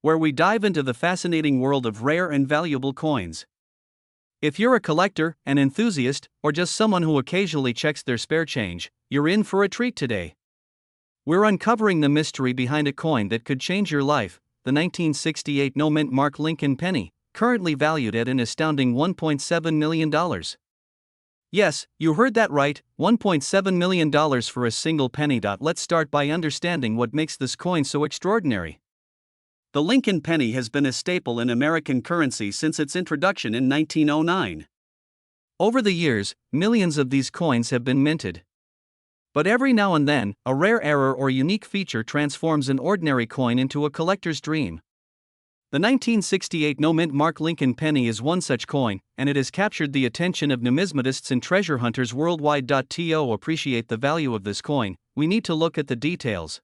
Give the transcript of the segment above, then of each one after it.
where we dive into the fascinating world of rare and valuable coins. If you're a collector, an enthusiast, or just someone who occasionally checks their spare change, you're in for a treat today. We're uncovering the mystery behind a coin that could change your life, the 1968 no-mint mark Lincoln penny, currently valued at an astounding $1.7 million. Yes, you heard that right, $1.7 million for a single penny. Let's start by understanding what makes this coin so extraordinary. The Lincoln penny has been a staple in American currency since its introduction in 1909. Over the years, millions of these coins have been minted. But every now and then, a rare error or unique feature transforms an ordinary coin into a collector's dream. The 1968 no-mint mark Lincoln penny is one such coin, and it has captured the attention of numismatists and treasure hunters worldwide. To appreciate the value of this coin, we need to look at the details.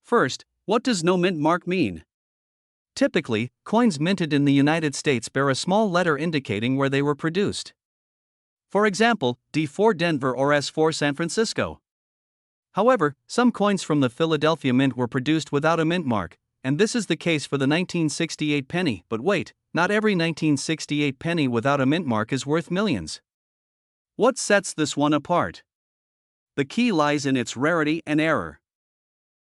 First, what does no-mint mark mean? Typically, coins minted in the United States bear a small letter indicating where they were produced. For example, D for Denver or S for San Francisco. However, some coins from the Philadelphia Mint were produced without a mint mark, and this is the case for the 1968 penny. But wait, not every 1968 penny without a mint mark is worth millions. What sets this one apart? The key lies in its rarity and error.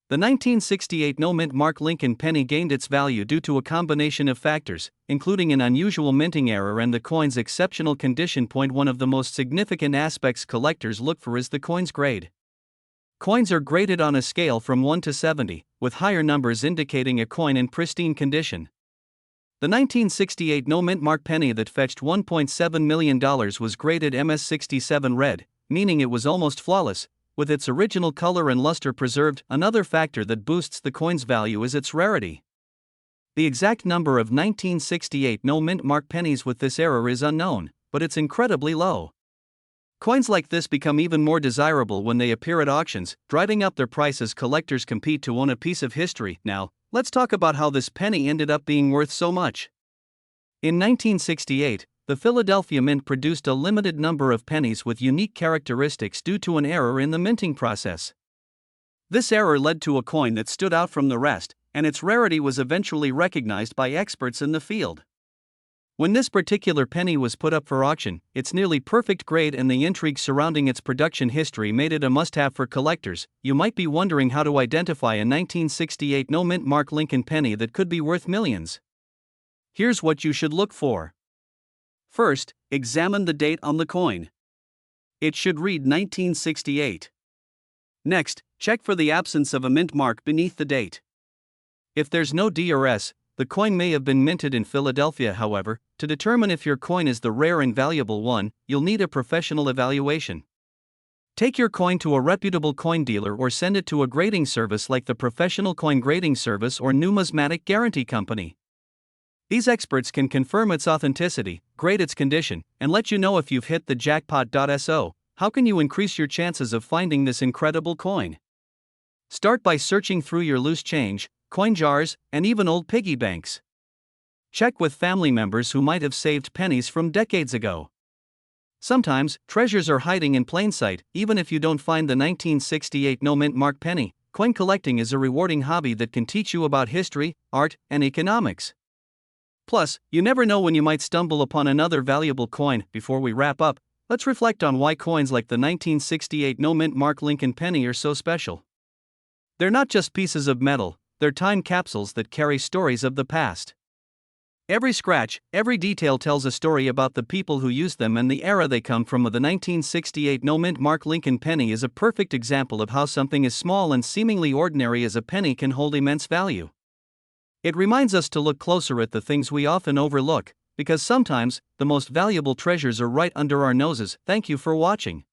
The 1968 no-mint mark Lincoln penny gained its value due to a combination of factors, including an unusual minting error and the coin's exceptional condition. One of the most significant aspects collectors look for is the coin's grade. Coins are graded on a scale from 1 to 70, with higher numbers indicating a coin in pristine condition. The 1968 no-mint mark penny that fetched $1.7 million was graded MS67 red, meaning it was almost flawless, with its original color and luster preserved. Another factor that boosts the coin's value is its rarity. The exact number of 1968 no-mint mark pennies with this error is unknown, but it's incredibly low. Coins like this become even more desirable when they appear at auctions, driving up their price as collectors compete to own a piece of history. Now, let's talk about how this penny ended up being worth so much. In 1968, the Philadelphia Mint produced a limited number of pennies with unique characteristics due to an error in the minting process. This error led to a coin that stood out from the rest, and its rarity was eventually recognized by experts in the field. When this particular penny was put up for auction, its nearly perfect grade and the intrigue surrounding its production history made it a must-have for collectors. You might be wondering how to identify a 1968 no-mint mark Lincoln penny that could be worth millions. Here's what you should look for. First, examine the date on the coin. It should read 1968. Next, check for the absence of a mint mark beneath the date. If there's no D or S, the coin may have been minted in Philadelphia. However, to determine if your coin is the rare and valuable one, you'll need a professional evaluation. Take your coin to a reputable coin dealer or send it to a grading service like the Professional Coin Grading Service or Numismatic Guarantee Company. These experts can confirm its authenticity, grade its condition, and let you know if you've hit the jackpot. So, how can you increase your chances of finding this incredible coin? Start by searching through your loose change, coin jars, and even old piggy banks. Check with family members who might have saved pennies from decades ago. Sometimes, treasures are hiding in plain sight. Even if you don't find the 1968 no-mint mark penny, coin collecting is a rewarding hobby that can teach you about history, art, and economics. Plus, you never know when you might stumble upon another valuable coin. Before we wrap up, let's reflect on why coins like the 1968 no-mint mark Lincoln penny are so special. They're not just pieces of metal, they're time capsules that carry stories of the past. Every scratch, every detail tells a story about the people who used them and the era they come from. The 1968 no-mint mark Lincoln penny is a perfect example of how something as small and seemingly ordinary as a penny can hold immense value. It reminds us to look closer at the things we often overlook, because sometimes, the most valuable treasures are right under our noses. Thank you for watching.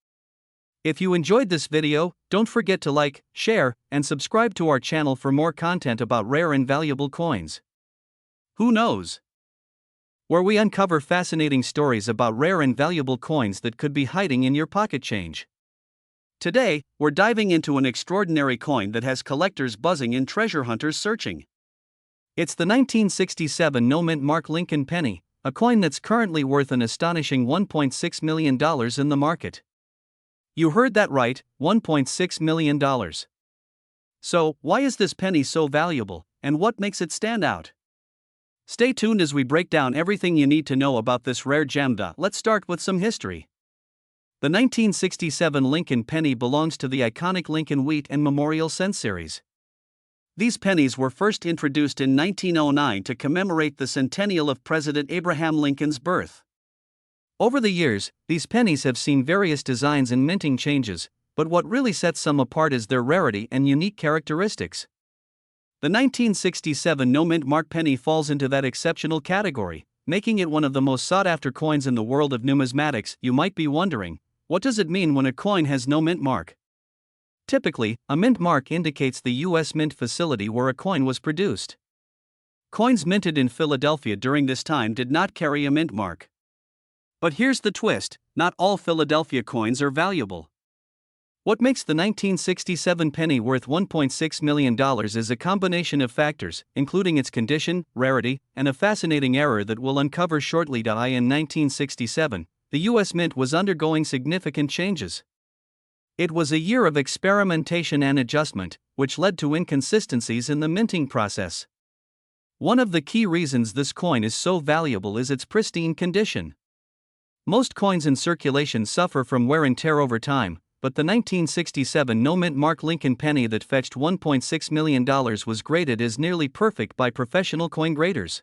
If you enjoyed this video, don't forget to like, share, and subscribe to our channel for more content about rare and valuable coins. Who knows? Where we uncover fascinating stories about rare and valuable coins that could be hiding in your pocket change. Today, we're diving into an extraordinary coin that has collectors buzzing and treasure hunters searching. It's the 1967 no-mint mark Lincoln penny, a coin that's currently worth an astonishing $1.6 million in the market. You heard that right, $1.6 million. So, why is this penny so valuable, and what makes it stand out? Stay tuned as we break down everything you need to know about this rare gem. Let's start with some history. The 1967 Lincoln penny belongs to the iconic Lincoln Wheat and Memorial Cent series. These pennies were first introduced in 1909 to commemorate the centennial of President Abraham Lincoln's birth. Over the years, these pennies have seen various designs and minting changes, but what really sets some apart is their rarity and unique characteristics. The 1967 no-mint mark penny falls into that exceptional category, making it one of the most sought-after coins in the world of numismatics. You might be wondering, what does it mean when a coin has no mint mark? Typically, a mint mark indicates the U.S. mint facility where a coin was produced. Coins minted in Philadelphia during this time did not carry a mint mark. But here's the twist: not all Philadelphia coins are valuable. What makes the 1967 penny worth $1.6 million is a combination of factors, including its condition, rarity, and a fascinating error that we'll uncover shortly. In 1967, the U.S. Mint was undergoing significant changes. It was a year of experimentation and adjustment, which led to inconsistencies in the minting process. One of the key reasons this coin is so valuable is its pristine condition. Most coins in circulation suffer from wear and tear over time, but the 1967 no-mint mark Lincoln penny that fetched $1.6 million was graded as nearly perfect by professional coin graders.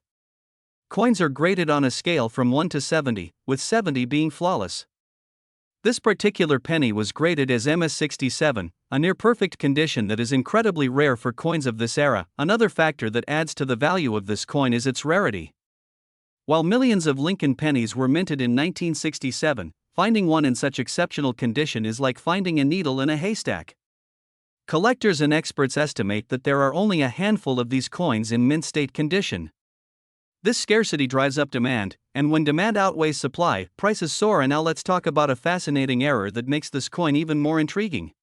Coins are graded on a scale from 1 to 70, with 70 being flawless. This particular penny was graded as MS67, a near-perfect condition that is incredibly rare for coins of this era. Another factor that adds to the value of this coin is its rarity. While millions of Lincoln pennies were minted in 1967, finding one in such exceptional condition is like finding a needle in a haystack. Collectors and experts estimate that there are only a handful of these coins in mint state condition. This scarcity drives up demand, and when demand outweighs supply, prices soar. And now let's talk about a fascinating error that makes this coin even more intriguing.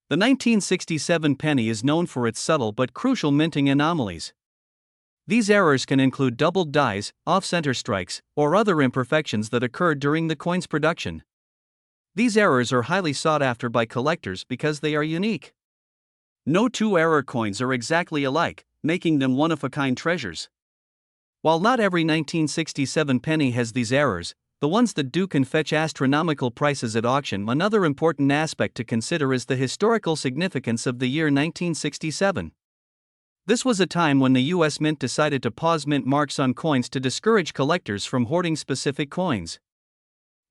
The 1967 penny is known for its subtle but crucial minting anomalies. These errors can include doubled dies, off-center strikes, or other imperfections that occurred during the coin's production. These errors are highly sought after by collectors because they are unique. No two error coins are exactly alike, making them one-of-a-kind treasures. While not every 1967 penny has these errors, the ones that do can fetch astronomical prices at auction. Another important aspect to consider is the historical significance of the year 1967. This was a time when the U.S. Mint decided to pause mint marks on coins to discourage collectors from hoarding specific coins.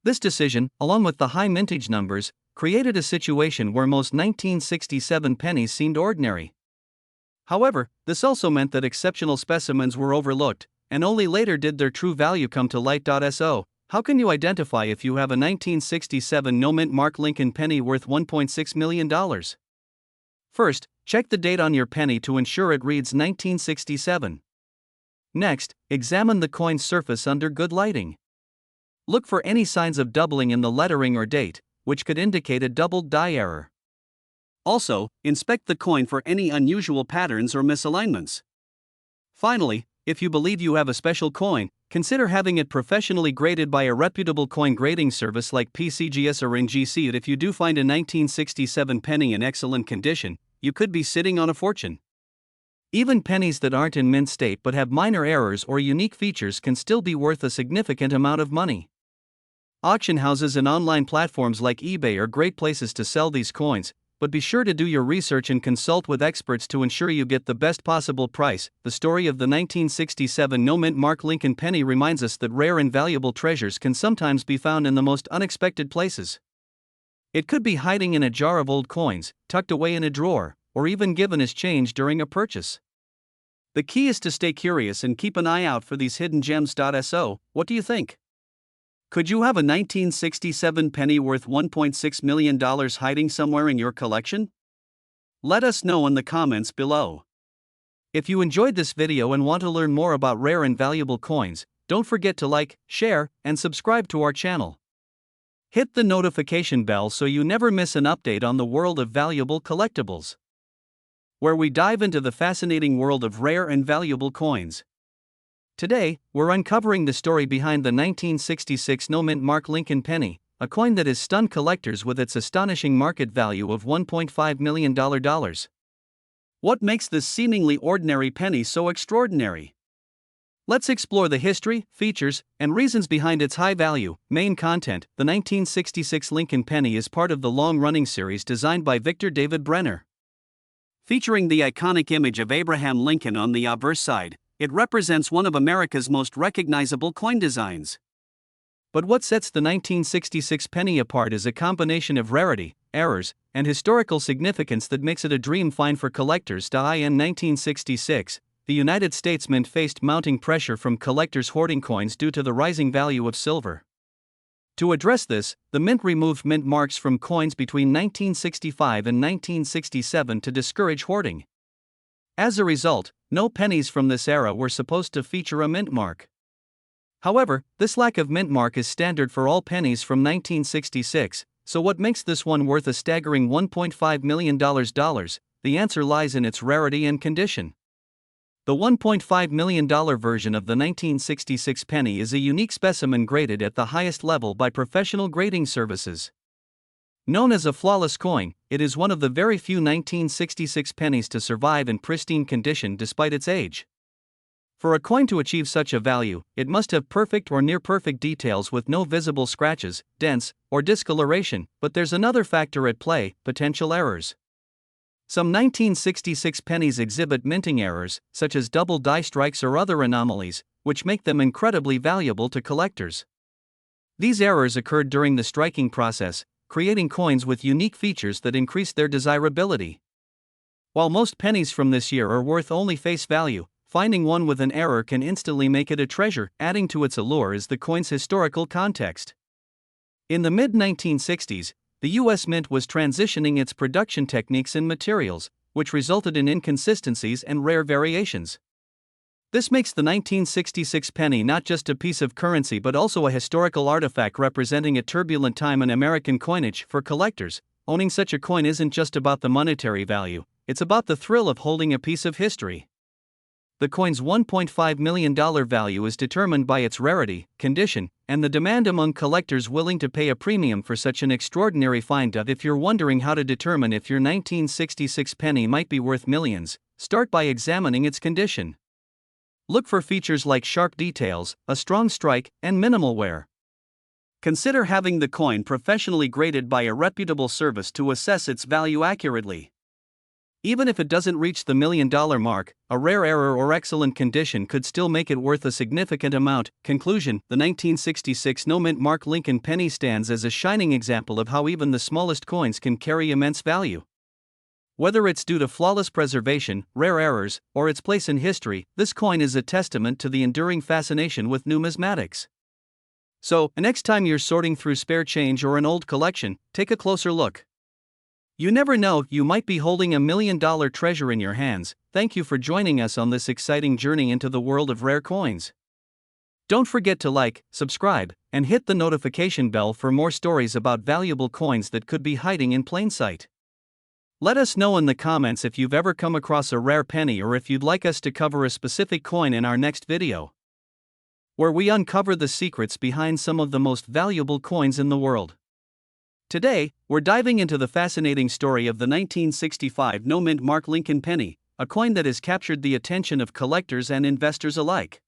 This decision, along with the high mintage numbers, created a situation where most 1967 pennies seemed ordinary. However, this also meant that exceptional specimens were overlooked, and only later did their true value come to light. So, how can you identify if you have a 1967 no-mint mark Lincoln penny worth $1.6 million? First, check the date on your penny to ensure it reads 1967. Next, examine the coin's surface under good lighting. Look for any signs of doubling in the lettering or date, which could indicate a doubled die error. Also, inspect the coin for any unusual patterns or misalignments. Finally, if you believe you have a special coin, consider having it professionally graded by a reputable coin grading service like PCGS or NGC. If you do find a 1967 penny in excellent condition, you could be sitting on a fortune. Even pennies that aren't in mint state but have minor errors or unique features can still be worth a significant amount of money. Auction houses and online platforms like eBay are great places to sell these coins, but be sure to do your research and consult with experts to ensure you get the best possible price. The story of the 1967 no-mint mark Lincoln penny reminds us that rare and valuable treasures can sometimes be found in the most unexpected places. It could be hiding in a jar of old coins, tucked away in a drawer, or even given as change during a purchase. The key is to stay curious and keep an eye out for these hidden gems. So, what do you think? Could you have a 1967 penny worth $1.6 million hiding somewhere in your collection? Let us know in the comments below. If you enjoyed this video and want to learn more about rare and valuable coins, don't forget to like, share, and subscribe to our channel. Hit the notification bell so you never miss an update on the world of valuable collectibles, where we dive into the fascinating world of rare and valuable coins. Today, we're uncovering the story behind the 1966 no-mint mark Lincoln penny, a coin that has stunned collectors with its astonishing market value of $1.5 million. What makes this seemingly ordinary penny so extraordinary? Let's explore the history, features, and reasons behind its high value. Main content: the 1966 Lincoln penny is part of the long-running series designed by Victor David Brenner. Featuring the iconic image of Abraham Lincoln on the obverse side, it represents one of America's most recognizable coin designs. But what sets the 1966 penny apart is a combination of rarity, errors, and historical significance that makes it a dream find for collectors. In 1966, the United States Mint faced mounting pressure from collectors hoarding coins due to the rising value of silver. To address this, the Mint removed mint marks from coins between 1965 and 1967 to discourage hoarding. As a result, no pennies from this era were supposed to feature a mint mark. However, this lack of mint mark is standard for all pennies from 1966, so what makes this one worth a staggering $1.5 million? The answer lies in its rarity and condition. The $1.5 million version of the 1966 penny is a unique specimen graded at the highest level by professional grading services. Known as a flawless coin, it is one of the very few 1966 pennies to survive in pristine condition despite its age. For a coin to achieve such a value, it must have perfect or near-perfect details with no visible scratches, dents, or discoloration, but there's another factor at play: potential errors. Some 1966 pennies exhibit minting errors, such as double die strikes or other anomalies, which make them incredibly valuable to collectors. These errors occurred during the striking process, creating coins with unique features that increase their desirability. While most pennies from this year are worth only face value, finding one with an error can instantly make it a treasure. Adding to its allure is the coin's historical context. In the mid-1960s, the U.S. Mint was transitioning its production techniques and materials, which resulted in inconsistencies and rare variations. This makes the 1966 penny not just a piece of currency but also a historical artifact representing a turbulent time in American coinage. For collectors, owning such a coin isn't just about the monetary value, it's about the thrill of holding a piece of history. The coin's $1.5 million value is determined by its rarity, condition, and the demand among collectors willing to pay a premium for such an extraordinary find. If you're wondering how to determine if your 1966 penny might be worth millions, start by examining its condition. Look for features like sharp details, a strong strike, and minimal wear. Consider having the coin professionally graded by a reputable service to assess its value accurately. Even if it doesn't reach the $1 million mark, a rare error or excellent condition could still make it worth a significant amount. Conclusion: the 1966 no mint mark Lincoln penny stands as a shining example of how even the smallest coins can carry immense value. Whether it's due to flawless preservation, rare errors, or its place in history, this coin is a testament to the enduring fascination with numismatics. So, next time you're sorting through spare change or an old collection, take a closer look. You never know, you might be holding $1 million treasure in your hands. Thank you for joining us on this exciting journey into the world of rare coins. Don't forget to like, subscribe, and hit the notification bell for more stories about valuable coins that could be hiding in plain sight. Let us know in the comments if you've ever come across a rare penny or if you'd like us to cover a specific coin in our next video, where we uncover the secrets behind some of the most valuable coins in the world. Today, we're diving into the fascinating story of the 1965 no mint mark Lincoln penny, a coin that has captured the attention of collectors and investors alike.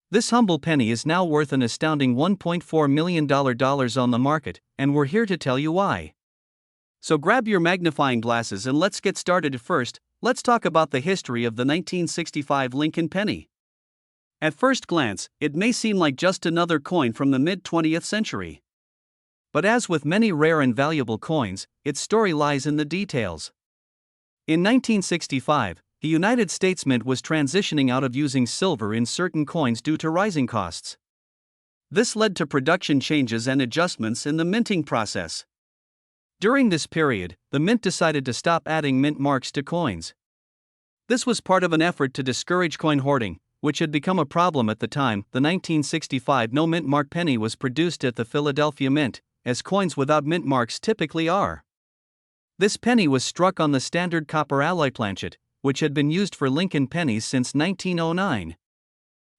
This humble penny is now worth an astounding $1.4 million on the market, and we're here to tell you why. So grab your magnifying glasses and let's get started. First, let's talk about the history of the 1965 Lincoln penny. At first glance, it may seem like just another coin from the mid-20th century. But as with many rare and valuable coins, its story lies in the details. In 1965, the United States Mint was transitioning out of using silver in certain coins due to rising costs. This led to production changes and adjustments in the minting process. During this period, the Mint decided to stop adding mint marks to coins. This was part of an effort to discourage coin hoarding, which had become a problem at the time. The 1965 no mint mark penny was produced at the Philadelphia Mint, as coins without mint marks typically are. This penny was struck on the standard copper alloy planchet, which had been used for Lincoln pennies since 1909.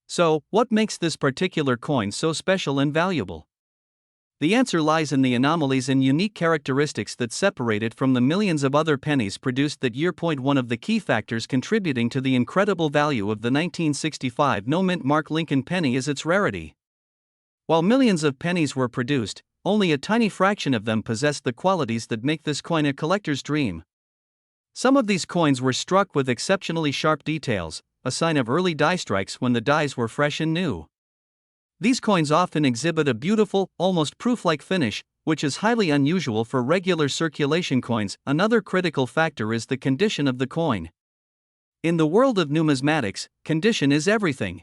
So, what makes this particular coin so special and valuable? The answer lies in the anomalies and unique characteristics that separate it from the millions of other pennies produced that year. One of the key factors contributing to the incredible value of the 1965 no-mint mark Lincoln penny is its rarity. While millions of pennies were produced, only a tiny fraction of them possessed the qualities that make this coin a collector's dream. Some of these coins were struck with exceptionally sharp details, a sign of early die strikes when the dies were fresh and new. These coins often exhibit a beautiful, almost proof-like finish, which is highly unusual for regular circulation coins. Another critical factor is the condition of the coin. In the world of numismatics, condition is everything.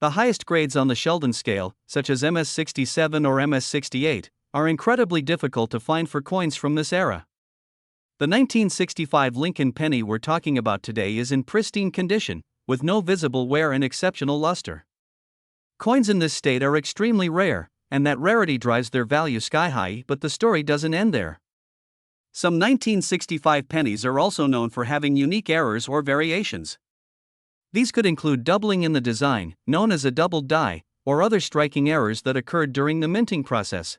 The highest grades on the Sheldon scale, such as MS67 or MS68, are incredibly difficult to find for coins from this era. The 1965 Lincoln penny we're talking about today is in pristine condition, with no visible wear and exceptional luster. Coins in this state are extremely rare, and that rarity drives their value sky high, but the story doesn't end there. Some 1965 pennies are also known for having unique errors or variations. These could include doubling in the design, known as a doubled die, or other striking errors that occurred during the minting process.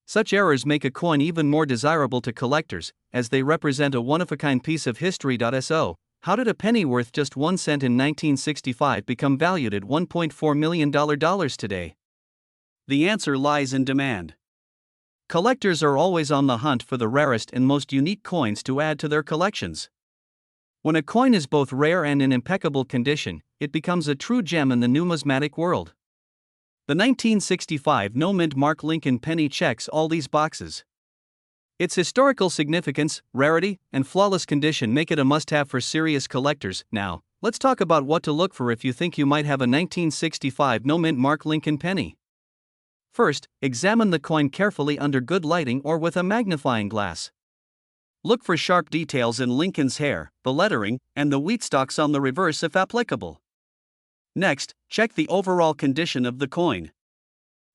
Such errors make a coin even more desirable to collectors, as they represent a one-of-a-kind piece of history. So, how did a penny worth just 1 cent in 1965 become valued at $1.4 million today? The answer lies in demand. Collectors are always on the hunt for the rarest and most unique coins to add to their collections. When a coin is both rare and in impeccable condition, it becomes a true gem in the numismatic world. The 1965 no-mint mark Lincoln penny checks all these boxes. Its historical significance, rarity, and flawless condition make it a must-have for serious collectors. Now, let's talk about what to look for if you think you might have a 1965 no-mint mark Lincoln penny. First, examine the coin carefully under good lighting or with a magnifying glass. Look for sharp details in Lincoln's hair, the lettering, and the wheat stalks on the reverse if applicable. Next, check the overall condition of the coin.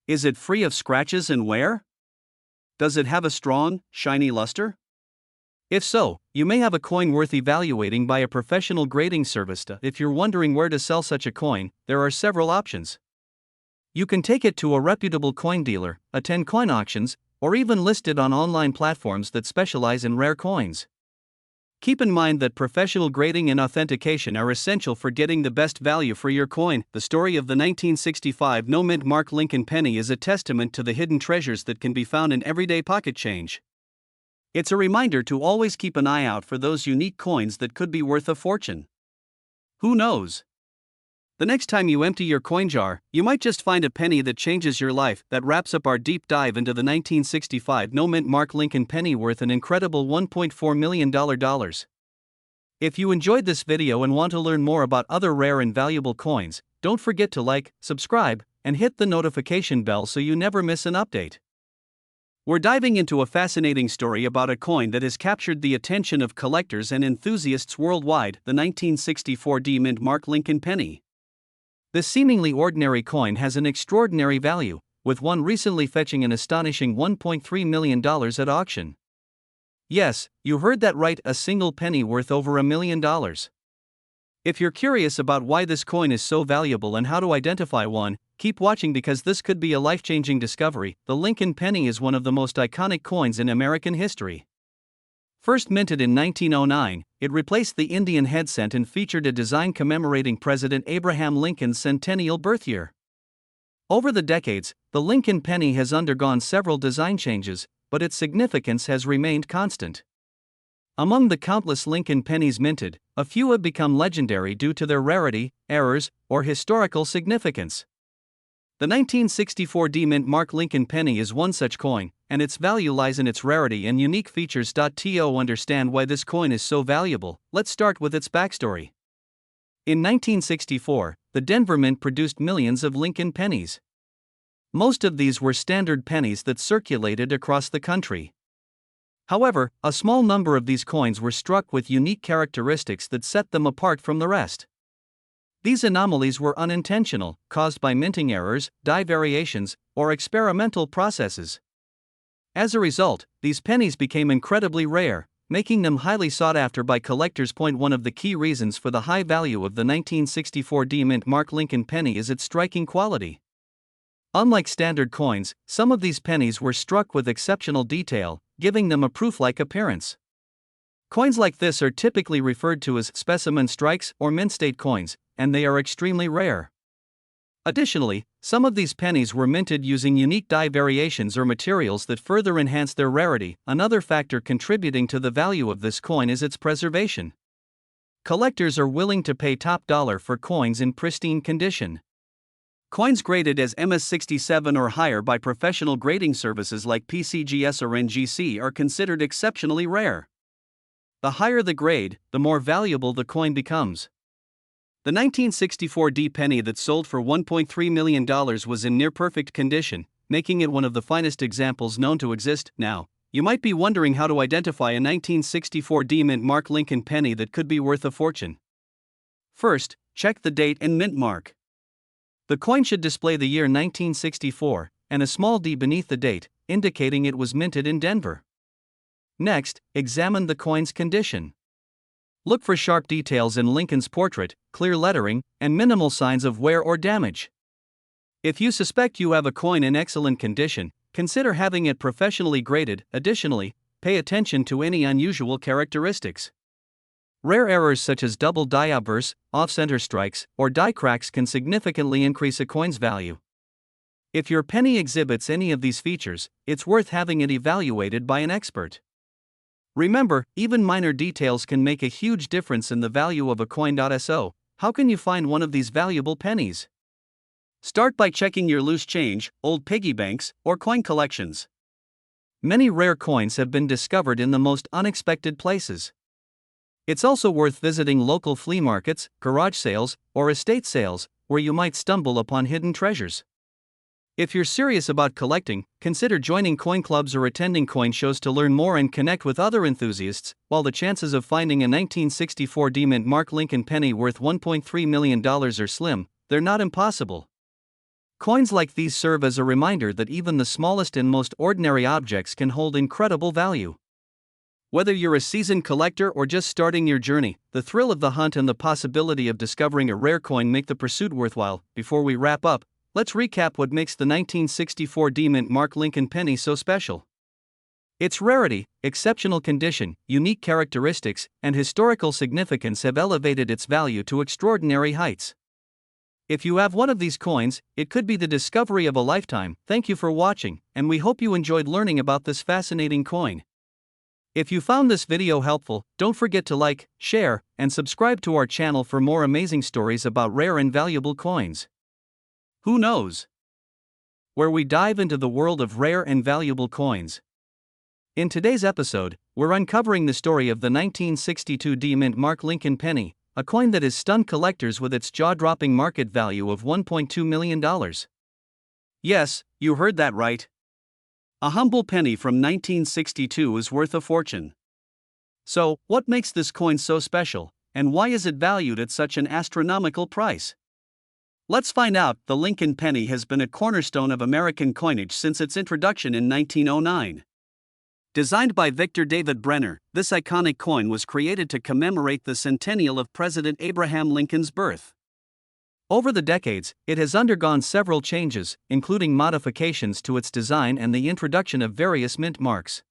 Is it free of scratches and wear? Does it have a strong, shiny luster? If so, you may have a coin worth evaluating by a professional grading service. If you're wondering where to sell such a coin, there are several options. You can take it to a reputable coin dealer, attend coin auctions, or even list it on online platforms that specialize in rare coins. Keep in mind that professional grading and authentication are essential for getting the best value for your coin. The story of the 1965 no-mint mark Lincoln penny is a testament to the hidden treasures that can be found in everyday pocket change. It's a reminder to always keep an eye out for those unique coins that could be worth a fortune. Who knows? The next time you empty your coin jar, you might just find a penny that changes your life. That wraps up our deep dive into the 1965 no-mint mark Lincoln penny worth an incredible $1.4 million. If you enjoyed this video and want to learn more about other rare and valuable coins, don't forget to like, subscribe, and hit the notification bell so you never miss an update. We're diving into a fascinating story about a coin that has captured the attention of collectors and enthusiasts worldwide, the 1964 mint mark Lincoln penny. This seemingly ordinary coin has an extraordinary value, with one recently fetching an astonishing $1.3 million at auction. Yes, you heard that right, a single penny worth over $1 million. If you're curious about why this coin is so valuable and how to identify one, keep watching because this could be a life-changing discovery. The Lincoln penny is one of the most iconic coins in American history. First minted in 1909, it replaced the Indian head cent and featured a design commemorating President Abraham Lincoln's centennial birth year. Over the decades, the Lincoln penny has undergone several design changes, but its significance has remained constant. Among the countless Lincoln pennies minted, a few have become legendary due to their rarity, errors, or historical significance. The 1964 mint mark Lincoln penny is one such coin, and its value lies in its rarity and unique features. To understand why this coin is so valuable, let's start with its backstory. In 1964, the Denver Mint produced millions of Lincoln pennies. Most of these were standard pennies that circulated across the country. However, a small number of these coins were struck with unique characteristics that set them apart from the rest. These anomalies were unintentional, caused by minting errors, die variations, or experimental processes. As a result, these pennies became incredibly rare, making them highly sought after by collectors. One of the key reasons for the high value of the 1964 mint mark Lincoln penny is its striking quality. Unlike standard coins, some of these pennies were struck with exceptional detail, giving them a proof-like appearance. Coins like this are typically referred to as specimen strikes or mint-state coins, and they are extremely rare. Additionally, some of these pennies were minted using unique die variations or materials that further enhance their rarity. Another factor contributing to the value of this coin is its preservation. Collectors are willing to pay top dollar for coins in pristine condition. Coins graded as MS67 or higher by professional grading services like PCGS or NGC are considered exceptionally rare. The higher the grade, the more valuable the coin becomes. The 1964 D penny that sold for $1.3 million was in near-perfect condition, making it one of the finest examples known to exist. Now, you might be wondering how to identify a 1964 D mint mark Lincoln penny that could be worth a fortune. First, check the date and mint mark. The coin should display the year 1964, and a small D beneath the date, indicating it was minted in Denver. Next, examine the coin's condition. Look for sharp details in Lincoln's portrait, clear lettering, and minimal signs of wear or damage. If you suspect you have a coin in excellent condition, consider having it professionally graded. Additionally, pay attention to any unusual characteristics. Rare errors such as double die obverse, off-center strikes, or die cracks can significantly increase a coin's value. If your penny exhibits any of these features, it's worth having it evaluated by an expert. Remember, even minor details can make a huge difference in the value of a coin. So, how can you find one of these valuable pennies? Start by checking your loose change, old piggy banks, or coin collections. Many rare coins have been discovered in the most unexpected places. It's also worth visiting local flea markets, garage sales, or estate sales, where you might stumble upon hidden treasures. If you're serious about collecting, consider joining coin clubs or attending coin shows to learn more and connect with other enthusiasts. While the chances of finding a 1964 D mint mark Lincoln penny worth $1.3 million are slim, they're not impossible. Coins like these serve as a reminder that even the smallest and most ordinary objects can hold incredible value. Whether you're a seasoned collector or just starting your journey, the thrill of the hunt and the possibility of discovering a rare coin make the pursuit worthwhile. Before we wrap up, let's recap what makes the 1964 D mint mark Lincoln penny so special. Its rarity, exceptional condition, unique characteristics, and historical significance have elevated its value to extraordinary heights. If you have one of these coins, it could be the discovery of a lifetime. Thank you for watching, and we hope you enjoyed learning about this fascinating coin. If you found this video helpful, don't forget to like, share, and subscribe to our channel for more amazing stories about rare and valuable coins. Who knows? Where we dive into the world of rare and valuable coins. In today's episode, we're uncovering the story of the 1962 D mint mark Lincoln penny, a coin that has stunned collectors with its jaw-dropping market value of $1.2 million. Yes, you heard that right. A humble penny from 1962 is worth a fortune. So, what makes this coin so special, and why is it valued at such an astronomical price? Let's find out. The Lincoln penny has been a cornerstone of American coinage since its introduction in 1909. Designed by Victor David Brenner, this iconic coin was created to commemorate the centennial of President Abraham Lincoln's birth. Over the decades, it has undergone several changes, including modifications to its design and the introduction of various mint marks.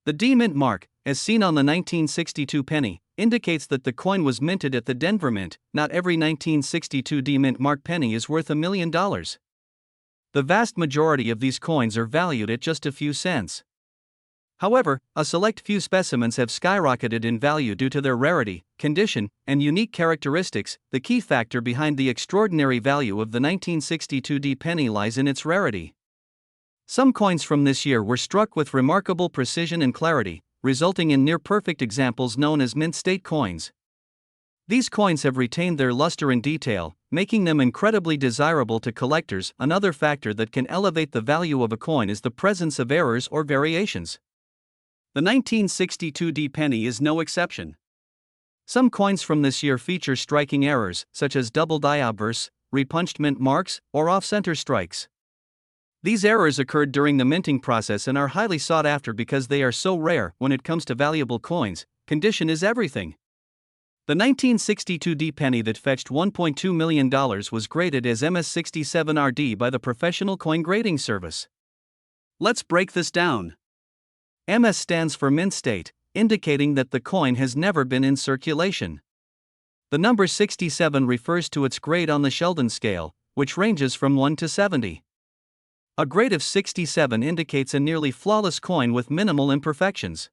The D mint mark, as seen on the 1962 penny, indicates that the coin was minted at the Denver Mint. Not every 1962 D mint mark penny is worth $1 million. The vast majority of these coins are valued at just a few cents. However, a select few specimens have skyrocketed in value due to their rarity, condition, and unique characteristics. The key factor behind the extraordinary value of the 1962 D penny lies in its rarity. Some coins from this year were struck with remarkable precision and clarity, resulting in near-perfect examples known as mint-state coins. These coins have retained their luster and detail, making them incredibly desirable to collectors. Another factor that can elevate the value of a coin is the presence of errors or variations. The 1962 D penny is no exception. Some coins from this year feature striking errors, such as double die obverse, repunched mint marks, or off-center strikes. These errors occurred during the minting process and are highly sought after because they are so rare. When it comes to valuable coins, condition is everything. The 1962 D penny that fetched $1.2 million was graded as MS67RD by the Professional Coin Grading Service. Let's break this down. MS stands for mint state, indicating that the coin has never been in circulation. The number 67 refers to its grade on the Sheldon scale, which ranges from 1 to 70. A grade of 67 indicates a nearly flawless coin with minimal imperfections.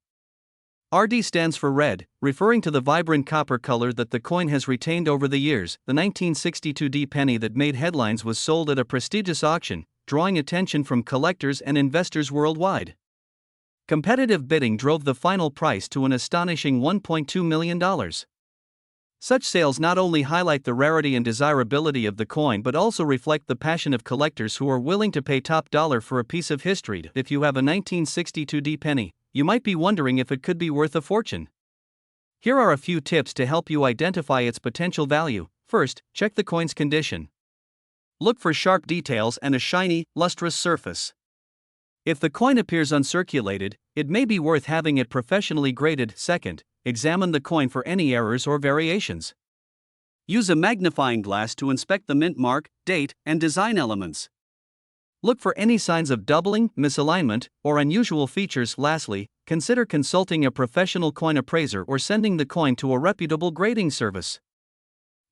RD stands for red, referring to the vibrant copper color that the coin has retained over the years. The 1962 D penny that made headlines was sold at a prestigious auction, drawing attention from collectors and investors worldwide. Competitive bidding drove the final price to an astonishing $1.2 million. Such sales not only highlight the rarity and desirability of the coin but also reflect the passion of collectors who are willing to pay top dollar for a piece of history. If you have a 1962 D penny, you might be wondering if it could be worth a fortune. Here are a few tips to help you identify its potential value. First, check the coin's condition. Look for sharp details and a shiny, lustrous surface. If the coin appears uncirculated, it may be worth having it professionally graded. Second, examine the coin for any errors or variations. Use a magnifying glass to inspect the mint mark, date, and design elements. Look for any signs of doubling, misalignment, or unusual features. Lastly, consider consulting a professional coin appraiser or sending the coin to a reputable grading service.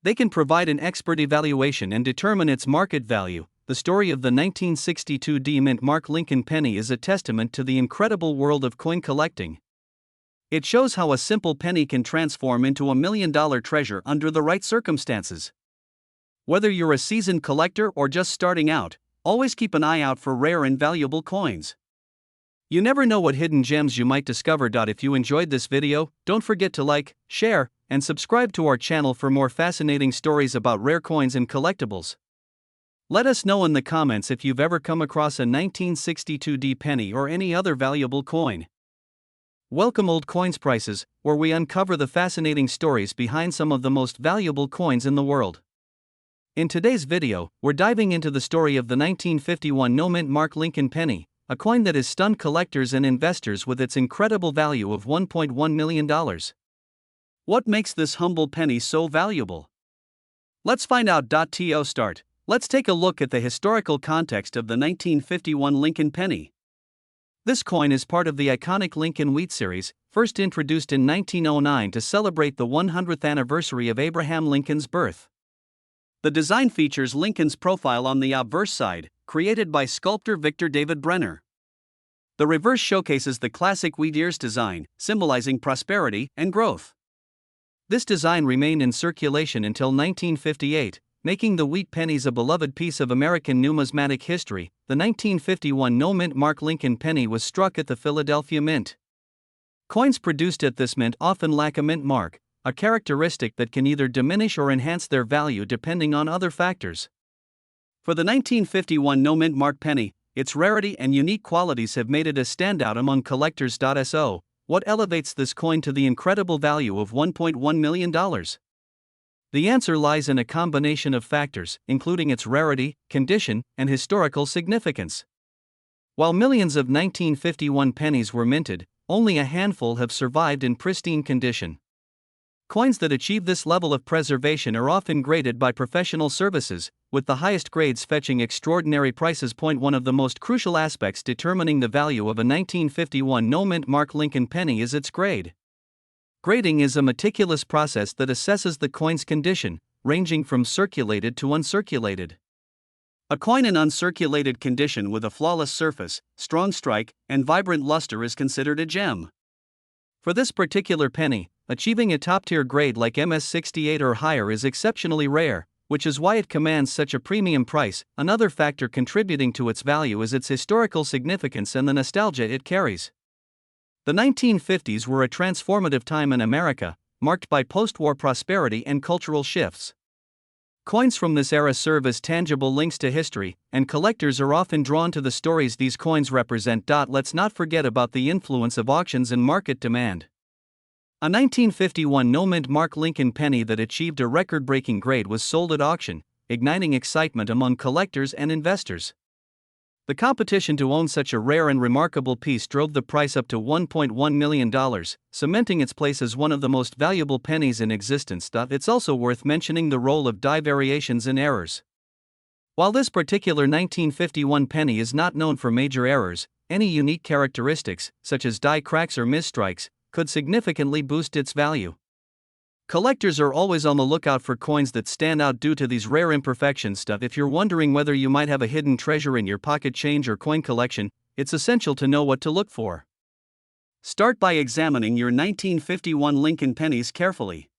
They can provide an expert evaluation and determine its market value. The story of the 1962 D Mint Mark Lincoln penny is a testament to the incredible world of coin collecting. It shows how a simple penny can transform into a $1 million treasure under the right circumstances. Whether you're a seasoned collector or just starting out, always keep an eye out for rare and valuable coins. You never know what hidden gems you might discover. If you enjoyed this video, don't forget to like, share, and subscribe to our channel for more fascinating stories about rare coins and collectibles. Let us know in the comments if you've ever come across a 1962 D penny or any other valuable coin. Welcome Old Coins Prices, where we uncover the fascinating stories behind some of the most valuable coins in the world. In today's video, we're diving into the story of the 1951 No Mint Mark Lincoln penny, a coin that has stunned collectors and investors with its incredible value of $1.1 million. What makes this humble penny so valuable? Let's find out. To start, let's take a look at the historical context of the 1951 Lincoln penny. This coin is part of the iconic Lincoln Wheat series, first introduced in 1909 to celebrate the 100th anniversary of Abraham Lincoln's birth. The design features Lincoln's profile on the obverse side, created by sculptor Victor David Brenner. The reverse showcases the classic wheat ears design, symbolizing prosperity and growth. This design remained in circulation until 1958, making the wheat pennies a beloved piece of American numismatic history. The 1951 No Mint Mark Lincoln penny was struck at the Philadelphia Mint. Coins produced at this mint often lack a mint mark, a characteristic that can either diminish or enhance their value depending on other factors. For the 1951 No Mint Mark penny, its rarity and unique qualities have made it a standout among collectors. So, what elevates this coin to the incredible value of $1.1 million? The answer lies in a combination of factors, including its rarity, condition, and historical significance. While millions of 1951 pennies were minted, only a handful have survived in pristine condition. Coins that achieve this level of preservation are often graded by professional services, with the highest grades fetching extraordinary prices. One of the most crucial aspects determining the value of a 1951 No Mint Mark Lincoln penny is its grade. Grading is a meticulous process that assesses the coin's condition, ranging from circulated to uncirculated. A coin in uncirculated condition with a flawless surface, strong strike, and vibrant luster is considered a gem. For this particular penny, achieving a top-tier grade like MS68 or higher is exceptionally rare, which is why it commands such a premium price. Another factor contributing to its value is its historical significance and the nostalgia it carries. The 1950s were a transformative time in America, marked by post-war prosperity and cultural shifts. Coins from this era serve as tangible links to history, and collectors are often drawn to the stories these coins represent. Let's not forget about the influence of auctions and market demand. A 1951 No Mint Mark Lincoln penny that achieved a record-breaking grade was sold at auction, igniting excitement among collectors and investors. The competition to own such a rare and remarkable piece drove the price up to $1.1 million, cementing its place as one of the most valuable pennies in existence. It's also worth mentioning the role of die variations and errors. While this particular 1951 penny is not known for major errors, any unique characteristics, such as die cracks or misstrikes, could significantly boost its value. Collectors are always on the lookout for coins that stand out due to these rare imperfections. If you're wondering whether you might have a hidden treasure in your pocket change or coin collection, it's essential to know what to look for. Start by examining your 1951 Lincoln pennies carefully.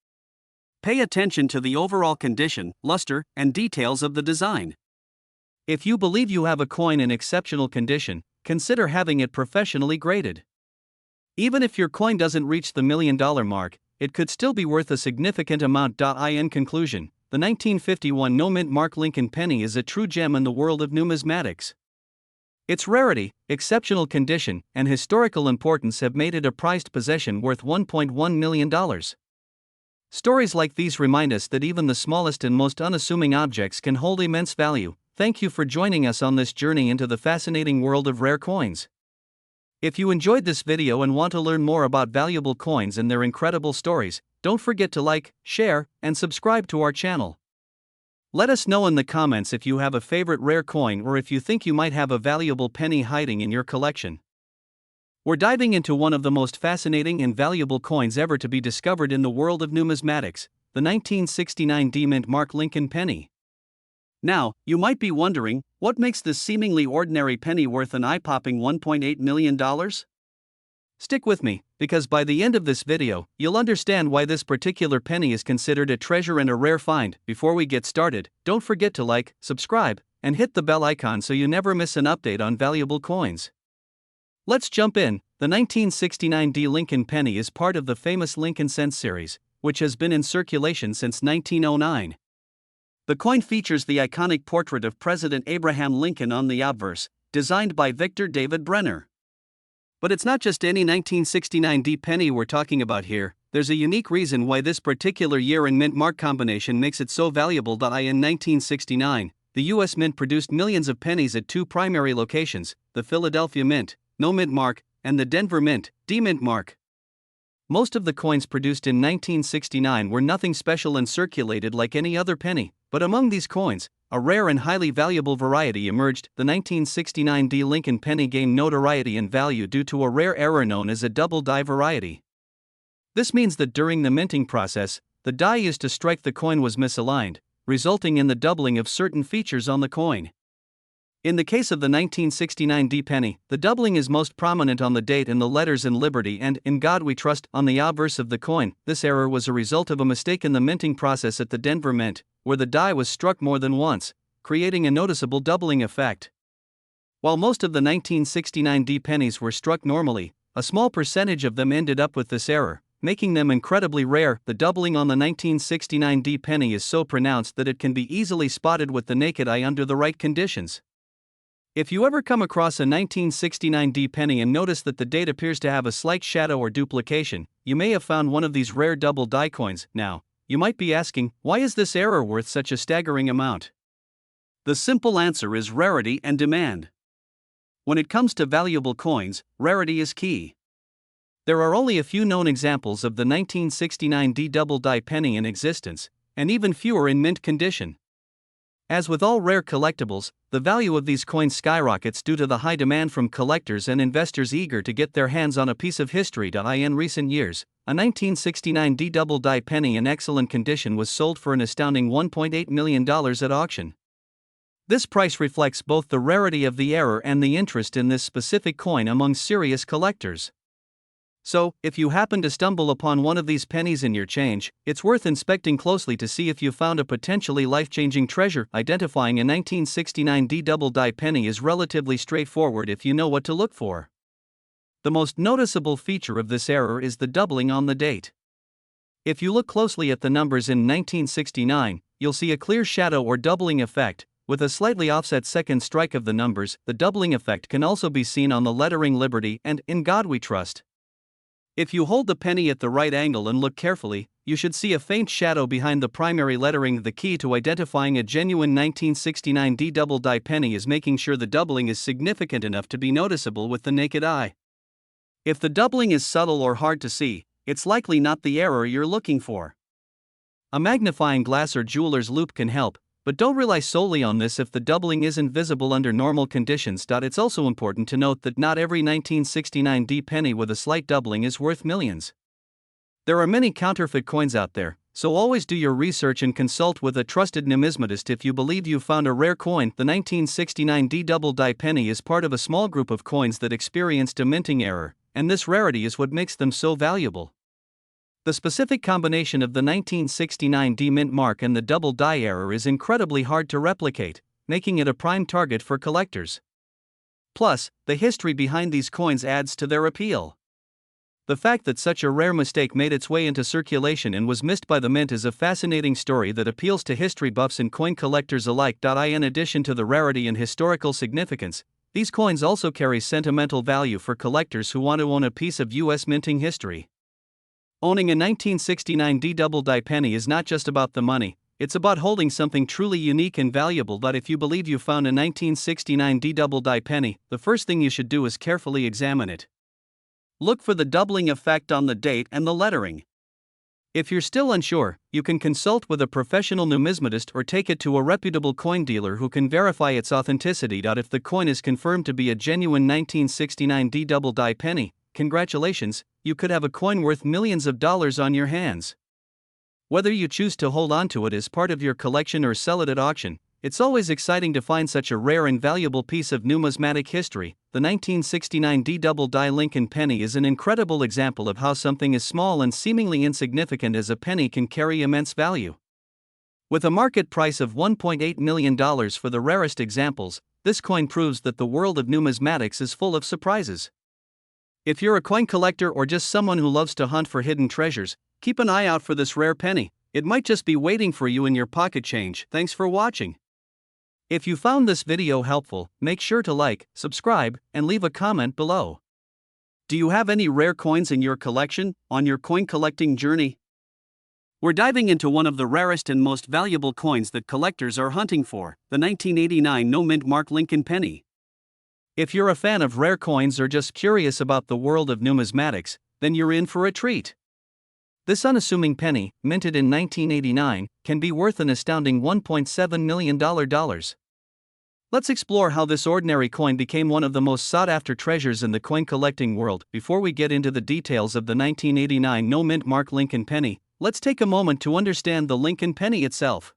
Pay attention to the overall condition, luster, and details of the design. If you believe you have a coin in exceptional condition, consider having it professionally graded. Even if your coin doesn't reach the $1 million mark, it could still be worth a significant amount. In conclusion, the 1951 no-mint mark Lincoln penny is a true gem in the world of numismatics. Its rarity, exceptional condition, and historical importance have made it a prized possession worth $1.1 million. Stories like these remind us that even the smallest and most unassuming objects can hold immense value. Thank you for joining us on this journey into the fascinating world of rare coins. If you enjoyed this video and want to learn more about valuable coins and their incredible stories, don't forget to like, share, and subscribe to our channel. Let us know in the comments if you have a favorite rare coin or if you think you might have a valuable penny hiding in your collection. We're diving into one of the most fascinating and valuable coins ever to be discovered in the world of numismatics, the 1969 D-Mint mark Lincoln penny. Now, you might be wondering, what makes this seemingly ordinary penny worth an eye-popping $1.8 million? Stick with me, because by the end of this video, you'll understand why this particular penny is considered a treasure and a rare find. Before we get started, don't forget to like, subscribe, and hit the bell icon so you never miss an update on valuable coins. Let's jump in. The 1969 D Lincoln penny is part of the famous Lincoln cent series, which has been in circulation since 1909. The coin features the iconic portrait of President Abraham Lincoln on the obverse, designed by Victor David Brenner. But it's not just any 1969 D penny we're talking about here. There's a unique reason why this particular year and mint mark combination makes it so valuable. In 1969, the U.S. Mint produced millions of pennies at two primary locations, the Philadelphia Mint, no mint mark, and the Denver Mint, D-Mint mark. Most of the coins produced in 1969 were nothing special and circulated like any other penny, but among these coins, a rare and highly valuable variety emerged. The 1969 D Lincoln penny gained notoriety and value due to a rare error known as a double die variety. This means that during the minting process, the die used to strike the coin was misaligned, resulting in the doubling of certain features on the coin. In the case of the 1969 D penny, the doubling is most prominent on the date and the letters "In Liberty" and "In God We Trust" on the obverse of the coin. This error was a result of a mistake in the minting process at the Denver Mint, where the die was struck more than once, creating a noticeable doubling effect. While most of the 1969 D pennies were struck normally, a small percentage of them ended up with this error, making them incredibly rare. The doubling on the 1969 D penny is so pronounced that it can be easily spotted with the naked eye under the right conditions. If you ever come across a 1969 D penny and notice that the date appears to have a slight shadow or duplication, you may have found one of these rare double die coins. Now, you might be asking, why is this error worth such a staggering amount? The simple answer is rarity and demand. When it comes to valuable coins, rarity is key. There are only a few known examples of the 1969 D double die penny in existence, and even fewer in mint condition. As with all rare collectibles, the value of these coins skyrockets due to the high demand from collectors and investors eager to get their hands on a piece of history. In recent years, a 1969 D double die penny in excellent condition was sold for an astounding $1.8 million at auction. This price reflects both the rarity of the error and the interest in this specific coin among serious collectors. So, if you happen to stumble upon one of these pennies in your change, it's worth inspecting closely to see if you found a potentially life-changing treasure. Identifying a 1969 D double die penny is relatively straightforward if you know what to look for. The most noticeable feature of this error is the doubling on the date. If you look closely at the numbers in 1969, you'll see a clear shadow or doubling effect, with a slightly offset second strike of the numbers. The doubling effect can also be seen on the lettering "Liberty" and "In God We Trust." If you hold the penny at the right angle and look carefully, you should see a faint shadow behind the primary lettering. The key to identifying a genuine 1969 D double die penny is making sure the doubling is significant enough to be noticeable with the naked eye. If the doubling is subtle or hard to see, it's likely not the error you're looking for. A magnifying glass or jeweler's loupe can help, but don't rely solely on this if the doubling isn't visible under normal conditions. It's also important to note that not every 1969 D penny with a slight doubling is worth millions. There are many counterfeit coins out there, so always do your research and consult with a trusted numismatist if you believe you found a rare coin. The 1969 D double die penny is part of a small group of coins that experienced a minting error, and this rarity is what makes them so valuable. The specific combination of the 1969 D mint mark and the double die error is incredibly hard to replicate, making it a prime target for collectors. Plus, the history behind these coins adds to their appeal. The fact that such a rare mistake made its way into circulation and was missed by the mint is a fascinating story that appeals to history buffs and coin collectors alike. In addition to the rarity and historical significance, these coins also carry sentimental value for collectors who want to own a piece of U.S. minting history. Owning a 1969 D double die penny is not just about the money, it's about holding something truly unique and valuable. If you believe you found a 1969 D double die penny, the first thing you should do is carefully examine it. Look for the doubling effect on the date and the lettering. If you're still unsure, you can consult with a professional numismatist or take it to a reputable coin dealer who can verify its authenticity. If the coin is confirmed to be a genuine 1969 D double die penny, congratulations, you could have a coin worth millions of dollars on your hands. Whether you choose to hold on to it as part of your collection or sell it at auction, it's always exciting to find such a rare and valuable piece of numismatic history. The 1969 D double die Lincoln penny is an incredible example of how something as small and seemingly insignificant as a penny can carry immense value. With a market price of $1.8 million for the rarest examples, this coin proves that the world of numismatics is full of surprises. If you're a coin collector or just someone who loves to hunt for hidden treasures, keep an eye out for this rare penny. It might just be waiting for you in your pocket change. Thanks for watching. If you found this video helpful, make sure to like, subscribe, and leave a comment below. Do you have any rare coins in your collection on your coin collecting journey? We're diving into one of the rarest and most valuable coins that collectors are hunting for, the 1989 no mint mark Lincoln penny. If you're a fan of rare coins or just curious about the world of numismatics, then you're in for a treat. This unassuming penny, minted in 1989, can be worth an astounding $1.7 million. Let's explore how this ordinary coin became one of the most sought-after treasures in the coin collecting world. Before we get into the details of the 1989 no mint mark Lincoln penny, let's take a moment to understand the Lincoln penny itself.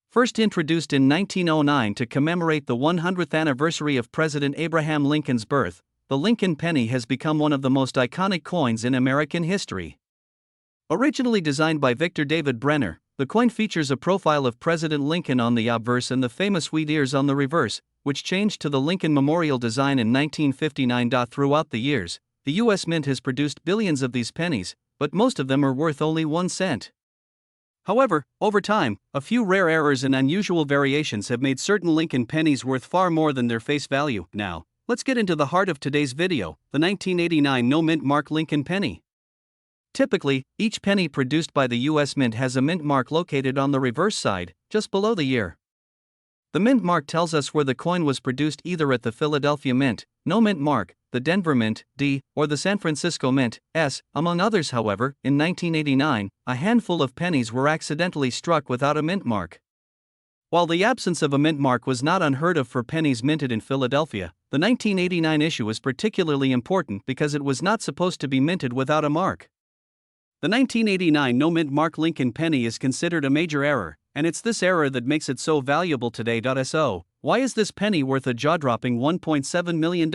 First introduced in 1909 to commemorate the 100th anniversary of President Abraham Lincoln's birth, the Lincoln penny has become one of the most iconic coins in American history. Originally designed by Victor David Brenner, the coin features a profile of President Lincoln on the obverse and the famous wheat ears on the reverse, which changed to the Lincoln Memorial design in 1959. Throughout the years, the U.S. Mint has produced billions of these pennies, but most of them are worth only 1 cent. However, over time, a few rare errors and unusual variations have made certain Lincoln pennies worth far more than their face value. Now, let's get into the heart of today's video, the 1989 no mint mark Lincoln penny. Typically, each penny produced by the U.S. Mint has a mint mark located on the reverse side, just below the year. The mint mark tells us where the coin was produced, either at the Philadelphia Mint, no mint mark, the Denver Mint, D, or the San Francisco Mint, S, among others. However, in 1989, a handful of pennies were accidentally struck without a mint mark. While the absence of a mint mark was not unheard of for pennies minted in Philadelphia, the 1989 issue is particularly important because it was not supposed to be minted without a mark. The 1989 no mint mark Lincoln penny is considered a major error, and it's this error that makes it so valuable today. So, why is this penny worth a jaw-dropping $1.7 million?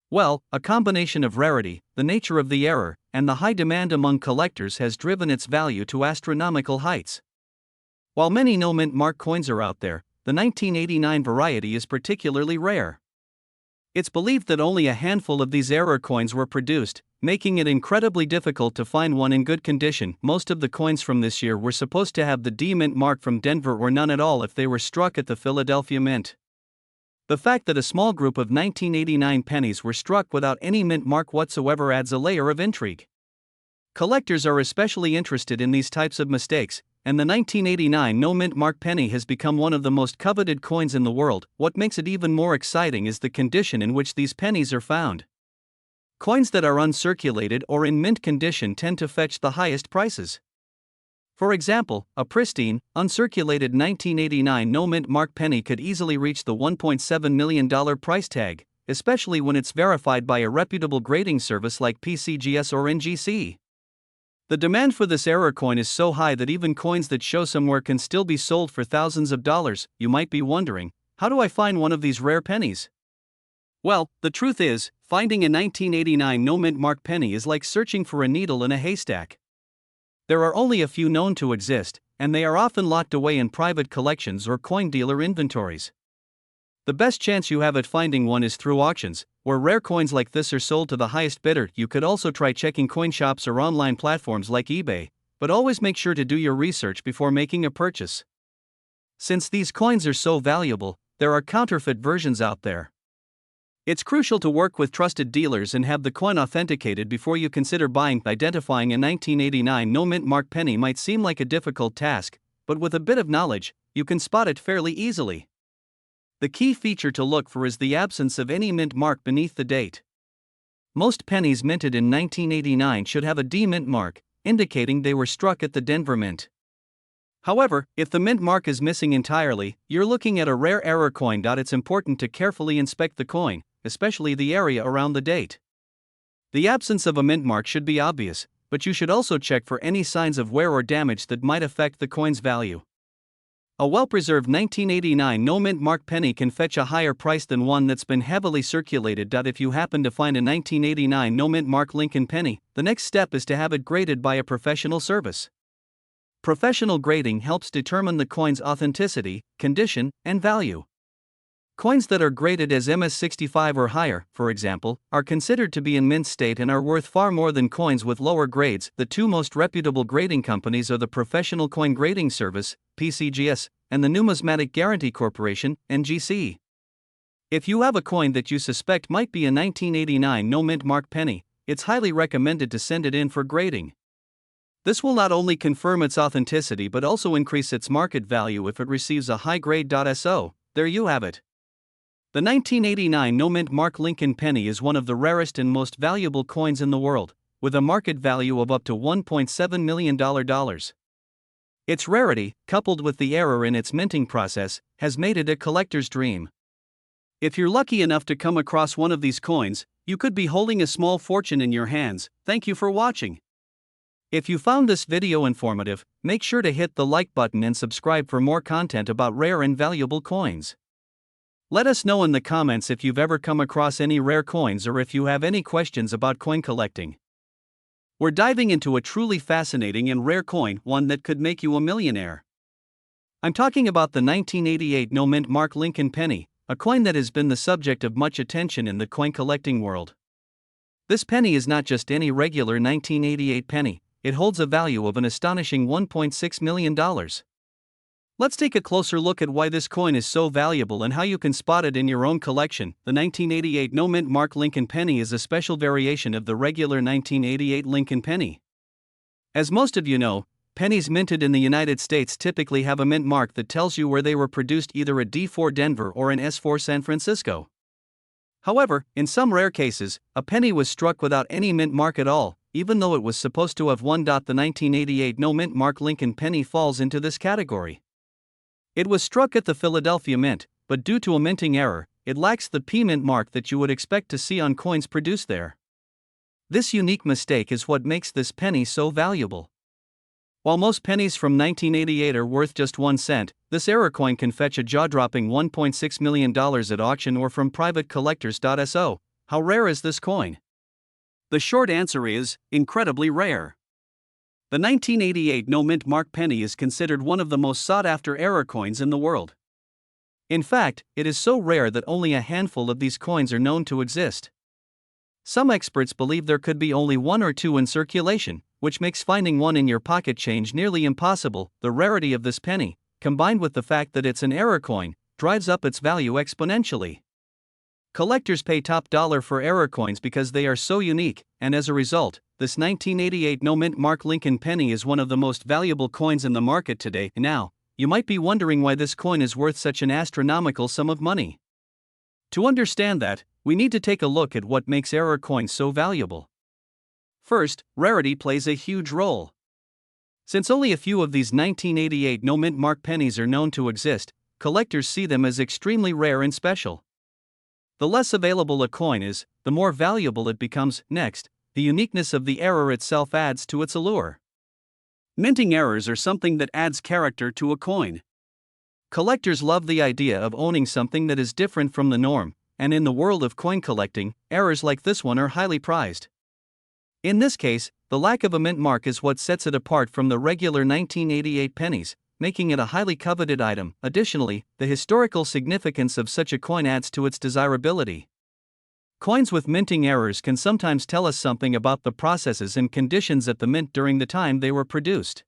Well, a combination of rarity, the nature of the error, and the high demand among collectors has driven its value to astronomical heights. While many no mint mark coins are out there, the 1989 variety is particularly rare. It's believed that only a handful of these error coins were produced, making it incredibly difficult to find one in good condition. Most of the coins from this year were supposed to have the D mint mark from Denver or none at all if they were struck at the Philadelphia Mint. The fact that a small group of 1989 pennies were struck without any mint mark whatsoever adds a layer of intrigue. Collectors are especially interested in these types of mistakes, and the 1989 no-mint mark penny has become one of the most coveted coins in the world. What makes it even more exciting is the condition in which these pennies are found. Coins that are uncirculated or in mint condition tend to fetch the highest prices. For example, a pristine, uncirculated 1989 no-mint mark penny could easily reach the $1.7 million price tag, especially when it's verified by a reputable grading service like PCGS or NGC. The demand for this error coin is so high that even coins that show somewhere can still be sold for thousands of dollars. You might be wondering, how do I find one of these rare pennies? Well, the truth is, finding a 1989 no-mint mark penny is like searching for a needle in a haystack. There are only a few known to exist, and they are often locked away in private collections or coin dealer inventories. The best chance you have at finding one is through auctions, where rare coins like this are sold to the highest bidder. You could also try checking coin shops or online platforms like eBay, but always make sure to do your research before making a purchase. Since these coins are so valuable, there are counterfeit versions out there. It's crucial to work with trusted dealers and have the coin authenticated before you consider buying. Identifying a 1989 no-mint mark penny might seem like a difficult task, but with a bit of knowledge, you can spot it fairly easily. The key feature to look for is the absence of any mint mark beneath the date. Most pennies minted in 1989 should have a D mint mark, indicating they were struck at the Denver Mint. However, if the mint mark is missing entirely, you're looking at a rare error coin. It's important to carefully inspect the coin, especially the area around the date. The absence of a mint mark should be obvious, but you should also check for any signs of wear or damage that might affect the coin's value. A well-preserved 1989 no-mint mark penny can fetch a higher price than one that's been heavily circulated. If you happen to find a 1989 no-mint mark Lincoln penny, the next step is to have it graded by a professional service. Professional grading helps determine the coin's authenticity, condition, and value. Coins that are graded as MS65 or higher, for example, are considered to be in mint state and are worth far more than coins with lower grades. The two most reputable grading companies are the Professional Coin Grading Service, PCGS, and the Numismatic Guarantee Corporation, NGC. If you have a coin that you suspect might be a 1989 no-mint mark penny, it's highly recommended to send it in for grading. This will not only confirm its authenticity but also increase its market value if it receives a high grade. So, there you have it. The 1989 no-mint mark Lincoln penny is one of the rarest and most valuable coins in the world, with a market value of up to $1.7 million. Its rarity, coupled with the error in its minting process, has made it a collector's dream. If you're lucky enough to come across one of these coins, you could be holding a small fortune in your hands. Thank you for watching. If you found this video informative, make sure to hit the like button and subscribe for more content about rare and valuable coins. Let us know in the comments if you've ever come across any rare coins or if you have any questions about coin collecting. We're diving into a truly fascinating and rare coin, one that could make you a millionaire. I'm talking about the 1988 no-mint mark Lincoln penny, a coin that has been the subject of much attention in the coin collecting world. This penny is not just any regular 1988 penny, it holds a value of an astonishing $1.6 million. Let's take a closer look at why this coin is so valuable and how you can spot it in your own collection. The 1988 no-mint mark Lincoln penny is a special variation of the regular 1988 Lincoln penny. As most of you know, pennies minted in the United States typically have a mint mark that tells you where they were produced, either a D4 Denver or an S4 San Francisco. However, in some rare cases, a penny was struck without any mint mark at all, even though it was supposed to have one. The 1988 no-mint mark Lincoln penny falls into this category. It was struck at the Philadelphia Mint, but due to a minting error, it lacks the P mint mark that you would expect to see on coins produced there. This unique mistake is what makes this penny so valuable. While most pennies from 1988 are worth just 1 cent, this error coin can fetch a jaw-dropping $1.6 million at auction or from private collectors. So, how rare is this coin? The short answer is, incredibly rare. The 1988 no-mint mark penny is considered one of the most sought-after error coins in the world. In fact, it is so rare that only a handful of these coins are known to exist. Some experts believe there could be only 1 or 2 in circulation, which makes finding one in your pocket change nearly impossible. The rarity of this penny, combined with the fact that it's an error coin, drives up its value exponentially. Collectors pay top dollar for error coins because they are so unique, and as a result, this 1988 no-mint mark Lincoln penny is one of the most valuable coins in the market today. Now, you might be wondering why this coin is worth such an astronomical sum of money. To understand that, we need to take a look at what makes error coins so valuable. First, rarity plays a huge role. Since only a few of these 1988 no-mint mark pennies are known to exist, collectors see them as extremely rare and special. The less available a coin is, the more valuable it becomes. Next, the uniqueness of the error itself adds to its allure. Minting errors are something that adds character to a coin. Collectors love the idea of owning something that is different from the norm, and in the world of coin collecting, errors like this one are highly prized. In this case, the lack of a mint mark is what sets it apart from the regular 1988 pennies, making it a highly coveted item. Additionally, the historical significance of such a coin adds to its desirability. Coins with minting errors can sometimes tell us something about the processes and conditions at the mint during the time they were produced.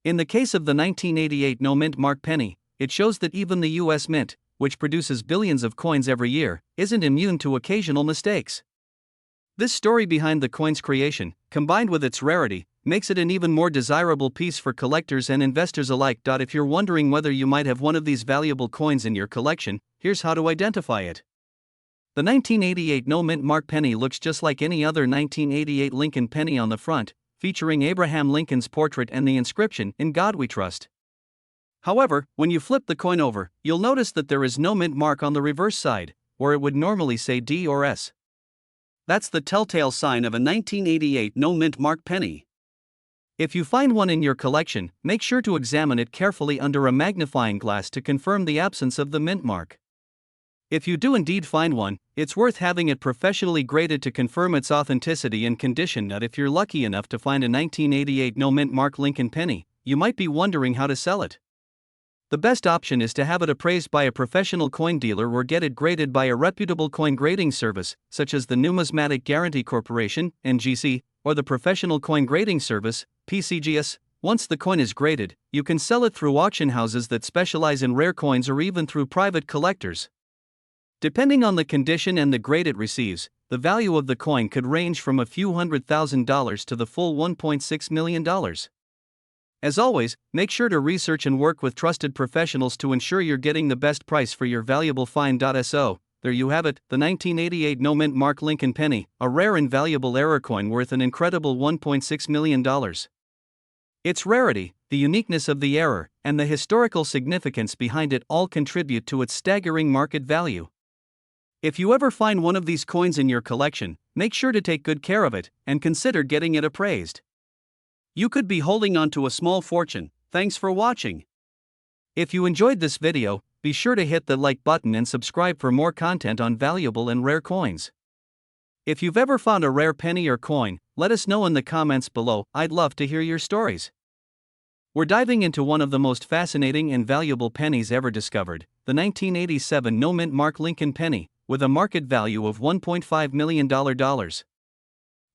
In the case of the 1988 no-mint mark penny, it shows that even the US Mint, which produces billions of coins every year, isn't immune to occasional mistakes. This story behind the coin's creation, combined with its rarity, makes it an even more desirable piece for collectors and investors alike. If you're wondering whether you might have one of these valuable coins in your collection, here's how to identify it. The 1988 no-mint mark penny looks just like any other 1988 Lincoln penny on the front, featuring Abraham Lincoln's portrait and the inscription, "In God We Trust." However, when you flip the coin over, you'll notice that there is no mint mark on the reverse side, where it would normally say D or S. That's the telltale sign of a 1988 no-mint mark penny. If you find one in your collection, make sure to examine it carefully under a magnifying glass to confirm the absence of the mint mark. If you do indeed find one, it's worth having it professionally graded to confirm its authenticity and condition. If you're lucky enough to find a 1988 no-mint mark Lincoln penny, you might be wondering how to sell it. The best option is to have it appraised by a professional coin dealer or get it graded by a reputable coin grading service, such as the Numismatic Guarantee Corporation, NGC, or the Professional Coin Grading Service, PCGS. Once the coin is graded, you can sell it through auction houses that specialize in rare coins or even through private collectors. Depending on the condition and the grade it receives, the value of the coin could range from a few $100,000 to the full $1.6 million. As always, make sure to research and work with trusted professionals to ensure you're getting the best price for your valuable find. So, there you have it, the 1988 no-mint mark Lincoln penny, a rare and valuable error coin worth an incredible $1.6 million. Its rarity, the uniqueness of the error, and the historical significance behind it all contribute to its staggering market value. If you ever find one of these coins in your collection, make sure to take good care of it, and consider getting it appraised. You could be holding on to a small fortune. Thanks for watching. If you enjoyed this video, be sure to hit the like button and subscribe for more content on valuable and rare coins. If you've ever found a rare penny or coin, let us know in the comments below. I'd love to hear your stories. We're diving into one of the most fascinating and valuable pennies ever discovered, the 1987 no-mint mark Lincoln penny, with a market value of $1.5 million.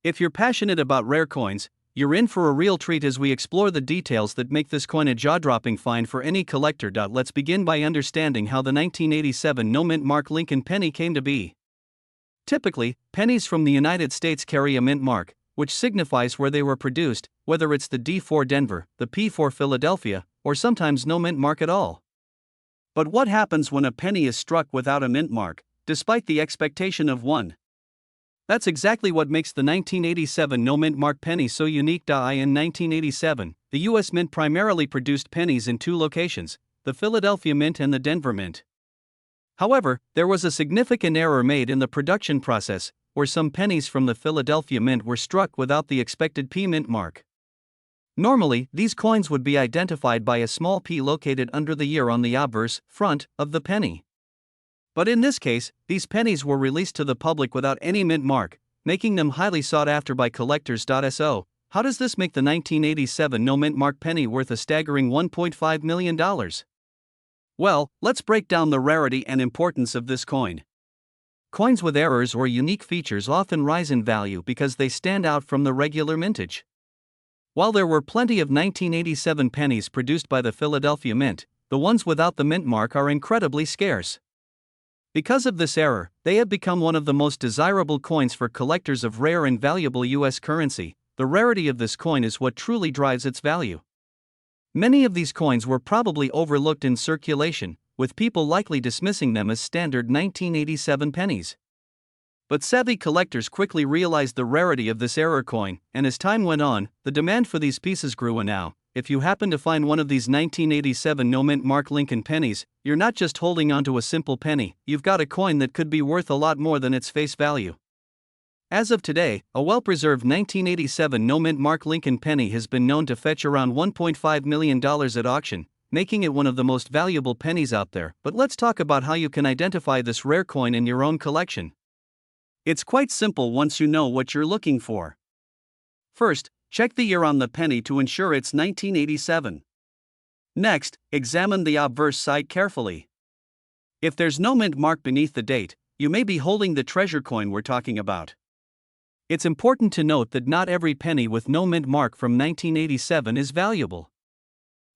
If you're passionate about rare coins, you're in for a real treat as we explore the details that make this coin a jaw-dropping find for any collector. Let's begin by understanding how the 1987 no-mint mark Lincoln penny came to be. Typically, pennies from the United States carry a mint mark, which signifies where they were produced, whether it's the D for Denver, the P for Philadelphia, or sometimes no mint mark at all. But what happens when a penny is struck without a mint mark, despite the expectation of one? That's exactly what makes the 1987 no-mint mark penny so unique. In 1987, the U.S. Mint primarily produced pennies in two locations, the Philadelphia Mint and the Denver Mint. However, there was a significant error made in the production process, where some pennies from the Philadelphia Mint were struck without the expected P mint mark. Normally, these coins would be identified by a small P located under the year on the obverse front of the penny. But in this case, these pennies were released to the public without any mint mark, making them highly sought after by collectors. So, how does this make the 1987 no mint mark penny worth a staggering $1.5 million? Well, let's break down the rarity and importance of this coin. Coins with errors or unique features often rise in value because they stand out from the regular mintage. While there were plenty of 1987 pennies produced by the Philadelphia Mint, the ones without the mint mark are incredibly scarce. Because of this error, they have become one of the most desirable coins for collectors of rare and valuable US currency. The rarity of this coin is what truly drives its value. Many of these coins were probably overlooked in circulation, with people likely dismissing them as standard 1987 pennies. But savvy collectors quickly realized the rarity of this error coin, and as time went on, the demand for these pieces grew. And now, if you happen to find one of these 1987 no-mint mark Lincoln pennies, you're not just holding onto a simple penny, you've got a coin that could be worth a lot more than its face value. As of today, a well-preserved 1987 no-mint mark Lincoln penny has been known to fetch around $1.5 million at auction, making it one of the most valuable pennies out there. But let's talk about how you can identify this rare coin in your own collection. It's quite simple once you know what you're looking for. First, check the year on the penny to ensure it's 1987. Next, examine the obverse side carefully. If there's no mint mark beneath the date, you may be holding the treasure coin we're talking about. It's important to note that not every penny with no mint mark from 1987 is valuable.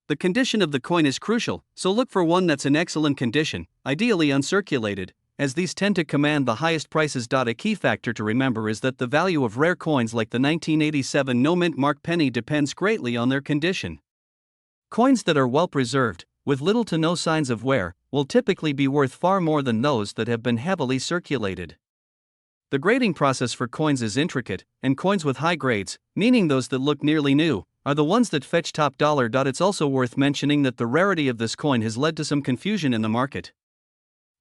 The condition of the coin is crucial, so look for one that's in excellent condition, ideally uncirculated, as these tend to command the highest prices. A key factor to remember is that the value of rare coins like the 1987 no-mint mark penny depends greatly on their condition. Coins that are well preserved, with little to no signs of wear, will typically be worth far more than those that have been heavily circulated. The grading process for coins is intricate, and coins with high grades, meaning those that look nearly new, are the ones that fetch top dollar. It's also worth mentioning that the rarity of this coin has led to some confusion in the market.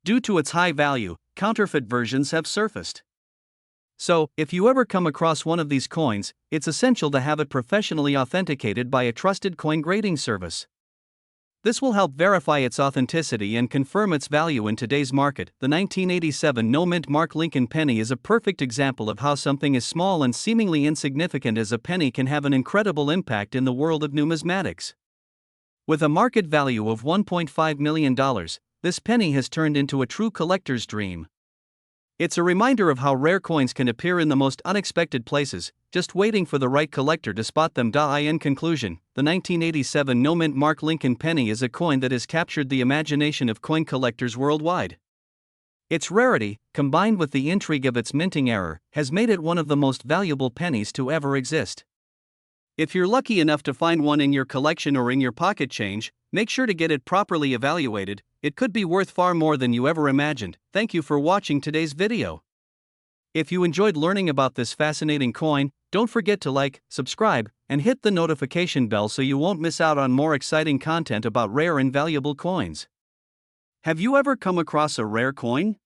Due to its high value, counterfeit versions have surfaced. So, if you ever come across one of these coins, it's essential to have it professionally authenticated by a trusted coin grading service. This will help verify its authenticity and confirm its value in today's market. The 1987 no-mint mark Lincoln penny is a perfect example of how something as small and seemingly insignificant as a penny can have an incredible impact in the world of numismatics. With a market value of $1.5 million, this penny has turned into a true collector's dream. It's a reminder of how rare coins can appear in the most unexpected places, just waiting for the right collector to spot them. In conclusion, the 1987 no-mint mark Lincoln penny is a coin that has captured the imagination of coin collectors worldwide. Its rarity, combined with the intrigue of its minting error, has made it one of the most valuable pennies to ever exist. If you're lucky enough to find one in your collection or in your pocket change, make sure to get it properly evaluated. It could be worth far more than you ever imagined. Thank you for watching today's video. If you enjoyed learning about this fascinating coin, don't forget to like, subscribe, and hit the notification bell so you won't miss out on more exciting content about rare and valuable coins. Have you ever come across a rare coin?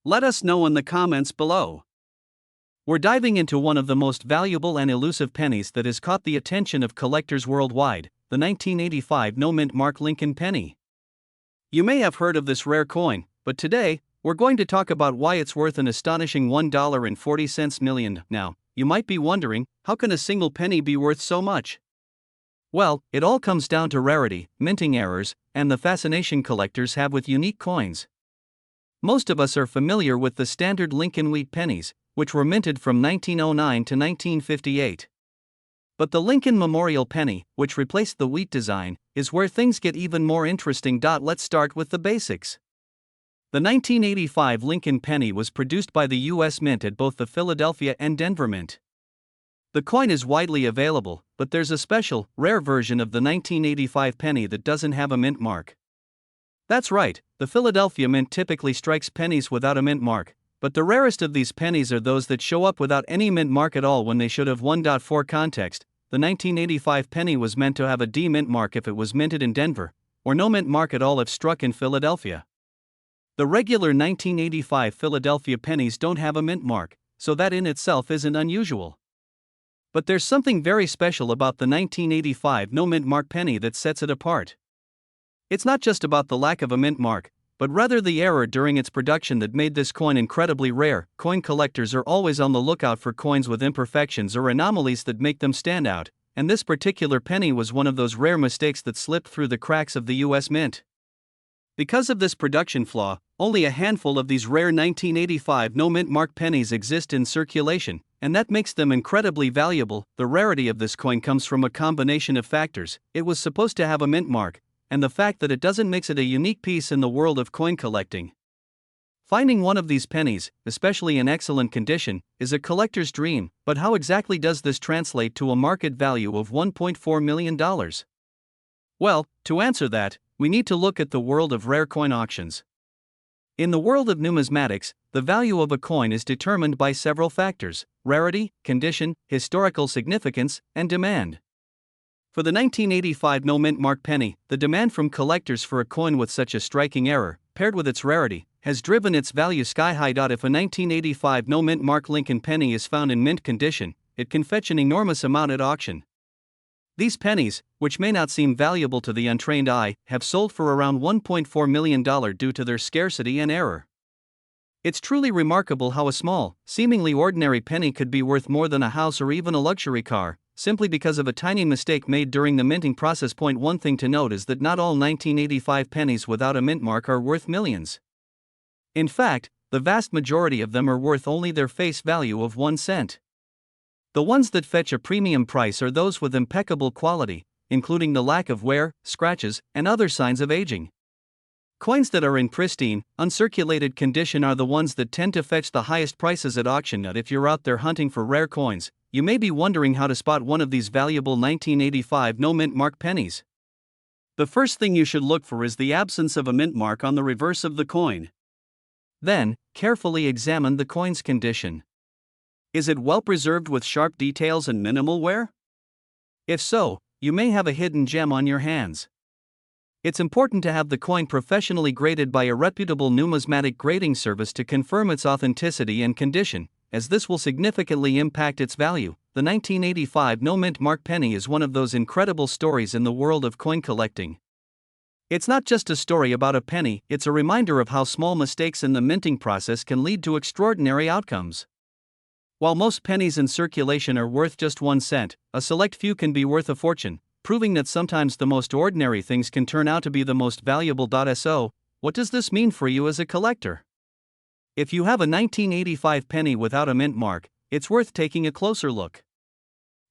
Let us know in the comments below. We're diving into one of the most valuable and elusive pennies that has caught the attention of collectors worldwide, the 1985 no-mint mark Lincoln penny. You may have heard of this rare coin, but today, we're going to talk about why it's worth an astonishing $1.40 million. Now, you might be wondering, how can a single penny be worth so much? Well, it all comes down to rarity, minting errors, and the fascination collectors have with unique coins. Most of us are familiar with the standard Lincoln wheat pennies, which were minted from 1909 to 1958. But the Lincoln Memorial penny, which replaced the wheat design, is where things get even more interesting. Let's start with the basics. The 1985 Lincoln penny was produced by the U.S. Mint at both the Philadelphia and Denver Mint. The coin is widely available, but there's a special, rare version of the 1985 penny that doesn't have a mint mark. That's right, the Philadelphia Mint typically strikes pennies without a mint mark, but the rarest of these pennies are those that show up without any mint mark at all when they should have. For context, the 1985 penny was meant to have a D mint mark if it was minted in Denver, or no mint mark at all if struck in Philadelphia. The regular 1985 Philadelphia pennies don't have a mint mark, so that in itself isn't unusual. But there's something very special about the 1985 no mint mark penny that sets it apart. It's not just about the lack of a mint mark, but rather the error during its production that made this coin incredibly rare. Coin collectors are always on the lookout for coins with imperfections or anomalies that make them stand out, and this particular penny was one of those rare mistakes that slipped through the cracks of the U.S. Mint. Because of this production flaw, only a handful of these rare 1985 no mint mark pennies exist in circulation, and that makes them incredibly valuable. The rarity of this coin comes from a combination of factors. It was supposed to have a mint mark, and the fact that it doesn't makes it a unique piece in the world of coin collecting. Finding one of these pennies, especially in excellent condition, is a collector's dream, but how exactly does this translate to a market value of $1.4 million? Well, to answer that, we need to look at the world of rare coin auctions. In the world of numismatics, the value of a coin is determined by several factors: rarity, condition, historical significance, and demand. For the 1985 no-mint mark penny, the demand from collectors for a coin with such a striking error, paired with its rarity, has driven its value sky high. If a 1985 no-mint mark Lincoln penny is found in mint condition, it can fetch an enormous amount at auction. These pennies, which may not seem valuable to the untrained eye, have sold for around $1.4 million due to their scarcity and error. It's truly remarkable how a small, seemingly ordinary penny could be worth more than a house or even a luxury car, simply because of a tiny mistake made during the minting process. One thing to note is that not all 1985 pennies without a mint mark are worth millions. In fact, the vast majority of them are worth only their face value of 1 cent. The ones that fetch a premium price are those with impeccable quality, including the lack of wear, scratches, and other signs of aging. Coins that are in pristine, uncirculated condition are the ones that tend to fetch the highest prices at auction. If you're out there hunting for rare coins, you may be wondering how to spot one of these valuable 1985 no-mint mark pennies. The first thing you should look for is the absence of a mint mark on the reverse of the coin. Then, carefully examine the coin's condition. Is it well preserved with sharp details and minimal wear? If so, you may have a hidden gem on your hands. It's important to have the coin professionally graded by a reputable numismatic grading service to confirm its authenticity and condition, as this will significantly impact its value. The 1985 no-mint mark penny is one of those incredible stories in the world of coin collecting. It's not just a story about a penny, it's a reminder of how small mistakes in the minting process can lead to extraordinary outcomes. While most pennies in circulation are worth just 1 cent, a select few can be worth a fortune, proving that sometimes the most ordinary things can turn out to be the most valuable. So, what does this mean for you as a collector? If you have a 1985 penny without a mint mark, it's worth taking a closer look.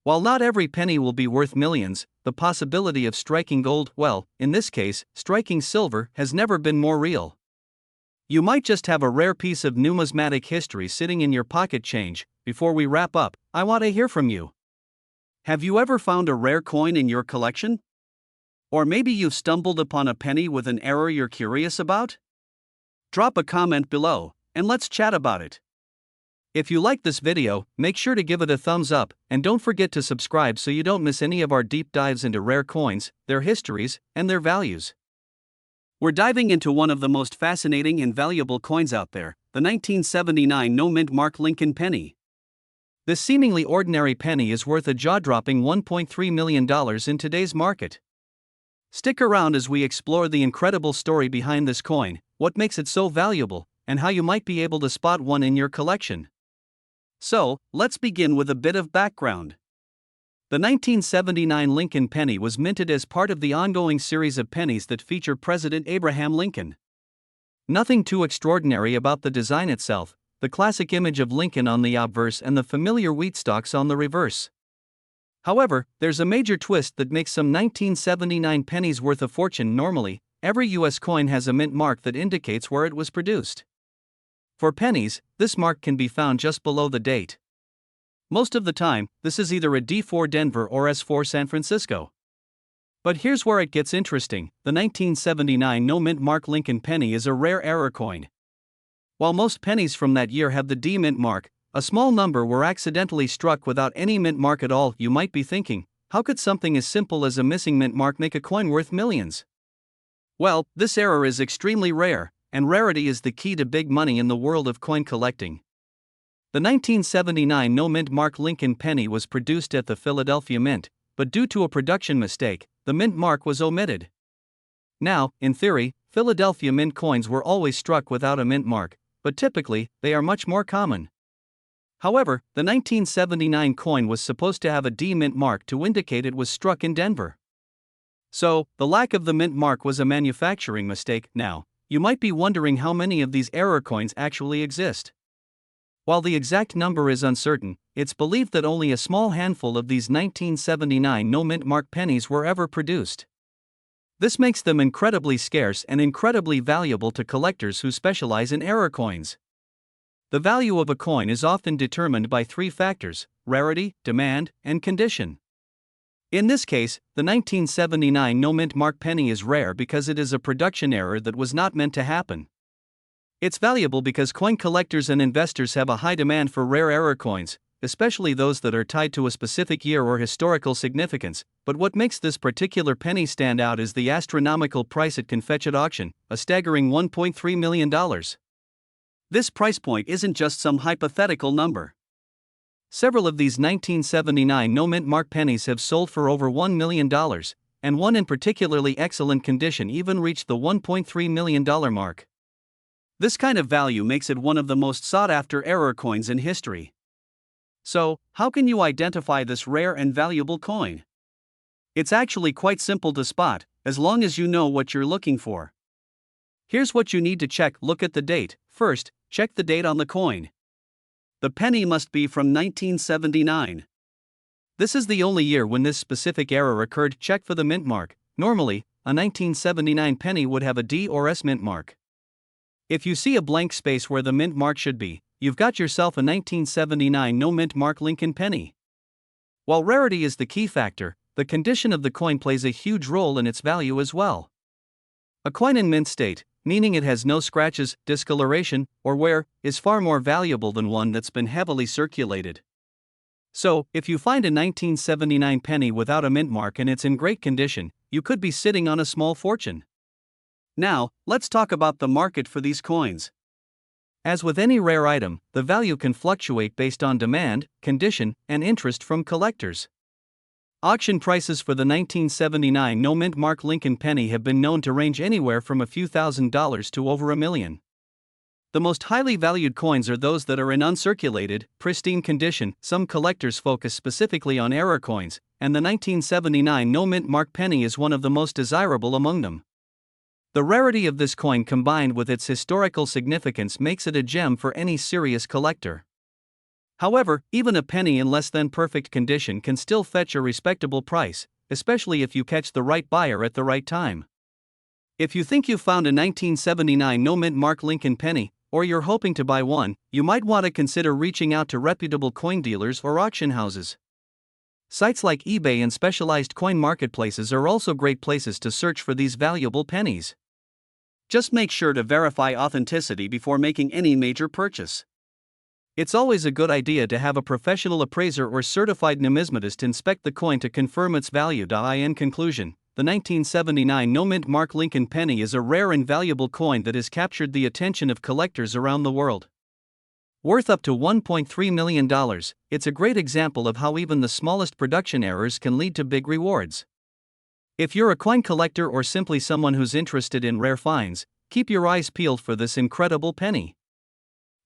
While not every penny will be worth millions, the possibility of striking gold, well, in this case, striking silver, has never been more real. You might just have a rare piece of numismatic history sitting in your pocket change. Before we wrap up, I want to hear from you. Have you ever found a rare coin in your collection? Or maybe you've stumbled upon a penny with an error you're curious about? Drop a comment below, and let's chat about it. If you like this video, make sure to give it a thumbs up, and don't forget to subscribe so you don't miss any of our deep dives into rare coins, their histories, and their values. We're diving into one of the most fascinating and valuable coins out there, the 1979 no-mint mark Lincoln penny. This seemingly ordinary penny is worth a jaw-dropping $1.3 million in today's market. Stick around as we explore the incredible story behind this coin, what makes it so valuable, and how you might be able to spot one in your collection. So, let's begin with a bit of background. The 1979 Lincoln penny was minted as part of the ongoing series of pennies that feature President Abraham Lincoln. Nothing too extraordinary about the design itself, the classic image of Lincoln on the obverse and the familiar wheat stalks on the reverse. However, there's a major twist that makes some 1979 pennies worth a fortune. Normally, every U.S. coin has a mint mark that indicates where it was produced. For pennies, this mark can be found just below the date. Most of the time, this is either a D4 Denver or S4 San Francisco. But here's where it gets interesting: the 1979 no-mint mark Lincoln penny is a rare error coin. While most pennies from that year have the D mint mark, a small number were accidentally struck without any mint mark at all. You might be thinking, how could something as simple as a missing mint mark make a coin worth millions? Well, this error is extremely rare, and rarity is the key to big money in the world of coin collecting. The 1979 no-mint mark Lincoln penny was produced at the Philadelphia Mint, but due to a production mistake, the mint mark was omitted. Now, in theory, Philadelphia Mint coins were always struck without a mint mark, but typically, they are much more common. However, the 1979 coin was supposed to have a D mint mark to indicate it was struck in Denver. So, the lack of the mint mark was a manufacturing mistake. Now, you might be wondering how many of these error coins actually exist. While the exact number is uncertain, it's believed that only a small handful of these 1979 no mint mark pennies were ever produced. This makes them incredibly scarce and incredibly valuable to collectors who specialize in error coins. The value of a coin is often determined by three factors: rarity, demand, and condition. In this case, the 1979 no-mint mark penny is rare because it is a production error that was not meant to happen. It's valuable because coin collectors and investors have a high demand for rare error coins, especially those that are tied to a specific year or historical significance. But what makes this particular penny stand out is the astronomical price it can fetch at auction, a staggering $1.3 million. This price point isn't just some hypothetical number. Several of these 1979 no-mint mark pennies have sold for over $1 million, and one in particularly excellent condition even reached the $1.3 million mark. This kind of value makes it one of the most sought-after error coins in history. So, how can you identify this rare and valuable coin? It's actually quite simple to spot, as long as you know what you're looking for. Here's what you need to check. Look at the date. First, check the date on the coin. The penny must be from 1979. This is the only year when this specific error occurred. Check for the mint mark. Normally, a 1979 penny would have a D or S mint mark. If you see a blank space where the mint mark should be, you've got yourself a 1979 no mint mark Lincoln penny. While rarity is the key factor, the condition of the coin plays a huge role in its value as well. A coin in mint state, meaning it has no scratches, discoloration, or wear, is far more valuable than one that's been heavily circulated. So, if you find a 1979 penny without a mint mark and it's in great condition, you could be sitting on a small fortune. Now, let's talk about the market for these coins. As with any rare item, the value can fluctuate based on demand, condition, and interest from collectors. Auction prices for the 1979 no-mint mark Lincoln penny have been known to range anywhere from a few $1,000s to over $1 million. The most highly valued coins are those that are in uncirculated, pristine condition. Some collectors focus specifically on error coins, and the 1979 no-mint mark penny is one of the most desirable among them. The rarity of this coin combined with its historical significance makes it a gem for any serious collector. However, even a penny in less than perfect condition can still fetch a respectable price, especially if you catch the right buyer at the right time. If you think you've found a 1979 no-mint mark Lincoln penny, or you're hoping to buy one, you might want to consider reaching out to reputable coin dealers or auction houses. Sites like eBay and specialized coin marketplaces are also great places to search for these valuable pennies. Just make sure to verify authenticity before making any major purchase. It's always a good idea to have a professional appraiser or certified numismatist inspect the coin to confirm its value. In conclusion, the 1979 no-mint mark Lincoln penny is a rare and valuable coin that has captured the attention of collectors around the world. Worth up to $1.3 million, it's a great example of how even the smallest production errors can lead to big rewards. If you're a coin collector or simply someone who's interested in rare finds, keep your eyes peeled for this incredible penny.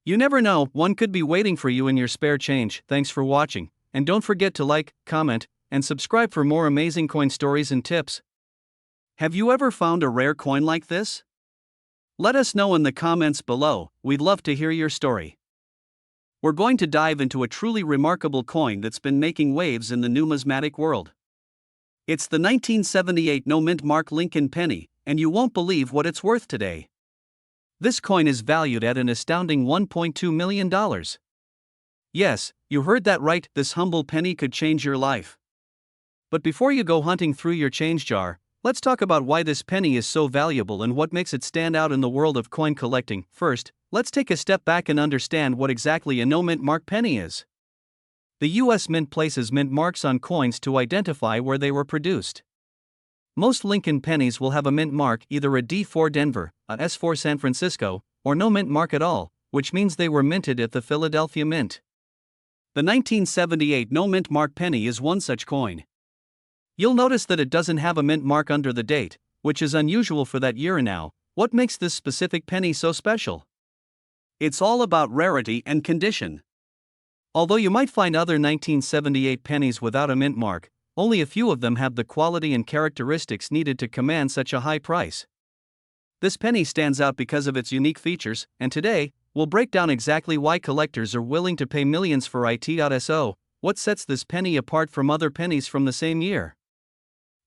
You never know, one could be waiting for you in your spare change. Thanks for watching, and don't forget to like, comment, and subscribe for more amazing coin stories and tips. Have you ever found a rare coin like this? Let us know in the comments below. We'd love to hear your story. We're going to dive into a truly remarkable coin that's been making waves in the numismatic world. It's the 1978 no-mint mark Lincoln penny, and you won't believe what it's worth today. This coin is valued at an astounding $1.2 million. Yes, you heard that right, this humble penny could change your life. But before you go hunting through your change jar, let's talk about why this penny is so valuable and what makes it stand out in the world of coin collecting. First, let's take a step back and understand what exactly a no-mint mark penny is. The U.S. Mint places mint marks on coins to identify where they were produced. Most Lincoln pennies will have a mint mark, either a D4 Denver, a S4 San Francisco, or no mint mark at all, which means they were minted at the Philadelphia Mint. The 1978 no mint mark penny is one such coin. You'll notice that it doesn't have a mint mark under the date, which is unusual for that year. Now, what makes this specific penny so special? It's all about rarity and condition. Although you might find other 1978 pennies without a mint mark, only a few of them have the quality and characteristics needed to command such a high price. This penny stands out because of its unique features, and today, we'll break down exactly why collectors are willing to pay millions for it. So, what sets this penny apart from other pennies from the same year?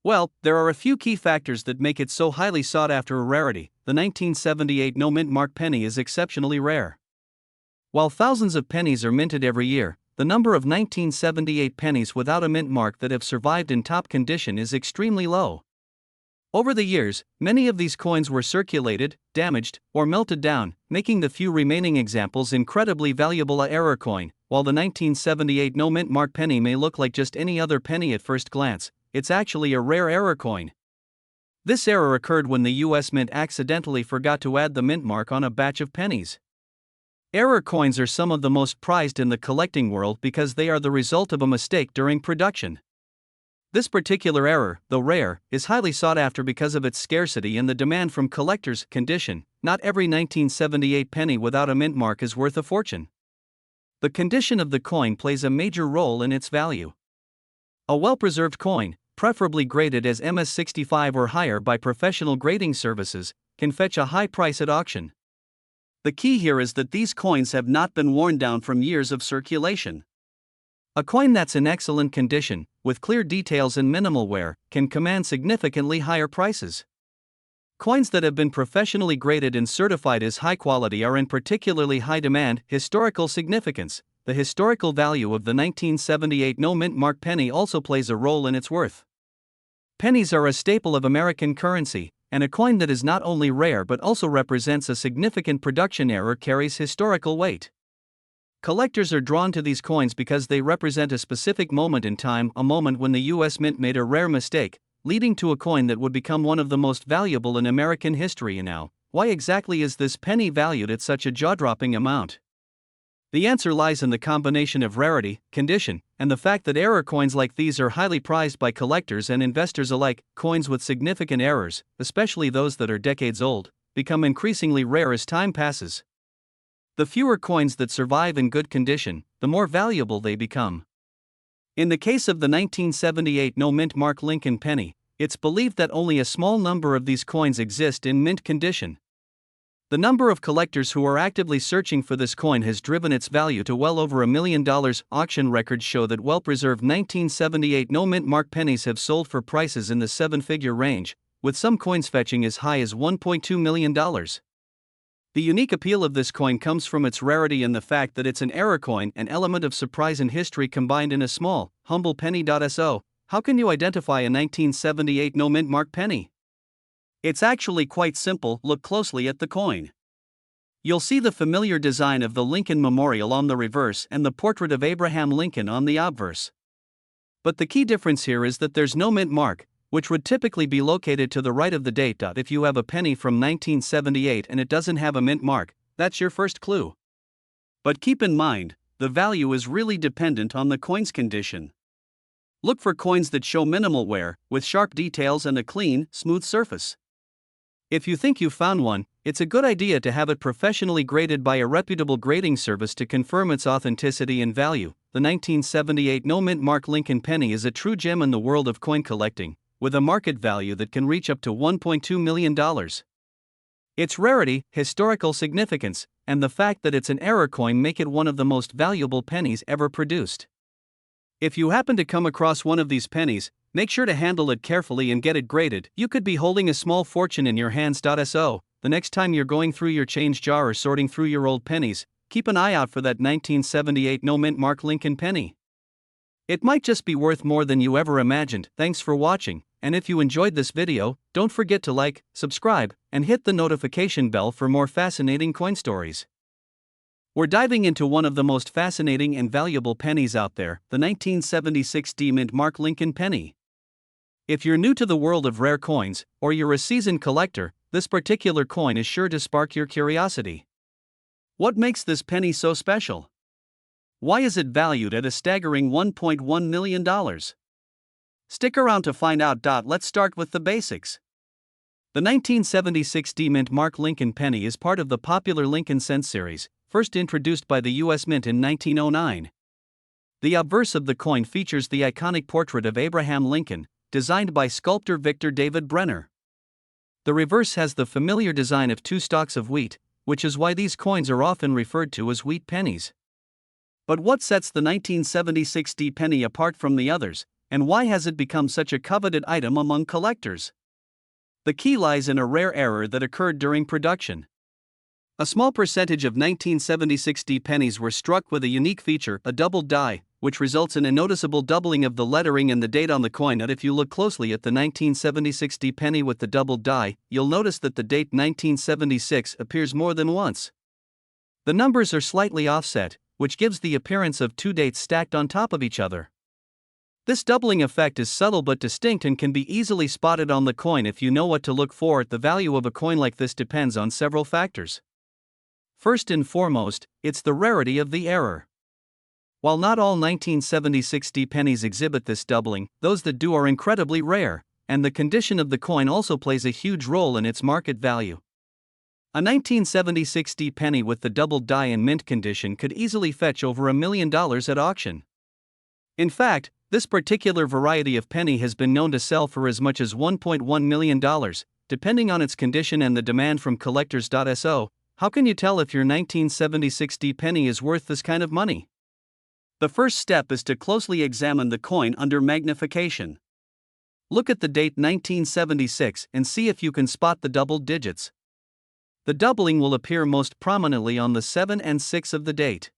Well, there are a few key factors that make it so highly sought after a rarity. The 1978 no mint mark penny is exceptionally rare. While thousands of pennies are minted every year, the number of 1978 pennies without a mint mark that have survived in top condition is extremely low. Over the years, many of these coins were circulated, damaged, or melted down, making the few remaining examples incredibly valuable. A error coin. While the 1978 no mint mark penny may look like just any other penny at first glance, it's actually a rare error coin. This error occurred when the US Mint accidentally forgot to add the mint mark on a batch of pennies. Error coins are some of the most prized in the collecting world because they are the result of a mistake during production. This particular error, though rare, is highly sought after because of its scarcity and the demand from collectors. Condition. Not every 1978 penny without a mint mark is worth a fortune. The condition of the coin plays a major role in its value. A well-preserved coin, preferably graded as MS65 or higher by professional grading services, can fetch a high price at auction. The key here is that these coins have not been worn down from years of circulation. A coin that's in excellent condition, with clear details and minimal wear, can command significantly higher prices. Coins that have been professionally graded and certified as high quality are in particularly high demand. Historical significance. The historical value of the 1978 no mint mark penny also plays a role in its worth. Pennies are a staple of American currency, and a coin that is not only rare but also represents a significant production error carries historical weight. Collectors are drawn to these coins because they represent a specific moment in time, a moment when the US Mint made a rare mistake, leading to a coin that would become one of the most valuable in American history. And now, why exactly is this penny valued at such a jaw-dropping amount? The answer lies in the combination of rarity, condition, and the fact that error coins like these are highly prized by collectors and investors alike. Coins with significant errors, especially those that are decades old, become increasingly rare as time passes. The fewer coins that survive in good condition, the more valuable they become. In the case of the 1978 no mint mark Lincoln penny, it's believed that only a small number of these coins exist in mint condition. The number of collectors who are actively searching for this coin has driven its value to well over $1 million. Auction records show that well-preserved 1978 no mint mark pennies have sold for prices in the seven-figure range, with some coins fetching as high as $1.2 million. The unique appeal of this coin comes from its rarity and the fact that it's an error coin, an element of surprise and history combined in a small, humble penny. So, how can you identify a 1978 no mint mark penny? It's actually quite simple. Look closely at the coin. You'll see the familiar design of the Lincoln Memorial on the reverse and the portrait of Abraham Lincoln on the obverse. But the key difference here is that there's no mint mark, which would typically be located to the right of the date. If you have a penny from 1978 and it doesn't have a mint mark, that's your first clue. But keep in mind, the value is really dependent on the coin's condition. Look for coins that show minimal wear, with sharp details and a clean, smooth surface. If you think you've found one, it's a good idea to have it professionally graded by a reputable grading service to confirm its authenticity and value. The 1978 no mint mark Lincoln penny is a true gem in the world of coin collecting, with a market value that can reach up to $1.2 million. Its rarity, historical significance, and the fact that it's an error coin make it one of the most valuable pennies ever produced. If you happen to come across one of these pennies, make sure to handle it carefully and get it graded. You could be holding a small fortune in your hands. So, the next time you're going through your change jar or sorting through your old pennies, keep an eye out for that 1978 no mint mark Lincoln penny. It might just be worth more than you ever imagined. Thanks for watching, and if you enjoyed this video, don't forget to like, subscribe, and hit the notification bell for more fascinating coin stories. We're diving into one of the most fascinating and valuable pennies out there, the 1976 mint mark Lincoln penny. If you're new to the world of rare coins, or you're a seasoned collector, this particular coin is sure to spark your curiosity. What makes this penny so special? Why is it valued at a staggering $1.1 million? Stick around to find out. Let's start with the basics. The 1976 mint mark Lincoln penny is part of the popular Lincoln cent series, first introduced by the US Mint in 1909. The obverse of the coin features the iconic portrait of Abraham Lincoln, designed by sculptor Victor David Brenner. The reverse has the familiar design of two stalks of wheat, which is why these coins are often referred to as wheat pennies. But what sets the 1976 penny apart from the others? and why has it become such a coveted item among collectors? The key lies in a rare error that occurred during production. A small percentage of 1976 D pennies were struck with a unique feature, a doubled die, which results in a noticeable doubling of the lettering and the date on the coin. And if you look closely at the 1976 D penny with the doubled die, you'll notice that the date 1976 appears more than once. The numbers are slightly offset, which gives the appearance of two dates stacked on top of each other. This doubling effect is subtle but distinct and can be easily spotted on the coin if you know what to look for. The value of a coin like this depends on several factors. First and foremost, it's the rarity of the error. While not all 1976 D pennies exhibit this doubling, those that do are incredibly rare, and the condition of the coin also plays a huge role in its market value. A 1976 D penny with the doubled die in mint condition could easily fetch over $1 million at auction. In fact, this particular variety of penny has been known to sell for as much as $1.1 million, depending on its condition and the demand from collectors. So, how can you tell if your 1976 D penny is worth this kind of money? The first step is to closely examine the coin under magnification. Look at the date 1976 and see if you can spot the doubled digits. The doubling will appear most prominently on the 7 and 6 of the date.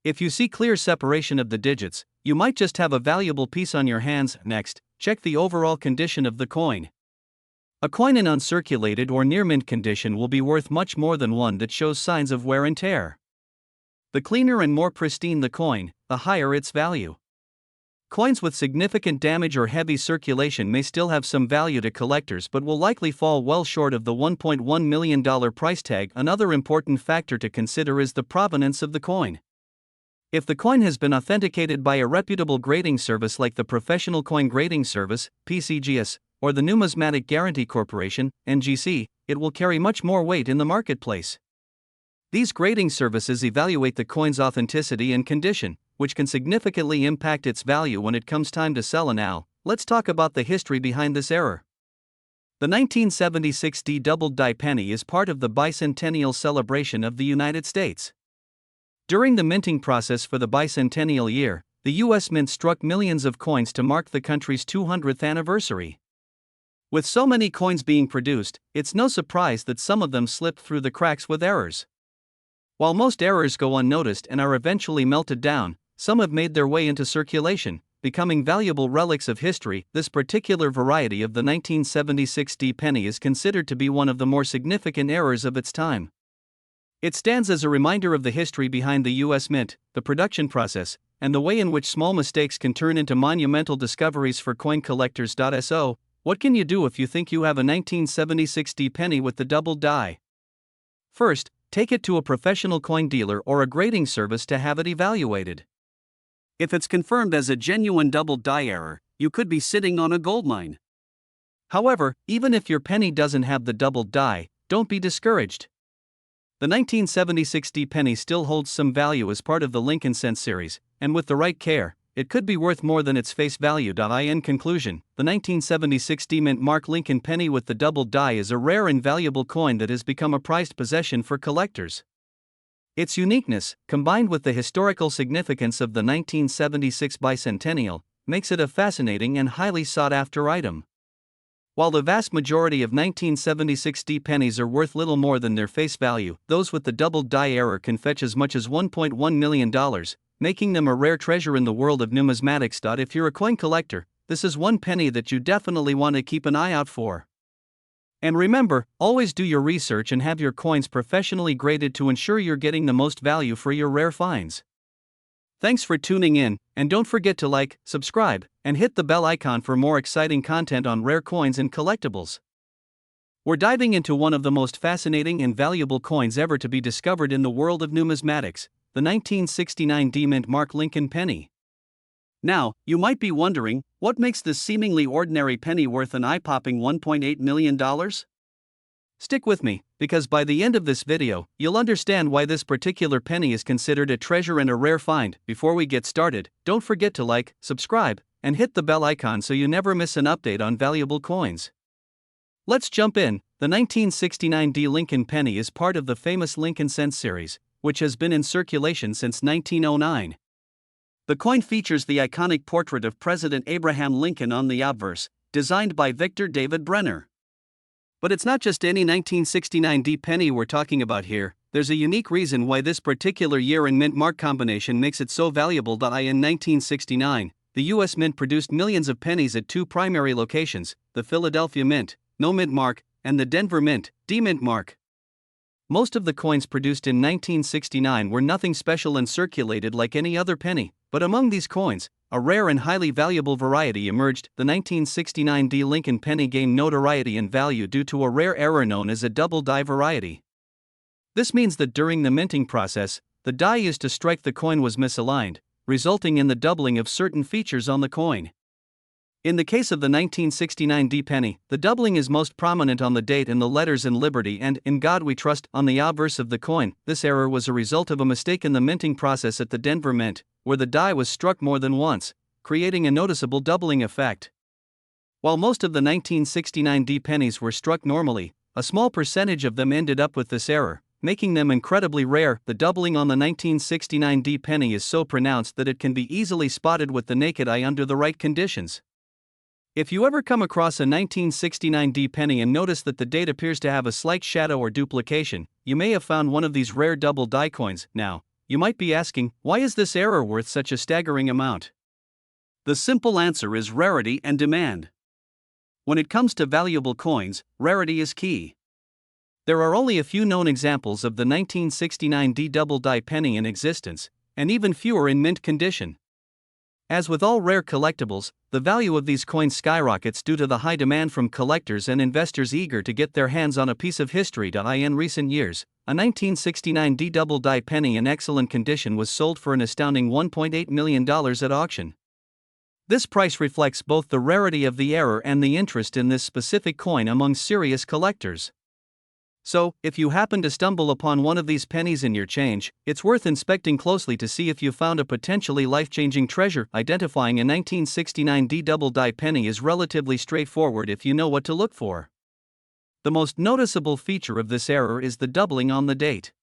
If you see clear separation of the digits, you might just have a valuable piece on your hands. Next, check the overall condition of the coin. A coin in uncirculated or near mint condition will be worth much more than one that shows signs of wear and tear. The cleaner and more pristine the coin, the higher its value. Coins with significant damage or heavy circulation may still have some value to collectors but will likely fall well short of the $1.1 million price tag. Another important factor to consider is the provenance of the coin. If the coin has been authenticated by a reputable grading service like the Professional Coin Grading Service, PCGS, or the Numismatic Guarantee Corporation, NGC, it will carry much more weight in the marketplace. These grading services evaluate the coin's authenticity and condition, which can significantly impact its value when it comes time to sell. Now, let's talk about the history behind this error. The 1976 D doubled die penny is part of the bicentennial celebration of the United States. During the minting process for the bicentennial year, the U.S. Mint struck millions of coins to mark the country's 200th anniversary. With so many coins being produced, it's no surprise that some of them slipped through the cracks with errors. While most errors go unnoticed and are eventually melted down, some have made their way into circulation, becoming valuable relics of history. This particular variety of the 1976 D penny is considered to be one of the more significant errors of its time. It stands as a reminder of the history behind the U.S. Mint, the production process, and the way in which small mistakes can turn into monumental discoveries for coin collectors. So, what can you do if you think you have a 1976 D penny with the doubled die? First, take it to a professional coin dealer or a grading service to have it evaluated. If it's confirmed as a genuine doubled die error, you could be sitting on a goldmine. However, even if your penny doesn't have the doubled die, don't be discouraged. The 1976 D penny still holds some value as part of the Lincoln Cent series, and with the right care, it could be worth more than its face value. In conclusion, the 1976 D Mint Mark Lincoln penny with the doubled die is a rare and valuable coin that has become a prized possession for collectors. Its uniqueness, combined with the historical significance of the 1976 bicentennial, makes it a fascinating and highly sought-after item. While the vast majority of 1976 D pennies are worth little more than their face value, those with the doubled die error can fetch as much as $1.1 million, making them a rare treasure in the world of numismatics. If you're a coin collector, this is one penny that you definitely want to keep an eye out for. And remember, always do your research and have your coins professionally graded to ensure you're getting the most value for your rare finds. Thanks for tuning in, and don't forget to like, subscribe, and hit the bell icon for more exciting content on rare coins and collectibles. We're diving into one of the most fascinating and valuable coins ever to be discovered in the world of numismatics, the 1969 D Mint Mark Lincoln penny. Now, you might be wondering, what makes this seemingly ordinary penny worth an eye-popping $1.8 million? Stick with me, because by the end of this video, you'll understand why this particular penny is considered a treasure and a rare find. Before we get started, don't forget to like, subscribe, and hit the bell icon so you never miss an update on valuable coins. Let's jump in. The 1969 D Lincoln penny is part of the famous Lincoln Cent series, which has been in circulation since 1909. The coin features the iconic portrait of President Abraham Lincoln on the obverse, designed by Victor David Brenner. But it's not just any 1969 D penny we're talking about here. There's a unique reason why this particular year and mint mark combination makes it so valuable. In 1969, the U.S. Mint produced millions of pennies at two primary locations, the Philadelphia Mint, no mint mark, and the Denver Mint, D mint mark. Most of the coins produced in 1969 were nothing special and circulated like any other penny, but among these coins, a rare and highly valuable variety emerged. The 1969 D Lincoln penny gained notoriety and value due to a rare error known as a double die variety. This means that during the minting process, the die used to strike the coin was misaligned, resulting in the doubling of certain features on the coin. In the case of the 1969 D penny, the doubling is most prominent on the date and the letters "In Liberty" and "In God We Trust" on the obverse of the coin. This error was a result of a mistake in the minting process at the Denver Mint, where the die was struck more than once, creating a noticeable doubling effect. While most of the 1969 D pennies were struck normally, a small percentage of them ended up with this error, making them incredibly rare. The doubling on the 1969 D penny is so pronounced that it can be easily spotted with the naked eye under the right conditions. If you ever come across a 1969 D penny and notice that the date appears to have a slight shadow or duplication, you may have found one of these rare double die coins. Now, you might be asking, why is this error worth such a staggering amount? The simple answer is rarity and demand. When it comes to valuable coins, rarity is key. There are only a few known examples of the 1969 D double die penny in existence, and even fewer in mint condition. As with all rare collectibles, the value of these coins skyrockets due to the high demand from collectors and investors eager to get their hands on a piece of history. In recent years, a 1969 D double die penny in excellent condition was sold for an astounding $1.8 million at auction. This price reflects both the rarity of the error and the interest in this specific coin among serious collectors. So, if you happen to stumble upon one of these pennies in your change, it's worth inspecting closely to see if you found a potentially life-changing treasure. Identifying a 1969 D double die penny is relatively straightforward if you know what to look for. The most noticeable feature of this error is the doubling on the date.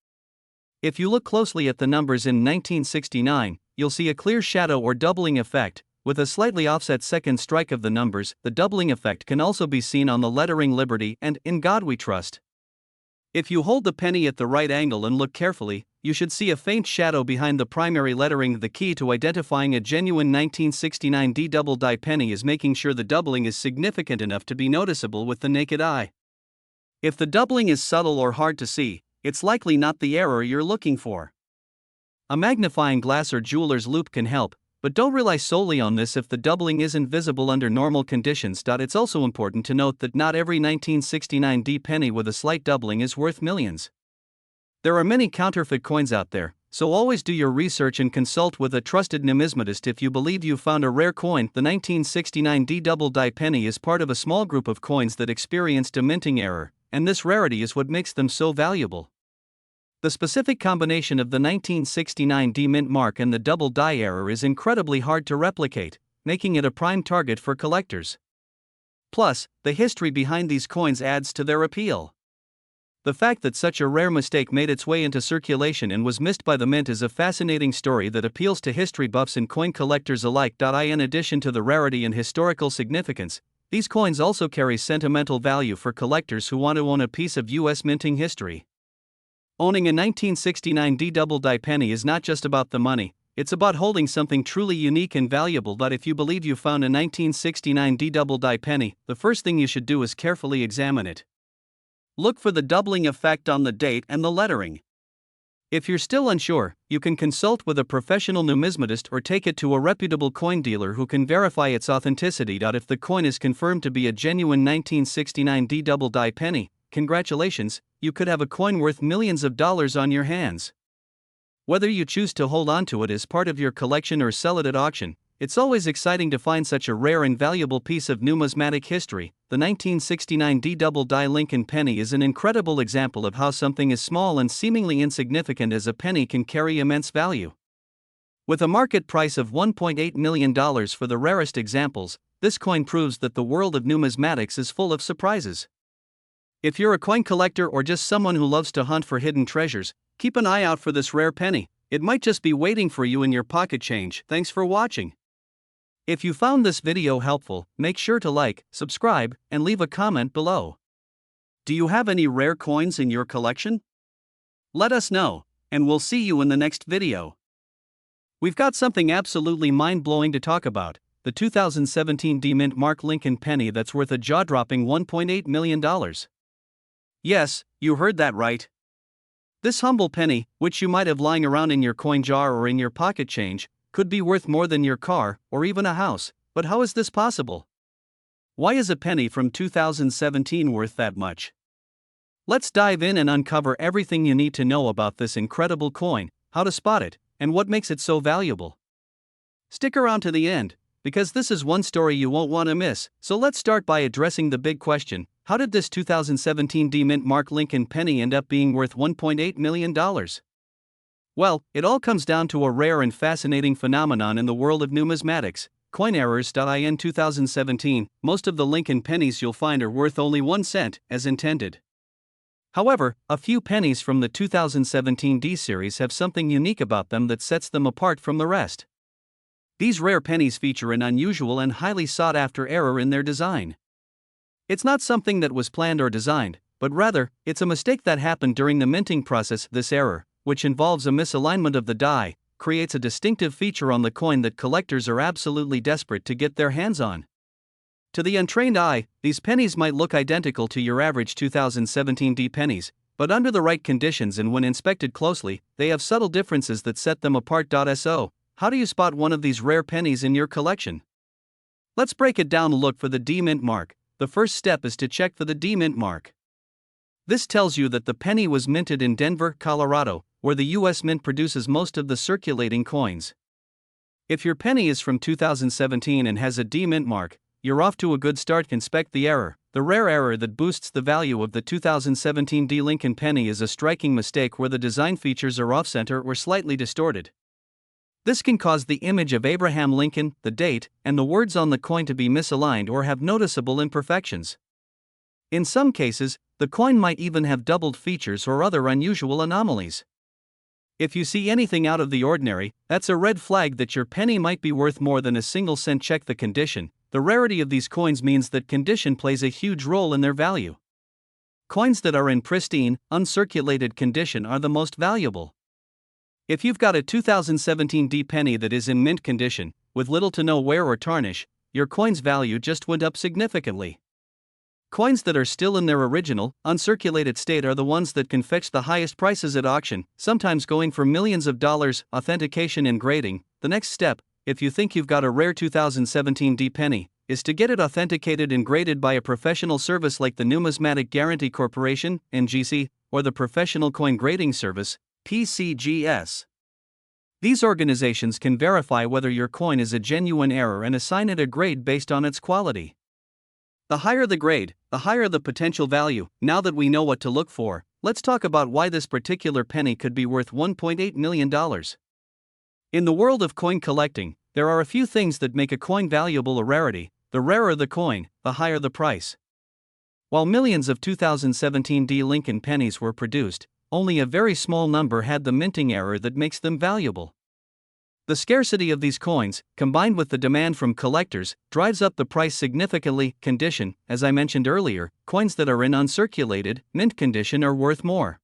If you look closely at the numbers in 1969, you'll see a clear shadow or doubling effect, with a slightly offset second strike of the numbers. The doubling effect can also be seen on the lettering "Liberty" and "In God We Trust." If you hold the penny at the right angle and look carefully, you should see a faint shadow behind the primary lettering. The key to identifying a genuine 1969 D double die penny is making sure the doubling is significant enough to be noticeable with the naked eye. If the doubling is subtle or hard to see, it's likely not the error you're looking for. A magnifying glass or jeweler's loupe can help, but don't rely solely on this if the doubling isn't visible under normal conditions. It's also important to note that not every 1969 D penny with a slight doubling is worth millions. There are many counterfeit coins out there, so always do your research and consult with a trusted numismatist if you believe you found a rare coin. The 1969 D double die penny is part of a small group of coins that experienced a minting error, and this rarity is what makes them so valuable. The specific combination of the 1969 D mint mark and the double die error is incredibly hard to replicate, making it a prime target for collectors. Plus, the history behind these coins adds to their appeal. The fact that such a rare mistake made its way into circulation and was missed by the mint is a fascinating story that appeals to history buffs and coin collectors alike. In addition to the rarity and historical significance, these coins also carry sentimental value for collectors who want to own a piece of U.S. minting history. Owning a 1969 D double die penny is not just about the money, it's about holding something truly unique and valuable. If you believe you found a 1969 D double die penny, the first thing you should do is carefully examine it. Look for the doubling effect on the date and the lettering. If you're still unsure, you can consult with a professional numismatist or take it to a reputable coin dealer who can verify its authenticity. If the coin is confirmed to be a genuine 1969 D double die penny, congratulations, you could have a coin worth millions of dollars on your hands. Whether you choose to hold onto it as part of your collection or sell it at auction, it's always exciting to find such a rare and valuable piece of numismatic history. The 1969 D double die Lincoln penny is an incredible example of how something as small and seemingly insignificant as a penny can carry immense value. With a market price of $1.8 million for the rarest examples, this coin proves that the world of numismatics is full of surprises. If you're a coin collector or just someone who loves to hunt for hidden treasures, keep an eye out for this rare penny. it might just be waiting for you in your pocket change. Thanks for watching. If you found this video helpful, make sure to like, subscribe, and leave a comment below. Do you have any rare coins in your collection? Let us know, and we'll see you in the next video. We've got something absolutely mind-blowing to talk about, the 2017 D-Mint Mark Lincoln penny that's worth a jaw-dropping $1.8 million. Yes, you heard that right. This humble penny, which you might have lying around in your coin jar or in your pocket change, could be worth more than your car or even a house. But how is this possible? Why is a penny from 2017 worth that much? Let's dive in and uncover everything you need to know about this incredible coin, how to spot it, and what makes it so valuable. Stick around to the end, because this is one story you won't want to miss. So let's start by addressing the big question: how did this 2017 D-Mint Mark Lincoln penny end up being worth $1.8 million? Well, it all comes down to a rare and fascinating phenomenon in the world of numismatics. Coinerrors.in 2017, most of the Lincoln pennies you'll find are worth only 1 cent, as intended. However, a few pennies from the 2017 D series have something unique about them that sets them apart from the rest. These rare pennies feature an unusual and highly sought-after error in their design. It's not something that was planned or designed, but rather, it's a mistake that happened during the minting process. This error, which involves a misalignment of the die, creates a distinctive feature on the coin that collectors are absolutely desperate to get their hands on. To the untrained eye, these pennies might look identical to your average 2017 D pennies, but under the right conditions and when inspected closely, they have subtle differences that set them apart. So, how do you spot one of these rare pennies in your collection? Let's break it down. Look for the D-Mint mark. The first step is to check for the D-Mint mark. This tells you that the penny was minted in Denver, Colorado, where the U.S. Mint produces most of the circulating coins. If your penny is from 2017 and has a D-Mint mark, you're off to a good start. Inspect the error. The rare error that boosts the value of the 2017 D Lincoln penny is a striking mistake where the design features are off-center or slightly distorted. This can cause the image of Abraham Lincoln, the date, and the words on the coin to be misaligned or have noticeable imperfections. In some cases, the coin might even have doubled features or other unusual anomalies. If you see anything out of the ordinary, that's a red flag that your penny might be worth more than a single cent. Check the condition. The rarity of these coins means that condition plays a huge role in their value. Coins that are in pristine, uncirculated condition are the most valuable. If you've got a 2017 D penny that is in mint condition, with little to no wear or tarnish, your coin's value just went up significantly. Coins that are still in their original, uncirculated state are the ones that can fetch the highest prices at auction, sometimes going for millions of dollars. Authentication and grading. The next step, if you think you've got a rare 2017 D penny, is to get it authenticated and graded by a professional service like the Numismatic Guarantee Corporation, NGC, or the Professional Coin Grading Service, PCGS. These organizations can verify whether your coin is a genuine error and assign it a grade based on its quality. The higher the grade, the higher the potential value. Now that we know what to look for, let's talk about why this particular penny could be worth $1.8 million. In the world of coin collecting, there are a few things that make a coin valuable. A rarity: the rarer the coin, the higher the price. While millions of 2017 D Lincoln pennies were produced, only a very small number had the minting error that makes them valuable. The scarcity of these coins, combined with the demand from collectors, drives up the price significantly. Condition: as I mentioned earlier, coins that are in uncirculated, mint condition are worth more.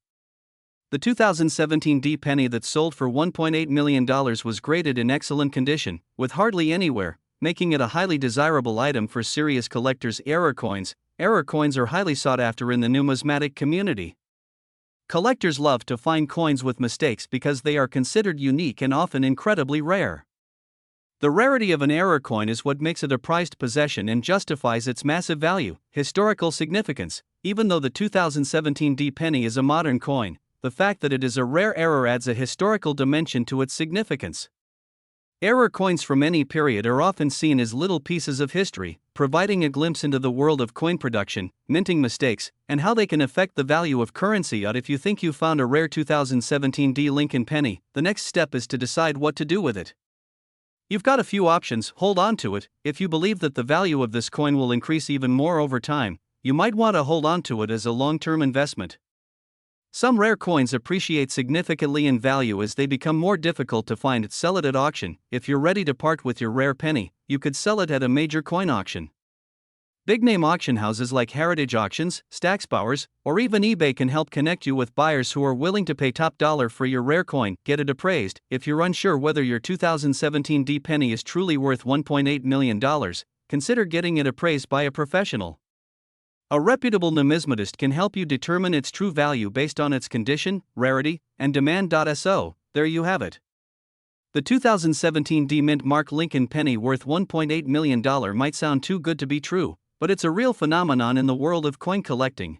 The 2017 D penny that sold for $1.8 million was graded in excellent condition, with hardly any wear, making it a highly desirable item for serious collectors. Error coins. Error coins are highly sought after in the numismatic community. Collectors love to find coins with mistakes because they are considered unique and often incredibly rare. The rarity of an error coin is what makes it a prized possession and justifies its massive value. Historical significance. Even though the 2017 D penny is a modern coin, the fact that it is a rare error adds a historical dimension to its significance. Error coins from any period are often seen as little pieces of history, providing a glimpse into the world of coin production, minting mistakes, and how they can affect the value of currency. If you think you found a rare 2017 D Lincoln penny, the next step is to decide what to do with it. You've got a few options. Hold on to it. If you believe that the value of this coin will increase even more over time, you might want to hold on to it as a long-term investment. Some rare coins appreciate significantly in value as they become more difficult to find. Sell it at auction. If you're ready to part with your rare penny, you could sell it at a major coin auction. Big-name auction houses like Heritage Auctions, Stacksbowers, or even eBay can help connect you with buyers who are willing to pay top dollar for your rare coin. Get it appraised. If you're unsure whether your 2017 D penny is truly worth $1.8 million, consider getting it appraised by a professional. A reputable numismatist can help you determine its true value based on its condition, rarity, and demand. So, there you have it. The 2017 D Mint Mark Lincoln penny worth $1.8 million might sound too good to be true, but it's a real phenomenon in the world of coin collecting.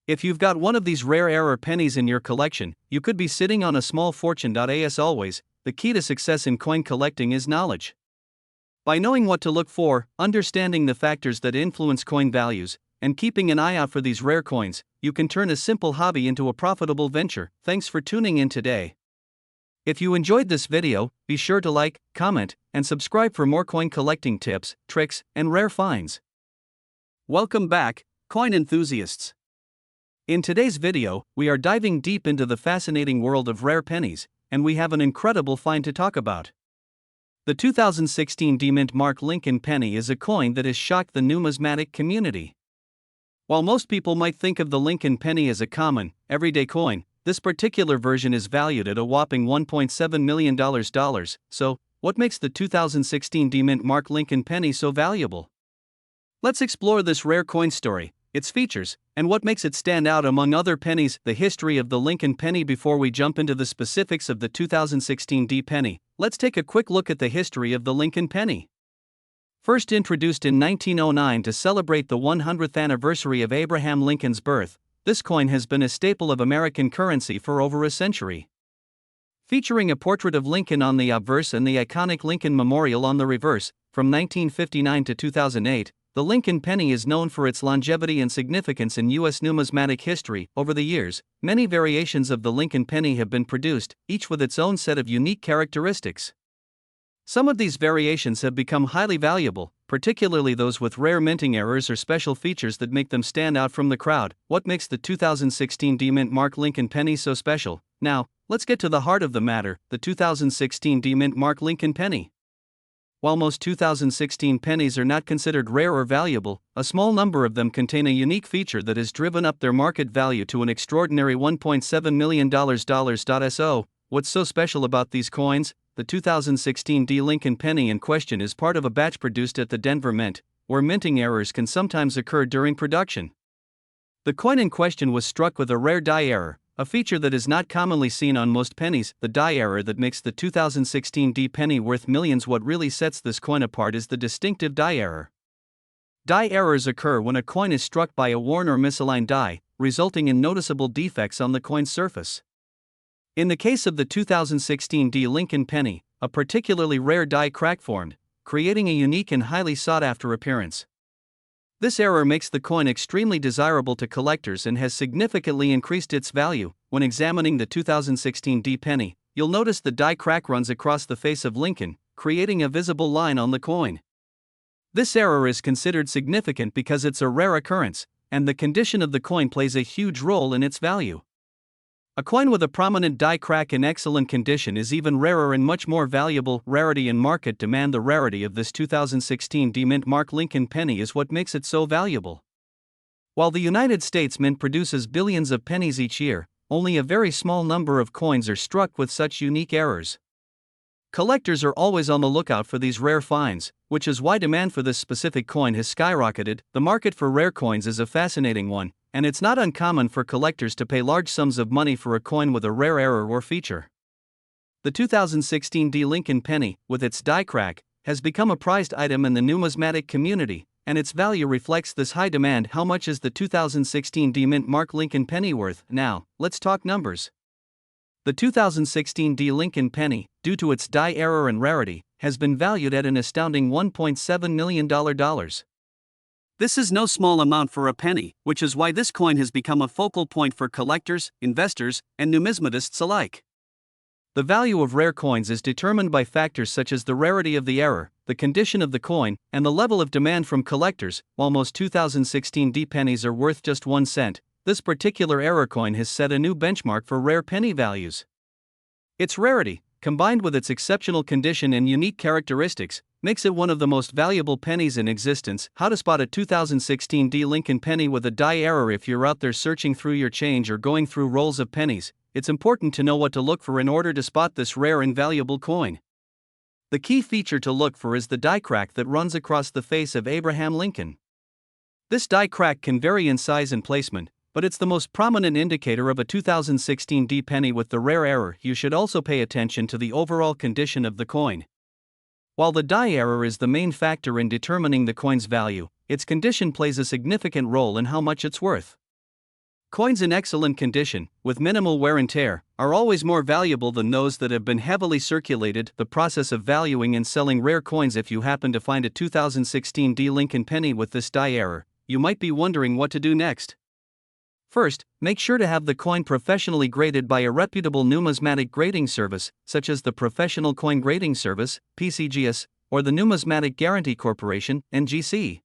If you've got one of these rare error pennies in your collection, you could be sitting on a small fortune. As always, the key to success in coin collecting is knowledge. By knowing what to look for, understanding the factors that influence coin values, and keeping an eye out for these rare coins, you can turn a simple hobby into a profitable venture. Thanks for tuning in today. If you enjoyed this video, be sure to like, comment, and subscribe for more coin collecting tips, tricks, and rare finds. Welcome back, coin enthusiasts. In today's video, we are diving deep into the fascinating world of rare pennies, and we have an incredible find to talk about. The 2016 D Mint Mark Lincoln penny is a coin that has shocked the numismatic community. While most people might think of the Lincoln penny as a common, everyday coin, this particular version is valued at a whopping $1.7 million. So, what makes the 2016 D Mint Mark Lincoln penny so valuable? Let's explore this rare coin story, its features, and what makes it stand out among other pennies. The history of the Lincoln penny. Before we jump into the specifics of the 2016 D penny, let's take a quick look at the history of the Lincoln penny. First introduced in 1909 to celebrate the 100th anniversary of Abraham Lincoln's birth, this coin has been a staple of American currency for over a century. Featuring a portrait of Lincoln on the obverse and the iconic Lincoln Memorial on the reverse, from 1959 to 2008, the Lincoln penny is known for its longevity and significance in U.S. numismatic history. Over the years, many variations of the Lincoln penny have been produced, each with its own set of unique characteristics. Some of these variations have become highly valuable, particularly those with rare minting errors or special features that make them stand out from the crowd. What makes the 2016 D Mint Mark Lincoln penny so special? Now, let's get to the heart of the matter, the 2016 D Mint Mark Lincoln penny. While most 2016 pennies are not considered rare or valuable, a small number of them contain a unique feature that has driven up their market value to an extraordinary $1.7 million. So, what's so special about these coins? The 2016 D Lincoln penny in question is part of a batch produced at the Denver Mint, where minting errors can sometimes occur during production. The coin in question was struck with a rare die error, a feature that is not commonly seen on most pennies. The die error that makes the 2016 D penny worth millions. What really sets this coin apart is the distinctive die error. Die errors occur when a coin is struck by a worn or misaligned die, resulting in noticeable defects on the coin's surface. In the case of the 2016 D Lincoln penny, a particularly rare die crack formed, creating a unique and highly sought-after appearance. This error makes the coin extremely desirable to collectors and has significantly increased its value. When examining the 2016 D penny, you'll notice the die crack runs across the face of Lincoln, creating a visible line on the coin. This error is considered significant because it's a rare occurrence, and the condition of the coin plays a huge role in its value. A coin with a prominent die crack in excellent condition is even rarer and much more valuable. Rarity and market demand. The rarity of this 2016 D Mint Mark Lincoln penny is what makes it so valuable. While the United States Mint produces billions of pennies each year, only a very small number of coins are struck with such unique errors. Collectors are always on the lookout for these rare finds, which is why demand for this specific coin has skyrocketed. The market for rare coins is a fascinating one, and it's not uncommon for collectors to pay large sums of money for a coin with a rare error or feature. The 2016 D Lincoln penny, with its die crack, has become a prized item in the numismatic community, and its value reflects this high demand. How much is the 2016 D Mint Mark Lincoln penny worth? Now, let's talk numbers. The 2016 D Lincoln penny, due to its die error and rarity, has been valued at an astounding $1.7 million. This is no small amount for a penny, which is why this coin has become a focal point for collectors, investors, and numismatists alike. The value of rare coins is determined by factors such as the rarity of the error, the condition of the coin, and the level of demand from collectors. While most 2016 D pennies are worth just 1 cent, this particular error coin has set a new benchmark for rare penny values. Its rarity, combined with its exceptional condition and unique characteristics, makes it one of the most valuable pennies in existence. How to spot a 2016 D Lincoln penny with a die error. If you're out there searching through your change or going through rolls of pennies, it's important to know what to look for in order to spot this rare and valuable coin. The key feature to look for is the die crack that runs across the face of Abraham Lincoln. This die crack can vary in size and placement, but it's the most prominent indicator of a 2016 D penny with the rare error. You should also pay attention to the overall condition of the coin. While the die error is the main factor in determining the coin's value, its condition plays a significant role in how much it's worth. Coins in excellent condition, with minimal wear and tear, are always more valuable than those that have been heavily circulated. The process of valuing and selling rare coins. If you happen to find a 2016 D Lincoln penny with this die error, you might be wondering what to do next. First, make sure to have the coin professionally graded by a reputable numismatic grading service, such as the Professional Coin Grading Service, PCGS, or the Numismatic Guarantee Corporation, NGC.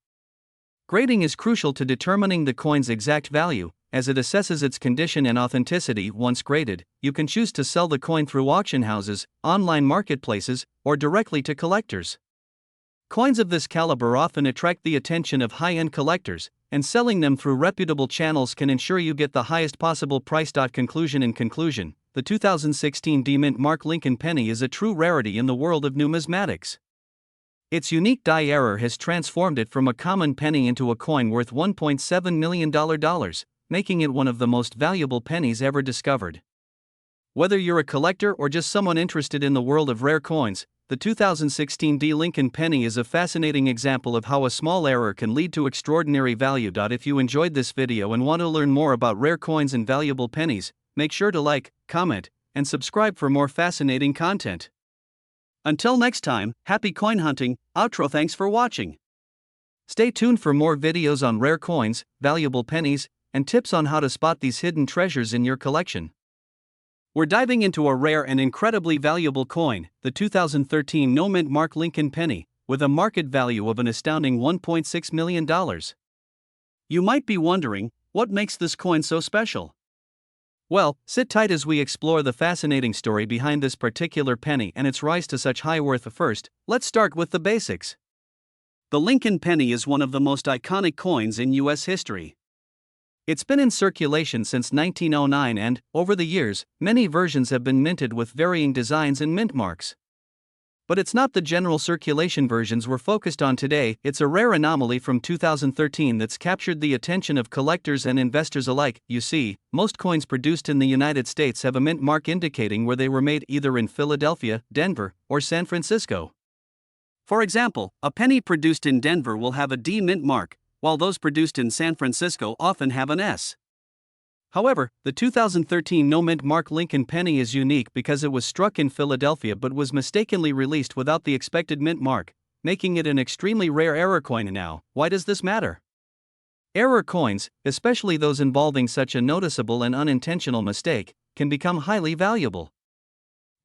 Grading is crucial to determining the coin's exact value, as it assesses its condition and authenticity. Once graded, you can choose to sell the coin through auction houses, online marketplaces, or directly to collectors. Coins of this caliber often attract the attention of high-end collectors, and selling them through reputable channels can ensure you get the highest possible price. In conclusion, the 2016 D Mint Mark Lincoln penny is a true rarity in the world of numismatics. Its unique die error has transformed it from a common penny into a coin worth $1.7 million, making it one of the most valuable pennies ever discovered. Whether you're a collector or just someone interested in the world of rare coins, the 2016 D Lincoln penny is a fascinating example of how a small error can lead to extraordinary value. If you enjoyed this video and want to learn more about rare coins and valuable pennies, make sure to like, comment, and subscribe for more fascinating content. Until next time, happy coin hunting. Outro. Thanks for watching. Stay tuned for more videos on rare coins, valuable pennies, and tips on how to spot these hidden treasures in your collection. We're diving into a rare and incredibly valuable coin, the 2013 No Mint Mark Lincoln penny, with a market value of an astounding $1.6 million. You might be wondering, what makes this coin so special? Well, sit tight as we explore the fascinating story behind this particular penny and its rise to such high worth. First, let's start with the basics. The Lincoln penny is one of the most iconic coins in U.S. history. It's been in circulation since 1909 and, over the years, many versions have been minted with varying designs and mint marks. But it's not the general circulation versions we're focused on today. It's a rare anomaly from 2013 that's captured the attention of collectors and investors alike. You see, most coins produced in the United States have a mint mark indicating where they were made, either in Philadelphia, Denver, or San Francisco. For example, a penny produced in Denver will have a D mint mark, while those produced in San Francisco often have an S. However, the 2013 No Mint Mark Lincoln penny is unique because it was struck in Philadelphia but was mistakenly released without the expected mint mark, making it an extremely rare error coin. Now, why does this matter? Error coins, especially those involving such a noticeable and unintentional mistake, can become highly valuable.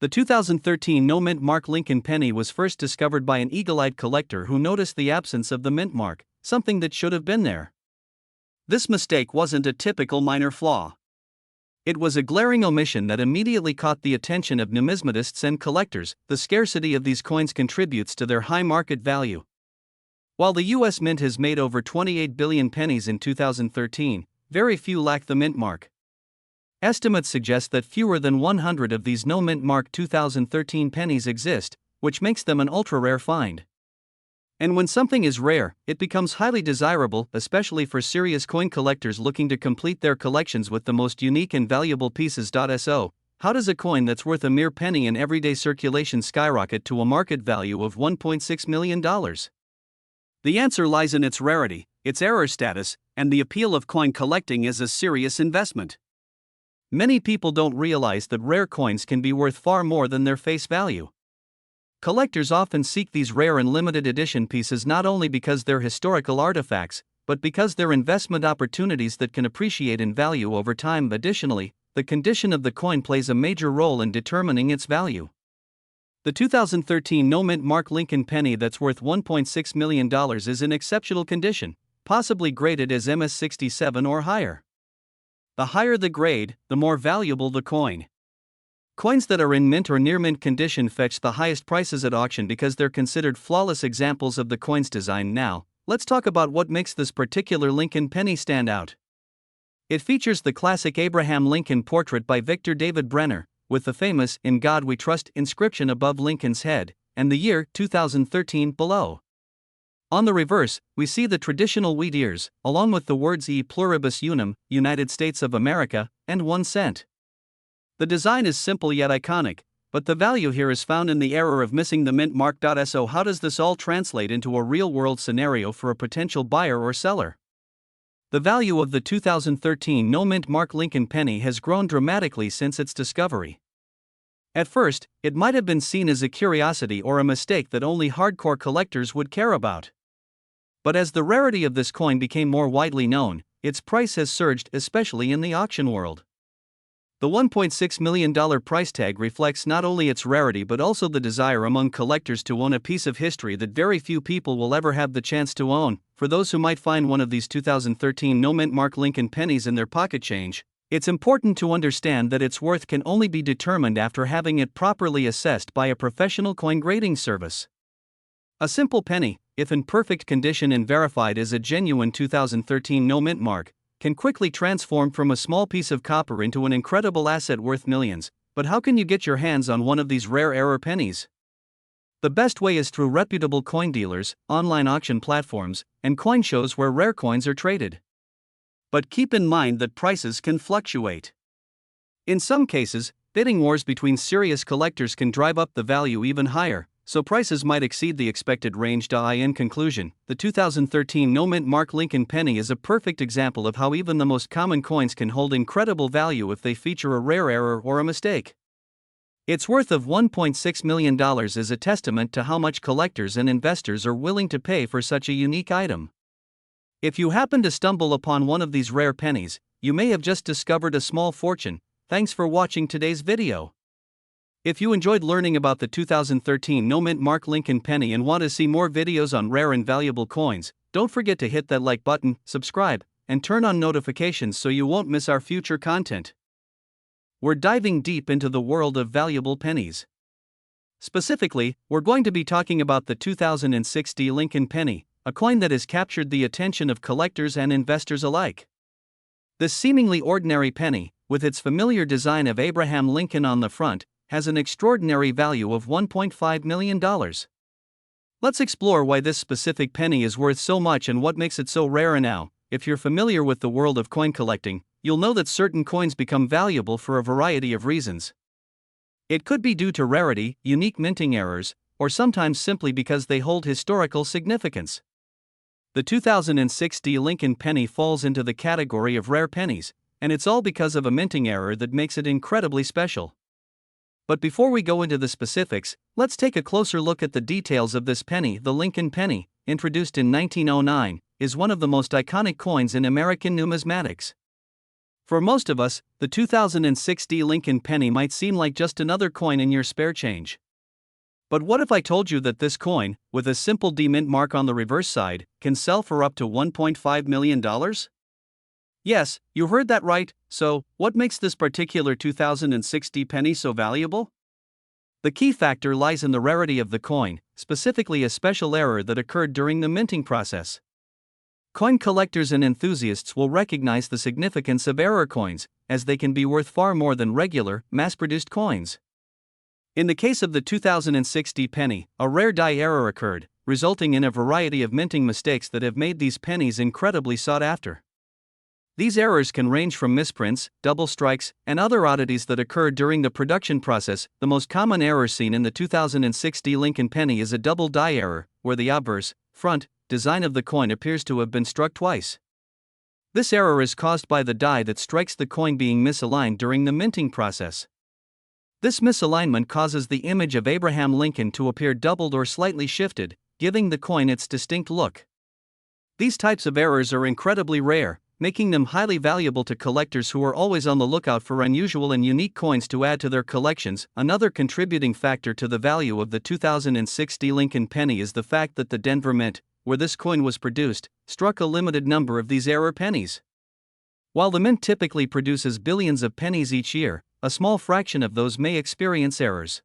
The 2013 No Mint Mark Lincoln penny was first discovered by an eagle-eyed collector who noticed the absence of the mint mark, something that should have been there. This mistake wasn't a typical minor flaw. It was a glaring omission that immediately caught the attention of numismatists and collectors. The scarcity of these coins contributes to their high market value. While the U.S. Mint has made over 28 billion pennies in 2013, very few lack the mint mark. Estimates suggest that fewer than 100 of these no mint mark 2013 pennies exist, which makes them an ultra-rare find. And when something is rare, it becomes highly desirable, especially for serious coin collectors looking to complete their collections with the most unique and valuable pieces. So, how does a coin that's worth a mere penny in everyday circulation skyrocket to a market value of $1.6 million? The answer lies in its rarity, its error status, and the appeal of coin collecting as a serious investment. Many people don't realize that rare coins can be worth far more than their face value. Collectors often seek these rare and limited edition pieces not only because they're historical artifacts, but because they're investment opportunities that can appreciate in value over time. Additionally, the condition of the coin plays a major role in determining its value. The 2013 No Mint Mark Lincoln penny that's worth $1.6 million is in exceptional condition, possibly graded as MS-67 or higher. The higher the grade, the more valuable the coin. Coins that are in mint or near mint condition fetch the highest prices at auction because they're considered flawless examples of the coin's design. Now, let's talk about what makes this particular Lincoln penny stand out. It features the classic Abraham Lincoln portrait by Victor David Brenner, with the famous "In God We Trust" inscription above Lincoln's head, and the year 2013 below. On the reverse, we see the traditional wheat ears, along with the words E pluribus unum, United States of America, and 1 cent. The design is simple yet iconic, but the value here is found in the error of missing the mint mark. So how does this all translate into a real-world scenario for a potential buyer or seller? The value of the 2013 no mint mark Lincoln penny has grown dramatically since its discovery. At first, it might have been seen as a curiosity or a mistake that only hardcore collectors would care about. But as the rarity of this coin became more widely known, its price has surged, especially in the auction world. The $1.6 million price tag reflects not only its rarity but also the desire among collectors to own a piece of history that very few people will ever have the chance to own. For those who might find one of these 2013 no mint mark Lincoln pennies in their pocket change, it's important to understand that its worth can only be determined after having it properly assessed by a professional coin grading service. A simple penny, if in perfect condition and verified as a genuine 2013 no mint mark, can quickly transform from a small piece of copper into an incredible asset worth millions. But how can you get your hands on one of these rare error pennies? The best way is through reputable coin dealers, online auction platforms, and coin shows where rare coins are traded. But keep in mind that prices can fluctuate. In some cases, bidding wars between serious collectors can drive up the value even higher, so prices might exceed the expected range. In conclusion, the 2013 no mint mark Lincoln penny is a perfect example of how even the most common coins can hold incredible value if they feature a rare error or a mistake. Its worth of $1.6 million is a testament to how much collectors and investors are willing to pay for such a unique item. If you happen to stumble upon one of these rare pennies, you may have just discovered a small fortune. Thanks for watching today's video. If you enjoyed learning about the 2013 no mint mark Lincoln penny and want to see more videos on rare and valuable coins, don't forget to hit that like button, subscribe, and turn on notifications so you won't miss our future content. We're diving deep into the world of valuable pennies. Specifically, we're going to be talking about the 2006 Lincoln penny, a coin that has captured the attention of collectors and investors alike. This seemingly ordinary penny, with its familiar design of Abraham Lincoln on the front, has an extraordinary value of $1.5 million. Let's explore why this specific penny is worth so much and what makes it so rare. Now, if you're familiar with the world of coin collecting, you'll know that certain coins become valuable for a variety of reasons. It could be due to rarity, unique minting errors, or sometimes simply because they hold historical significance. The 2006 Lincoln penny falls into the category of rare pennies, and it's all because of a minting error that makes it incredibly special. But before we go into the specifics, let's take a closer look at the details of this penny. The Lincoln penny, introduced in 1909, is one of the most iconic coins in American numismatics. For most of us, the 2006 Lincoln penny might seem like just another coin in your spare change. But what if I told you that this coin, with a simple D mint mark on the reverse side, can sell for up to $1.5 million? Yes, you heard that right. So, what makes this particular 2006 penny so valuable? The key factor lies in the rarity of the coin, specifically a special error that occurred during the minting process. Coin collectors and enthusiasts will recognize the significance of error coins, as they can be worth far more than regular, mass-produced coins. In the case of the 2006 penny, a rare die error occurred, resulting in a variety of minting mistakes that have made these pennies incredibly sought after. These errors can range from misprints, double strikes, and other oddities that occur during the production process. The most common error seen in the 2006 Lincoln penny is a double die error, where the obverse, front, design of the coin appears to have been struck twice. This error is caused by the die that strikes the coin being misaligned during the minting process. This misalignment causes the image of Abraham Lincoln to appear doubled or slightly shifted, giving the coin its distinct look. These types of errors are incredibly rare, making them highly valuable to collectors who are always on the lookout for unusual and unique coins to add to their collections. Another contributing factor to the value of the 2006 Lincoln penny is the fact that the Denver Mint, where this coin was produced, struck a limited number of these error pennies. While the mint typically produces billions of pennies each year, a small fraction of those may experience errors.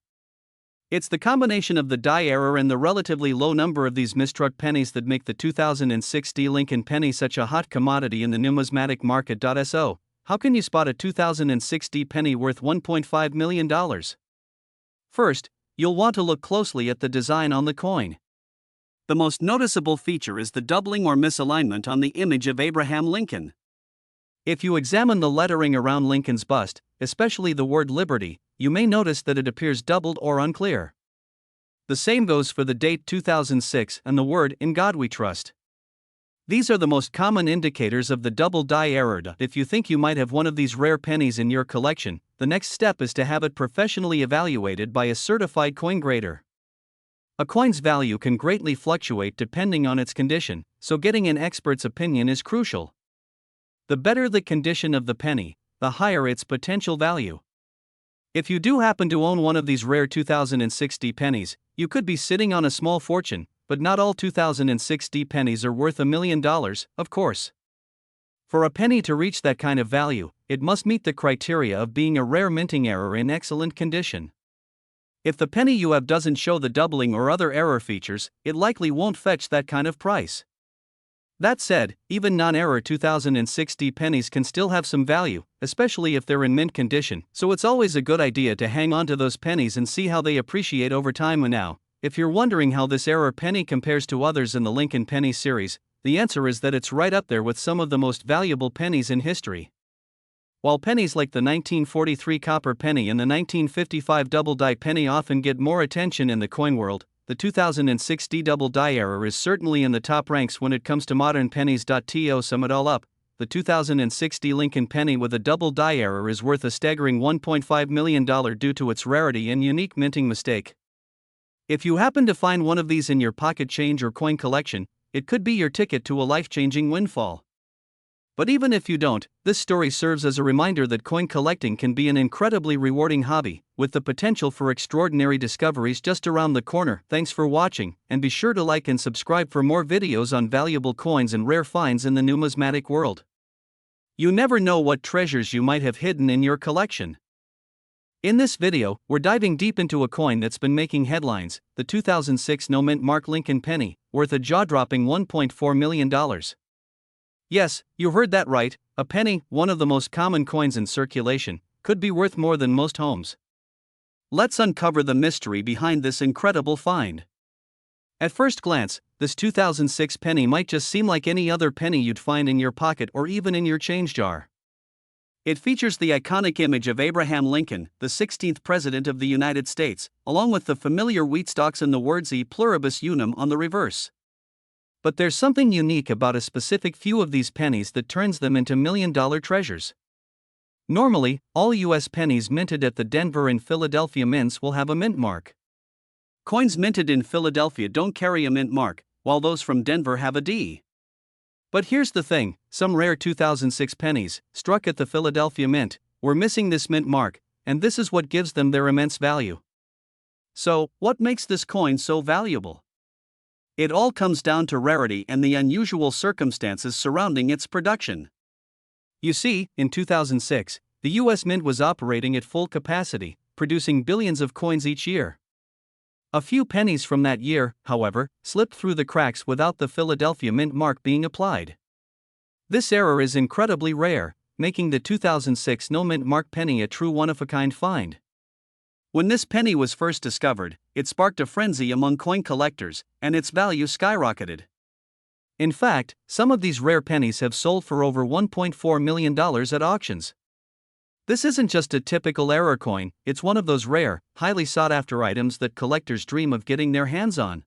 It's the combination of the die error and the relatively low number of these misstruck pennies that make the 2006 Lincoln penny such a hot commodity in the numismatic market. So, how can you spot a 2006 penny worth $1.5 million? First, you'll want to look closely at the design on the coin. The most noticeable feature is the doubling or misalignment on the image of Abraham Lincoln. If you examine the lettering around Lincoln's bust, especially the word Liberty, you may notice that it appears doubled or unclear. The same goes for the date 2006 and the word In God We Trust. These are the most common indicators of the double die error. If you think you might have one of these rare pennies in your collection, the next step is to have it professionally evaluated by a certified coin grader. A coin's value can greatly fluctuate depending on its condition, so getting an expert's opinion is crucial. The better the condition of the penny, the higher its potential value. If you do happen to own one of these rare 2006 pennies, you could be sitting on a small fortune, but not all 2006 pennies are worth $1 million, of course. For a penny to reach that kind of value, it must meet the criteria of being a rare minting error in excellent condition. If the penny you have doesn't show the doubling or other error features, it likely won't fetch that kind of price. That said, even non-error 2006 pennies can still have some value, especially if they're in mint condition, so it's always a good idea to hang on to those pennies and see how they appreciate over time. And now, if you're wondering how this error penny compares to others in the Lincoln penny series, the answer is that it's right up there with some of the most valuable pennies in history. While pennies like the 1943 copper penny and the 1955 double die penny often get more attention in the coin world, the 2006 double die error is certainly in the top ranks when it comes to modern pennies. To sum it all up, the 2006 Lincoln penny with a double die error is worth a staggering $1.5 million due to its rarity and unique minting mistake. If you happen to find one of these in your pocket change or coin collection, it could be your ticket to a life-changing windfall. But even if you don't, this story serves as a reminder that coin collecting can be an incredibly rewarding hobby, with the potential for extraordinary discoveries just around the corner. Thanks for watching, and be sure to like and subscribe for more videos on valuable coins and rare finds in the numismatic world. You never know what treasures you might have hidden in your collection. In this video, we're diving deep into a coin that's been making headlines, the 2006 no-mint mark Lincoln penny, worth a jaw-dropping $1.4 million. Yes, you heard that right, a penny, one of the most common coins in circulation, could be worth more than most homes. Let's uncover the mystery behind this incredible find. At first glance, this 2006 penny might just seem like any other penny you'd find in your pocket or even in your change jar. It features the iconic image of Abraham Lincoln, the 16th President of the United States, along with the familiar wheat stalks and the words E pluribus unum on the reverse. But there's something unique about a specific few of these pennies that turns them into million-dollar treasures. Normally, all U.S. pennies minted at the Denver and Philadelphia mints will have a mint mark. Coins minted in Philadelphia don't carry a mint mark, while those from Denver have a D. But here's the thing, some rare 2006 pennies, struck at the Philadelphia mint, were missing this mint mark, and this is what gives them their immense value. So, what makes this coin so valuable? It all comes down to rarity and the unusual circumstances surrounding its production. You see, in 2006, the U.S. Mint was operating at full capacity, producing billions of coins each year. A few pennies from that year, however, slipped through the cracks without the Philadelphia Mint mark being applied. This error is incredibly rare, making the 2006 no mint mark penny a true one-of-a-kind find. When this penny was first discovered, it sparked a frenzy among coin collectors, and its value skyrocketed. In fact, some of these rare pennies have sold for over $1.4 million at auctions. This isn't just a typical error coin, it's one of those rare, highly sought-after items that collectors dream of getting their hands on.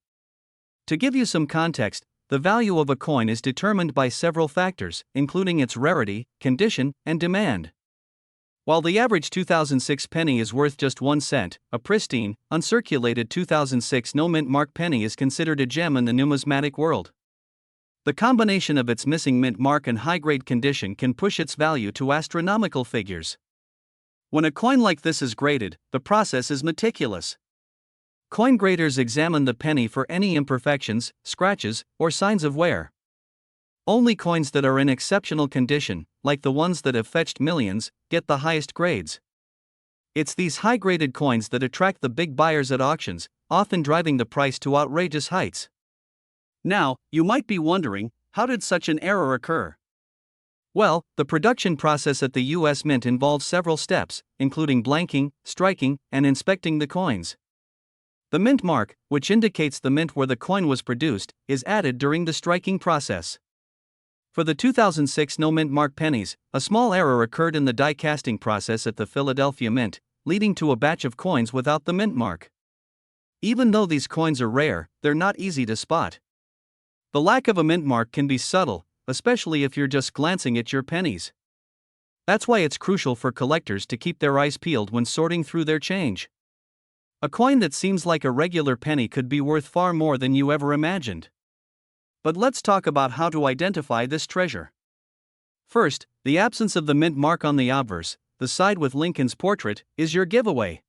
To give you some context, the value of a coin is determined by several factors, including its rarity, condition, and demand. While the average 2006 penny is worth just 1 cent, a pristine, uncirculated 2006 no-mint mark penny is considered a gem in the numismatic world. The combination of its missing mint mark and high-grade condition can push its value to astronomical figures. When a coin like this is graded, the process is meticulous. Coin graders examine the penny for any imperfections, scratches, or signs of wear. Only coins that are in exceptional condition, like the ones that have fetched millions, get the highest grades. It's these high-graded coins that attract the big buyers at auctions, often driving the price to outrageous heights. Now, you might be wondering, how did such an error occur? Well, the production process at the US Mint involves several steps, including blanking, striking, and inspecting the coins. The mint mark, which indicates the mint where the coin was produced, is added during the striking process. For the 2006 no mint mark pennies, a small error occurred in the die casting process at the Philadelphia Mint, leading to a batch of coins without the mint mark. Even though these coins are rare, they're not easy to spot. The lack of a mint mark can be subtle, especially if you're just glancing at your pennies. That's why it's crucial for collectors to keep their eyes peeled when sorting through their change. A coin that seems like a regular penny could be worth far more than you ever imagined. But let's talk about how to identify this treasure. First, the absence of the mint mark on the obverse, the side with Lincoln's portrait, is your giveaway.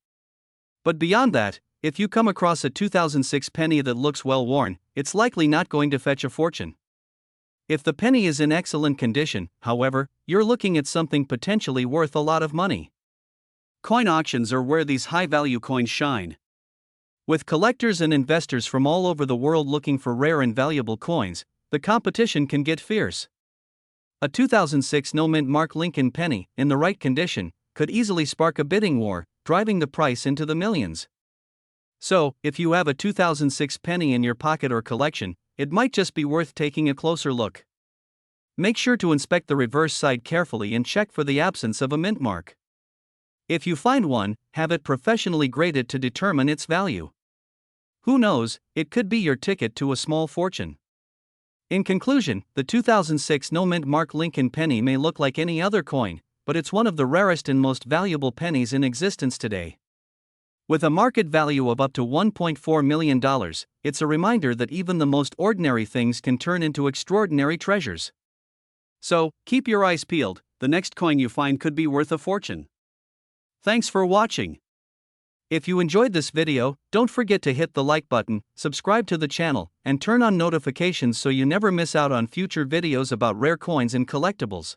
But beyond that, if you come across a 2006 penny that looks well worn, it's likely not going to fetch a fortune. If the penny is in excellent condition, however, you're looking at something potentially worth a lot of money. Coin auctions are where these high-value coins shine. With collectors and investors from all over the world looking for rare and valuable coins, the competition can get fierce. A 2006 no mint mark Lincoln penny, in the right condition, could easily spark a bidding war, driving the price into the millions. So, if you have a 2006 penny in your pocket or collection, it might just be worth taking a closer look. Make sure to inspect the reverse side carefully and check for the absence of a mint mark. If you find one, have it professionally graded to determine its value. Who knows, it could be your ticket to a small fortune. In conclusion, the 2006 no mint mark Lincoln penny may look like any other coin, but it's one of the rarest and most valuable pennies in existence today. With a market value of up to $1.4 million, it's a reminder that even the most ordinary things can turn into extraordinary treasures. So, keep your eyes peeled, the next coin you find could be worth a fortune. Thanks for watching. If you enjoyed this video, don't forget to hit the like button, subscribe to the channel, and turn on notifications so you never miss out on future videos about rare coins and collectibles.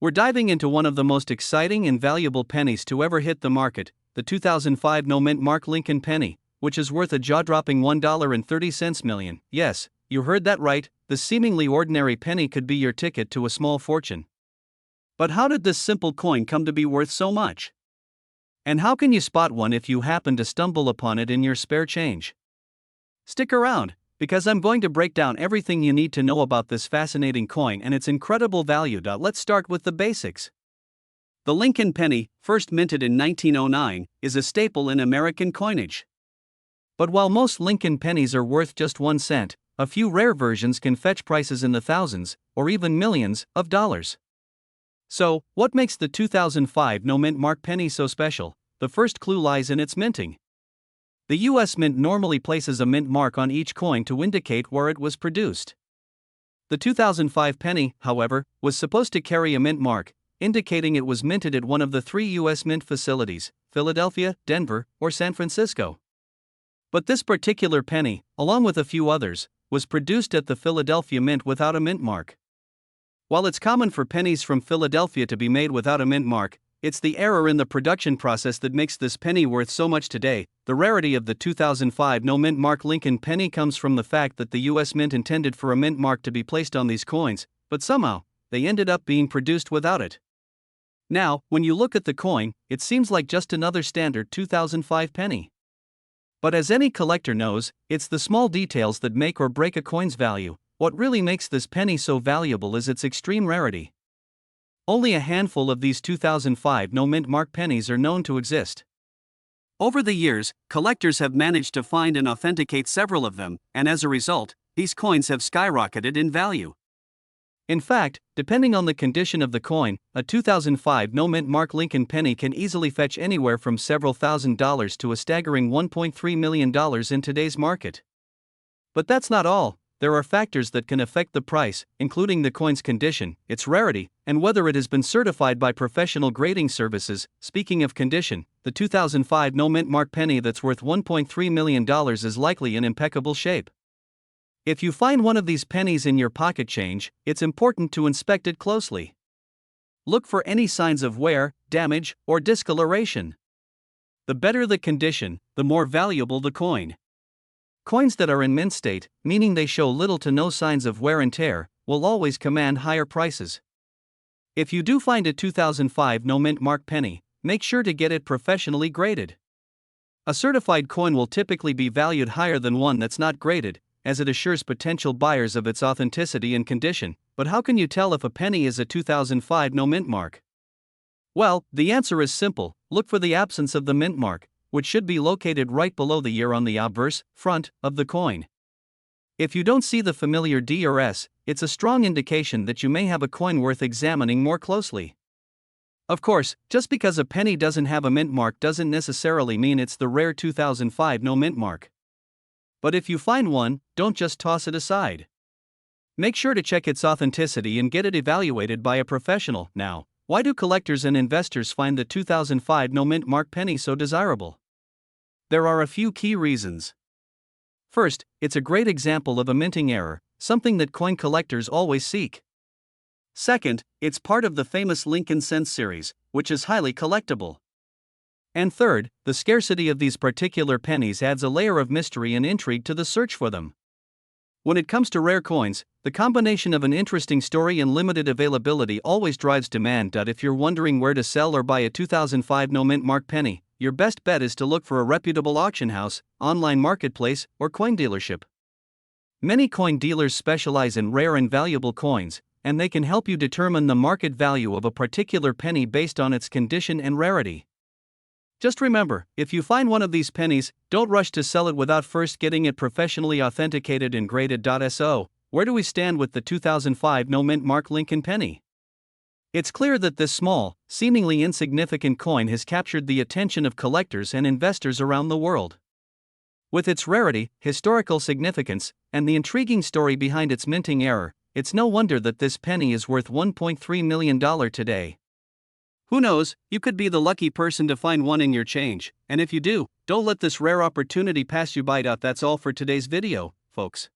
We're diving into one of the most exciting and valuable pennies to ever hit the market, the 2005 no mint mark Lincoln penny, which is worth a jaw-dropping $1.30 million. Yes, you heard that right, the seemingly ordinary penny could be your ticket to a small fortune. But how did this simple coin come to be worth so much? And how can you spot one if you happen to stumble upon it in your spare change? Stick around, because I'm going to break down everything you need to know about this fascinating coin and its incredible value. Let's start with the basics. The Lincoln penny, first minted in 1909, is a staple in American coinage. But while most Lincoln pennies are worth just 1 cent, a few rare versions can fetch prices in the thousands, or even millions, of dollars. So, what makes the 2005 no mint mark penny so special? The first clue lies in its minting. The US Mint normally places a mint mark on each coin to indicate where it was produced. The 2005 penny, however, was supposed to carry a mint mark, indicating it was minted at one of the 3 US Mint facilities, Philadelphia, Denver, or San Francisco. But this particular penny, along with a few others, was produced at the Philadelphia Mint without a mint mark. While it's common for pennies from Philadelphia to be made without a mint mark, it's the error in the production process that makes this penny worth so much today. The rarity of the 2005 no mint mark Lincoln penny comes from the fact that the US Mint intended for a mint mark to be placed on these coins, but somehow, they ended up being produced without it. Now, when you look at the coin, it seems like just another standard 2005 penny. But as any collector knows, it's the small details that make or break a coin's value. What really makes this penny so valuable is its extreme rarity. Only a handful of these 2005 no mint mark pennies are known to exist. Over the years, collectors have managed to find and authenticate several of them, and as a result, these coins have skyrocketed in value. In fact, depending on the condition of the coin, a 2005 no mint mark Lincoln penny can easily fetch anywhere from several $1,000s to a staggering $1.3 million in today's market. But that's not all. There are factors that can affect the price, including the coin's condition, its rarity, and whether it has been certified by professional grading services. Speaking of condition, the 2005 no mint mark penny that's worth $1.3 million is likely in impeccable shape. If you find one of these pennies in your pocket change, it's important to inspect it closely. Look for any signs of wear, damage, or discoloration. The better the condition, the more valuable the coin. Coins that are in mint state, meaning they show little to no signs of wear and tear, will always command higher prices. If you do find a 2005 no mint mark penny, make sure to get it professionally graded. A certified coin will typically be valued higher than one that's not graded, as it assures potential buyers of its authenticity and condition. But how can you tell if a penny is a 2005 no mint mark? Well, the answer is simple: look for the absence of the mint mark, which should be located right below the year on the obverse, front, of the coin. If you don't see the familiar D or S, it's a strong indication that you may have a coin worth examining more closely. Of course, just because a penny doesn't have a mint mark doesn't necessarily mean it's the rare 2005 no mint mark. But if you find one, don't just toss it aside. Make sure to check its authenticity and get it evaluated by a professional. Now, why do collectors and investors find the 2005 no mint mark penny so desirable? There are a few key reasons. First, it's a great example of a minting error, something that coin collectors always seek. Second, it's part of the famous Lincoln Cents series, which is highly collectible. And third, the scarcity of these particular pennies adds a layer of mystery and intrigue to the search for them. When it comes to rare coins, the combination of an interesting story and limited availability always drives demand. If you're wondering where to sell or buy a 2005 no mint mark penny, your best bet is to look for a reputable auction house, online marketplace, or coin dealership. Many coin dealers specialize in rare and valuable coins, and they can help you determine the market value of a particular penny based on its condition and rarity. Just remember, if you find one of these pennies, don't rush to sell it without first getting it professionally authenticated and graded. So, where do we stand with the 2005 no mint mark Lincoln penny? It's clear that this small, seemingly insignificant coin has captured the attention of collectors and investors around the world. With its rarity, historical significance, and the intriguing story behind its minting error, it's no wonder that this penny is worth $1.3 million today. Who knows, you could be the lucky person to find one in your change, and if you do, don't let this rare opportunity pass you by. That's all for today's video, folks.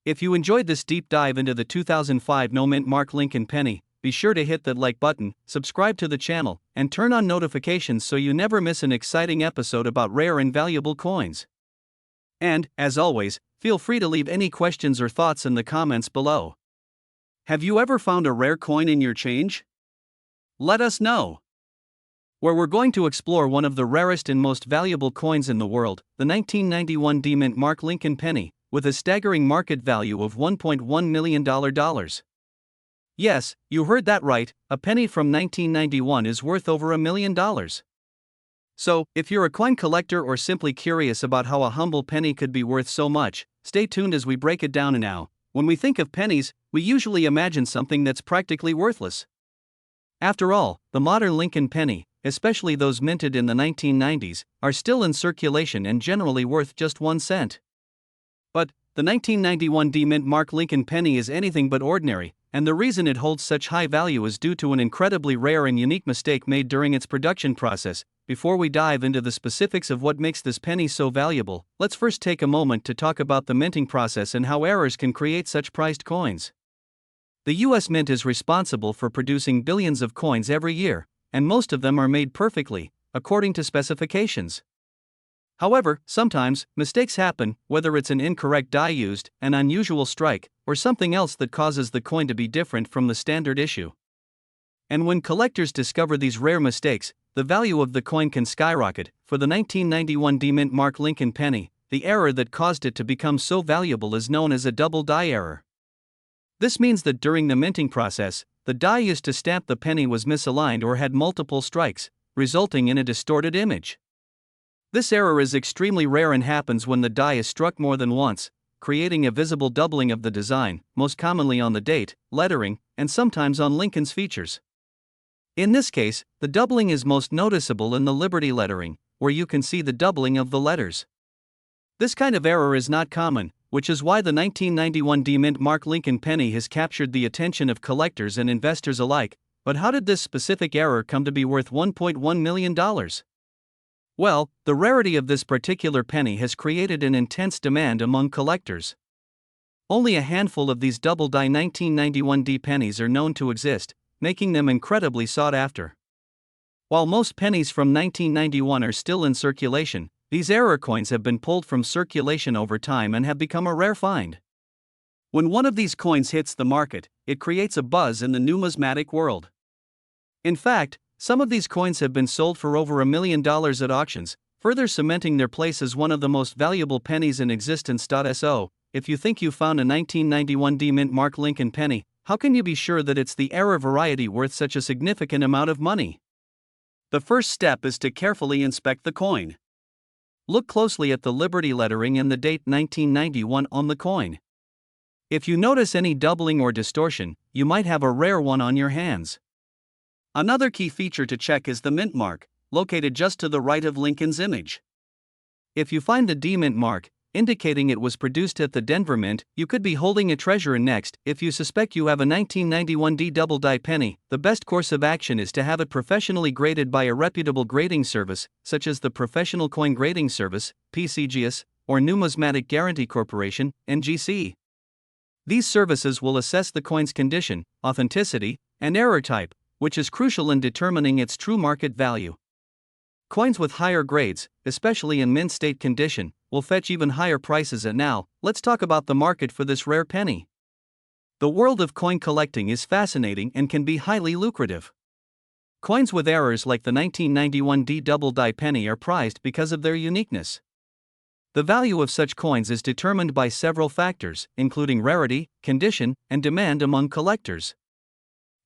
If you enjoyed this deep dive into the 2005 no mint mark Lincoln penny, be sure to hit that like button, subscribe to the channel, and turn on notifications so you never miss an exciting episode about rare and valuable coins. And, as always, feel free to leave any questions or thoughts in the comments below. Have you ever found a rare coin in your change? Let us know. Where we're going to explore one of the rarest and most valuable coins in the world, the 1991 D mint mark Lincoln penny, with a staggering market value of $1.1 million. Yes, you heard that right, a penny from 1991 is worth over $1 million. So, if you're a coin collector or simply curious about how a humble penny could be worth so much, stay tuned as we break it down. Now, when we think of pennies, we usually imagine something that's practically worthless. After all, the modern Lincoln penny, especially those minted in the 1990s, are still in circulation and generally worth just 1 cent. But, the 1991 D mint mark Lincoln penny is anything but ordinary, and the reason it holds such high value is due to an incredibly rare and unique mistake made during its production process. Before we dive into the specifics of what makes this penny so valuable, let's first take a moment to talk about the minting process and how errors can create such prized coins. The U.S. Mint is responsible for producing billions of coins every year, and most of them are made perfectly, according to specifications. However, sometimes, mistakes happen, whether it's an incorrect die used, an unusual strike, or something else that causes the coin to be different from the standard issue. And when collectors discover these rare mistakes, the value of the coin can skyrocket. For the 1991 D mint mark Lincoln penny, the error that caused it to become so valuable is known as a double die error. This means that during the minting process, the die used to stamp the penny was misaligned or had multiple strikes, resulting in a distorted image. This error is extremely rare and happens when the die is struck more than once, creating a visible doubling of the design, most commonly on the date, lettering, and sometimes on Lincoln's features. In this case, the doubling is most noticeable in the Liberty lettering, where you can see the doubling of the letters. This kind of error is not common, which is why the 1991 D mint mark Lincoln penny has captured the attention of collectors and investors alike. But how did this specific error come to be worth $1.1 million? Well, the rarity of this particular penny has created an intense demand among collectors. Only a handful of these double-die 1991D pennies are known to exist, making them incredibly sought after. While most pennies from 1991 are still in circulation, these error coins have been pulled from circulation over time and have become a rare find. When one of these coins hits the market, it creates a buzz in the numismatic world. In fact, some of these coins have been sold for over $1 million at auctions, further cementing their place as one of the most valuable pennies in existence. So, if you think you found a 1991D mint mark Lincoln penny, how can you be sure that it's the error variety worth such a significant amount of money? The first step is to carefully inspect the coin. Look closely at the Liberty lettering and the date 1991 on the coin. If you notice any doubling or distortion, you might have a rare one on your hands. Another key feature to check is the mint mark, located just to the right of Lincoln's image. If you find the D mint mark, indicating it was produced at the Denver Mint, you could be holding a treasure. Next, if you suspect you have a 1991D double-die penny, the best course of action is to have it professionally graded by a reputable grading service, such as the Professional Coin Grading Service, PCGS, or Numismatic Guarantee Corporation, NGC. These services will assess the coin's condition, authenticity, and error type, which is crucial in determining its true market value. Coins with higher grades, especially in mint state condition, will fetch even higher prices. And now, let's talk about the market for this rare penny. The world of coin collecting is fascinating and can be highly lucrative. Coins with errors like the 1991D double-die penny are prized because of their uniqueness. The value of such coins is determined by several factors, including rarity, condition, and demand among collectors.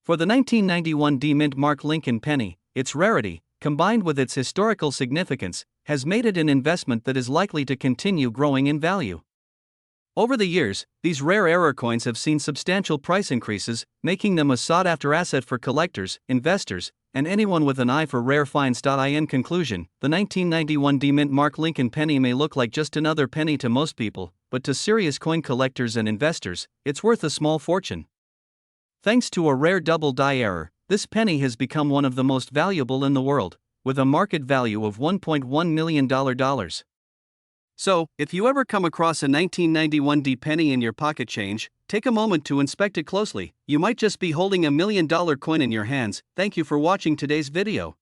For the 1991D mint mark Lincoln penny, its rarity, combined with its historical significance, has made it an investment that is likely to continue growing in value. Over the years, these rare error coins have seen substantial price increases, making them a sought-after asset for collectors, investors, and anyone with an eye for rare finds. In conclusion, the 1991D mint mark Lincoln penny may look like just another penny to most people, but to serious coin collectors and investors, it's worth a small fortune. Thanks to a rare double-die error, this penny has become one of the most valuable in the world, with a market value of $1.1 million. So, if you ever come across a 1991D penny in your pocket change, take a moment to inspect it closely. You might just be holding $1 million coin in your hands. Thank you for watching today's video.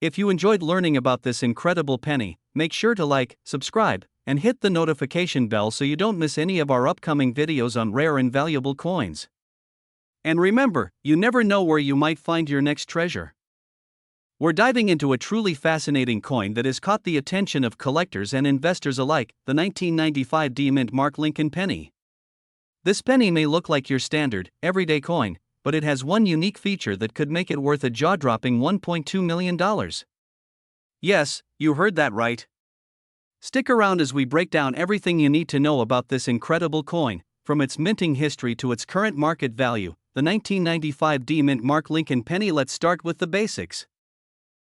If you enjoyed learning about this incredible penny, make sure to like, subscribe, and hit the notification bell so you don't miss any of our upcoming videos on rare and valuable coins. And remember, you never know where you might find your next treasure. We're diving into a truly fascinating coin that has caught the attention of collectors and investors alike, the 1995D mint mark Lincoln penny. This penny may look like your standard, everyday coin, but it has one unique feature that could make it worth a jaw-dropping $1.2 million. Yes, you heard that right. Stick around as we break down everything you need to know about this incredible coin, from its minting history to its current market value. The 1995D mint mark Lincoln penny. Let's start with the basics.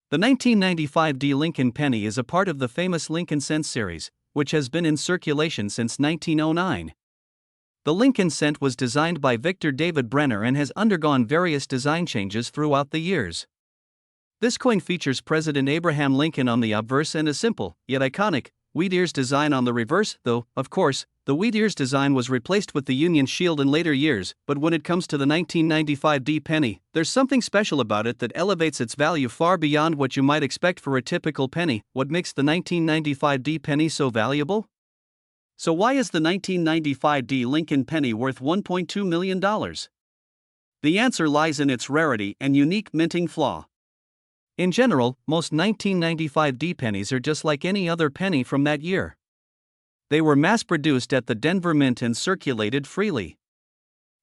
The 1995D Lincoln penny is a part of the famous Lincoln cent series, which has been in circulation since 1909. The Lincoln cent was designed by Victor David Brenner and has undergone various design changes throughout the years. This coin features President Abraham Lincoln on the obverse and a simple, yet iconic, wheat ears design on the reverse, though, of course, the wheat ears design was replaced with the Union shield in later years. But when it comes to the 1995D penny, there's something special about it that elevates its value far beyond what you might expect for a typical penny. What makes the 1995D penny so valuable? So why is the 1995D Lincoln penny worth $1.2 million? The answer lies in its rarity and unique minting flaw. In general, most 1995D pennies are just like any other penny from that year. They were mass-produced at the Denver Mint and circulated freely.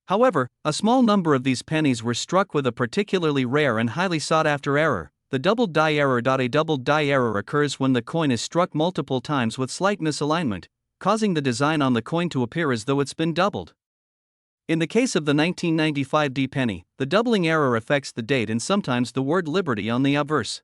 However, a small number of these pennies were struck with a particularly rare and highly sought-after error, the double-die error. A double-die error occurs when the coin is struck multiple times with slight misalignment, causing the design on the coin to appear as though it's been doubled. In the case of the 1995D penny, the doubling error affects the date and sometimes the word Liberty on the obverse.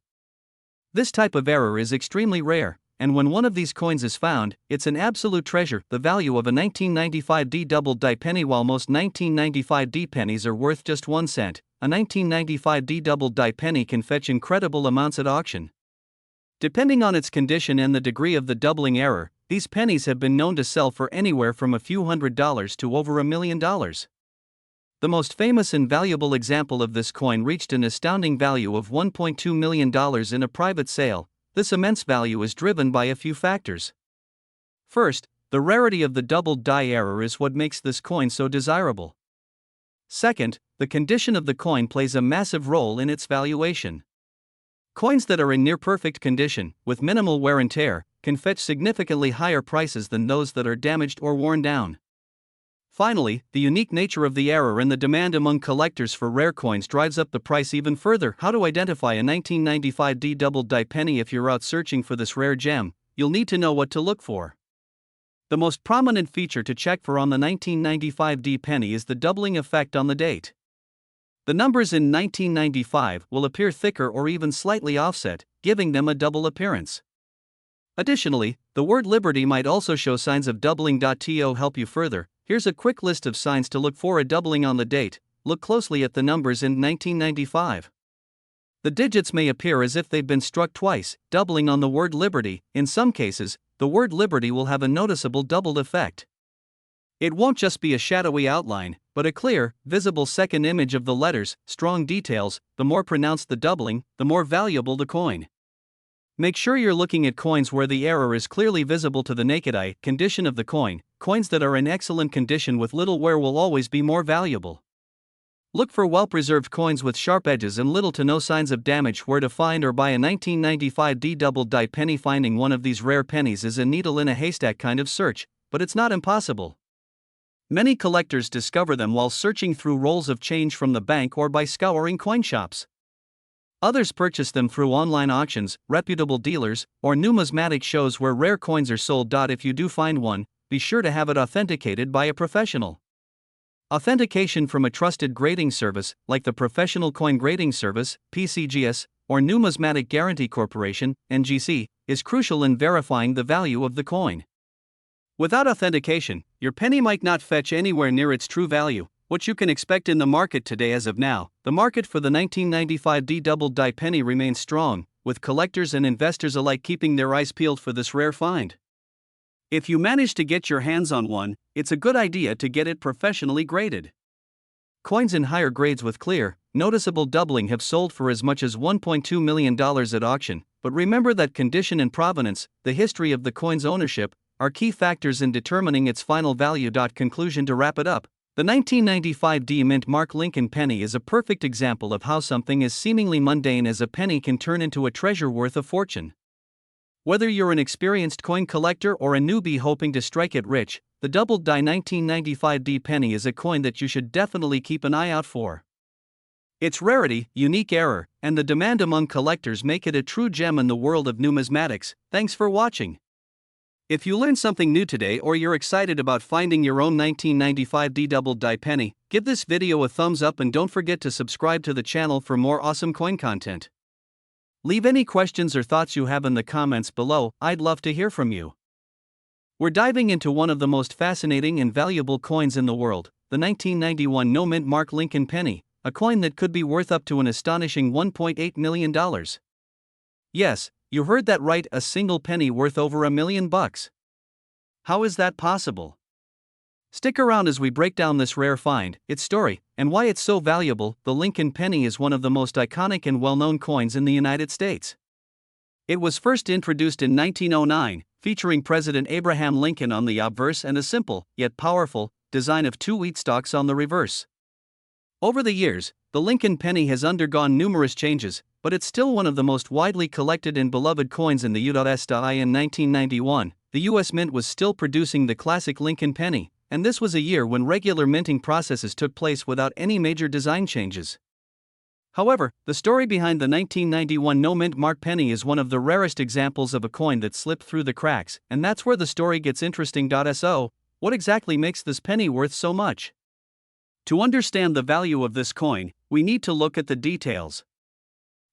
This type of error is extremely rare, and when one of these coins is found, it's an absolute treasure. The value of a 1995D double-die penny. While most 1995D pennies are worth just 1 cent, a 1995D double-die penny can fetch incredible amounts at auction. Depending on its condition and the degree of the doubling error, These pennies have been known to sell for anywhere from a few $100s to over $1 million. The most famous and valuable example of this coin reached an astounding value of $1.2 million in a private sale. This immense value is driven by a few factors. First, the rarity of the doubled die error is what makes this coin so desirable. Second, the condition of the coin plays a massive role in its valuation. Coins that are in near-perfect condition, with minimal wear and tear, can fetch significantly higher prices than those that are damaged or worn down. Finally, the unique nature of the error and the demand among collectors for rare coins drives up the price even further. How to identify a 1995 D doubled die penny? If you're out searching for this rare gem, you'll need to know what to look for. The most prominent feature to check for on the 1995 D penny is the doubling effect on the date. The numbers in 1995 will appear thicker or even slightly offset, giving them a double appearance. Additionally, the word Liberty might also show signs of doubling. To help you further, here's a quick list of signs to look for a doubling on the date. Look closely at the numbers in 1995. The digits may appear as if they've been struck twice, doubling on the word Liberty. In some cases, the word Liberty will have a noticeable doubled effect. It won't just be a shadowy outline, but a clear, visible second image of the letters. Strong details. The more pronounced the doubling, the more valuable the coin. Make sure you're looking at coins where the error is clearly visible to the naked eye. Condition of the coin. Coins that are in excellent condition with little wear will always be more valuable. Look for well-preserved coins with sharp edges and little to no signs of damage. Where to find or buy a 1995 D doubled die penny? Finding one of these rare pennies is a needle in a haystack kind of search, but it's not impossible. Many collectors discover them while searching through rolls of change from the bank or by scouring coin shops. Others purchase them through online auctions, reputable dealers, or numismatic shows where rare coins are sold. If you do find one, be sure to have it authenticated by a professional. Authentication from a trusted grading service, like the Professional Coin Grading Service, PCGS, or Numismatic Guarantee Corporation, NGC, is crucial in verifying the value of the coin. Without authentication, your penny might not fetch anywhere near its true value. What you can expect in the market today? As of now, the market for the 1995 D doubled die penny remains strong, with collectors and investors alike keeping their eyes peeled for this rare find. If you manage to get your hands on one, it's a good idea to get it professionally graded. Coins in higher grades with clear, noticeable doubling have sold for as much as $1.2 million at auction, but remember that condition and provenance, the history of the coin's ownership, are key factors in determining its final value. Conclusion. To wrap it up, the 1995 D Mint Mark Lincoln penny is a perfect example of how something as seemingly mundane as a penny can turn into a treasure worth a fortune. Whether you're an experienced coin collector or a newbie hoping to strike it rich, the doubled die 1995 D penny is a coin that you should definitely keep an eye out for. Its rarity, unique error, and the demand among collectors make it a true gem in the world of numismatics. Thanks for watching. If you learned something new today or you're excited about finding your own 1995 D doubled die penny, give this video a thumbs up and don't forget to subscribe to the channel for more awesome coin content. Leave any questions or thoughts you have in the comments below. I'd love to hear from you. We're diving into one of the most fascinating and valuable coins in the world, the 1991 No Mint Mark Lincoln penny, a coin that could be worth up to an astonishing $1.8 million. Yes, you heard that right, a single penny worth over $1 million. How is that possible? Stick around as we break down this rare find, its story, and why it's so valuable. The Lincoln penny is one of the most iconic and well-known coins in the United States. It was first introduced in 1909, featuring President Abraham Lincoln on the obverse and a simple, yet powerful, design of two wheat stalks on the reverse. Over the years, the Lincoln penny has undergone numerous changes, but it's still one of the most widely collected and beloved coins in the U.S. In 1991, the U.S. Mint was still producing the classic Lincoln penny, and this was a year when regular minting processes took place without any major design changes. However, the story behind the 1991 No Mint Mark penny is one of the rarest examples of a coin that slipped through the cracks, and that's where the story gets interesting. So, what exactly makes this penny worth so much? To understand the value of this coin, we need to look at the details.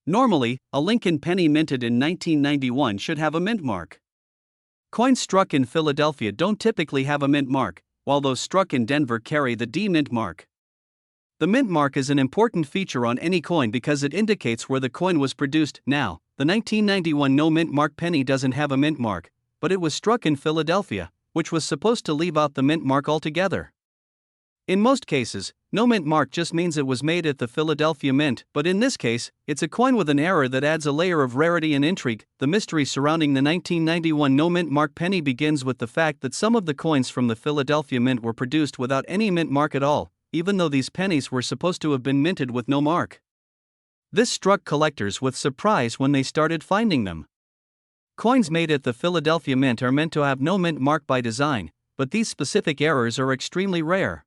Normally, a Lincoln penny minted in 1991 should have a mint mark. Coins struck in Philadelphia don't typically have a mint mark, while those struck in Denver carry the D mint mark. The mint mark is an important feature on any coin because it indicates where the coin was produced. Now, the 1991 No Mint Mark penny doesn't have a mint mark, but it was struck in Philadelphia, which was supposed to leave out the mint mark altogether. In most cases, no mint mark just means it was made at the Philadelphia Mint, but in this case, it's a coin with an error that adds a layer of rarity and intrigue. The mystery surrounding the 1991 no mint mark penny begins with the fact that some of the coins from the Philadelphia Mint were produced without any mint mark at all, even though these pennies were supposed to have been minted with no mark. This struck collectors with surprise when they started finding them. Coins made at the Philadelphia Mint are meant to have no mint mark by design, but these specific errors are extremely rare.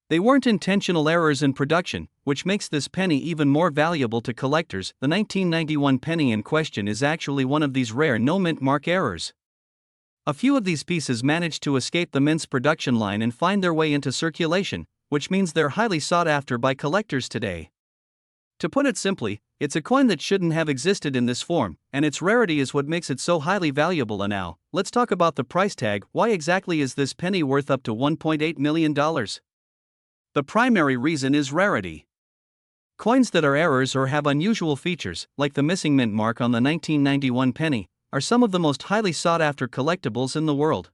They weren't intentional errors in production, which makes this penny even more valuable to collectors. The 1991 penny in question is actually one of these rare no mint mark errors. A few of these pieces managed to escape the mint's production line and find their way into circulation, which means they're highly sought after by collectors today. To put it simply, it's a coin that shouldn't have existed in this form, and its rarity is what makes it so highly valuable. And now, let's talk about the price tag. Why exactly is this penny worth up to $1.8 million? The primary reason is rarity. Coins that are errors or have unusual features, like the missing mint mark on the 1991 penny, are some of the most highly sought after collectibles in the world.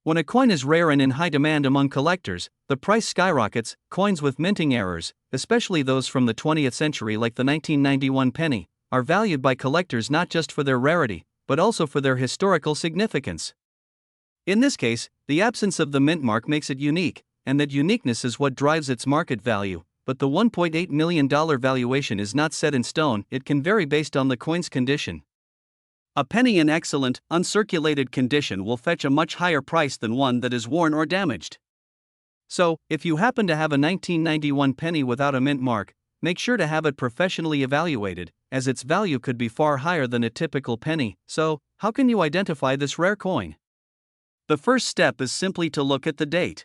When a coin is rare and in high demand among collectors, the price skyrockets. Coins with minting errors, especially those from the 20th century like the 1991 penny, are valued by collectors not just for their rarity, but also for their historical significance. In this case, the absence of the mint mark makes it unique, and that uniqueness is what drives its market value. But the $1.8 million valuation is not set in stone, it can vary based on the coin's condition. A penny in excellent, uncirculated condition will fetch a much higher price than one that is worn or damaged. So, if you happen to have a 1991 penny without a mint mark, make sure to have it professionally evaluated, as its value could be far higher than a typical penny. So, how can you identify this rare coin? The first step is simply to look at the date.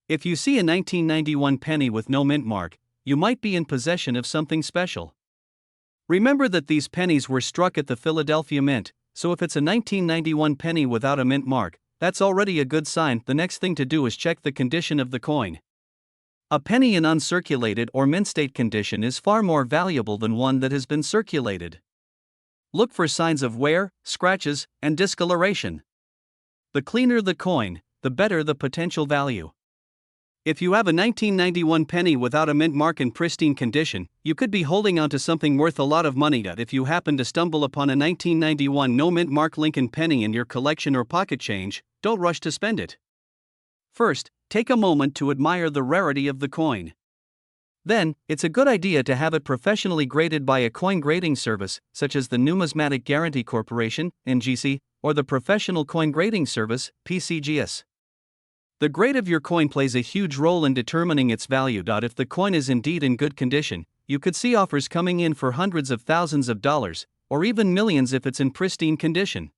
If you see a 1991 penny with no mint mark, you might be in possession of something special. Remember that these pennies were struck at the Philadelphia Mint, so if it's a 1991 penny without a mint mark, that's already a good sign. The next thing to do is check the condition of the coin. A penny in uncirculated or mint state condition is far more valuable than one that has been circulated. Look for signs of wear, scratches, and discoloration. The cleaner the coin, the better the potential value. If you have a 1991 penny without a mint mark in pristine condition, you could be holding on to something worth a lot of money. If you happen to stumble upon a 1991 no mint mark Lincoln penny in your collection or pocket change, don't rush to spend it. First, take a moment to admire the rarity of the coin. Then, it's a good idea to have it professionally graded by a coin grading service, such as the Numismatic Guarantee Corporation, NGC, or the Professional Coin Grading Service, PCGS. The grade of your coin plays a huge role in determining its value. If the coin is indeed in good condition, you could see offers coming in for hundreds of thousands of dollars, or even millions if it's in pristine condition.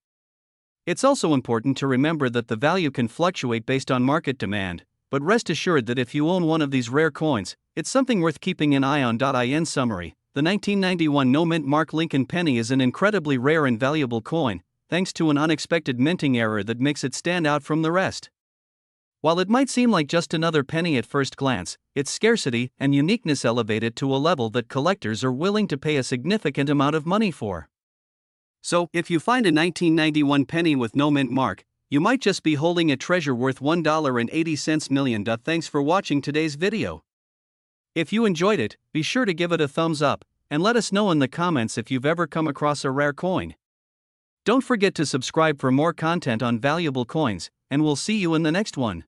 It's also important to remember that the value can fluctuate based on market demand, but rest assured that if you own one of these rare coins, it's something worth keeping an eye on. In summary, the 1991 no mint mark Lincoln penny is an incredibly rare and valuable coin, thanks to an unexpected minting error that makes it stand out from the rest. While it might seem like just another penny at first glance, its scarcity and uniqueness elevate it to a level that collectors are willing to pay a significant amount of money for. So, if you find a 1991 penny with no mint mark, you might just be holding a treasure worth $1.80 million. Thanks for watching today's video. If you enjoyed it, be sure to give it a thumbs up, and let us know in the comments if you've ever come across a rare coin. Don't forget to subscribe for more content on valuable coins, and we'll see you in the next one.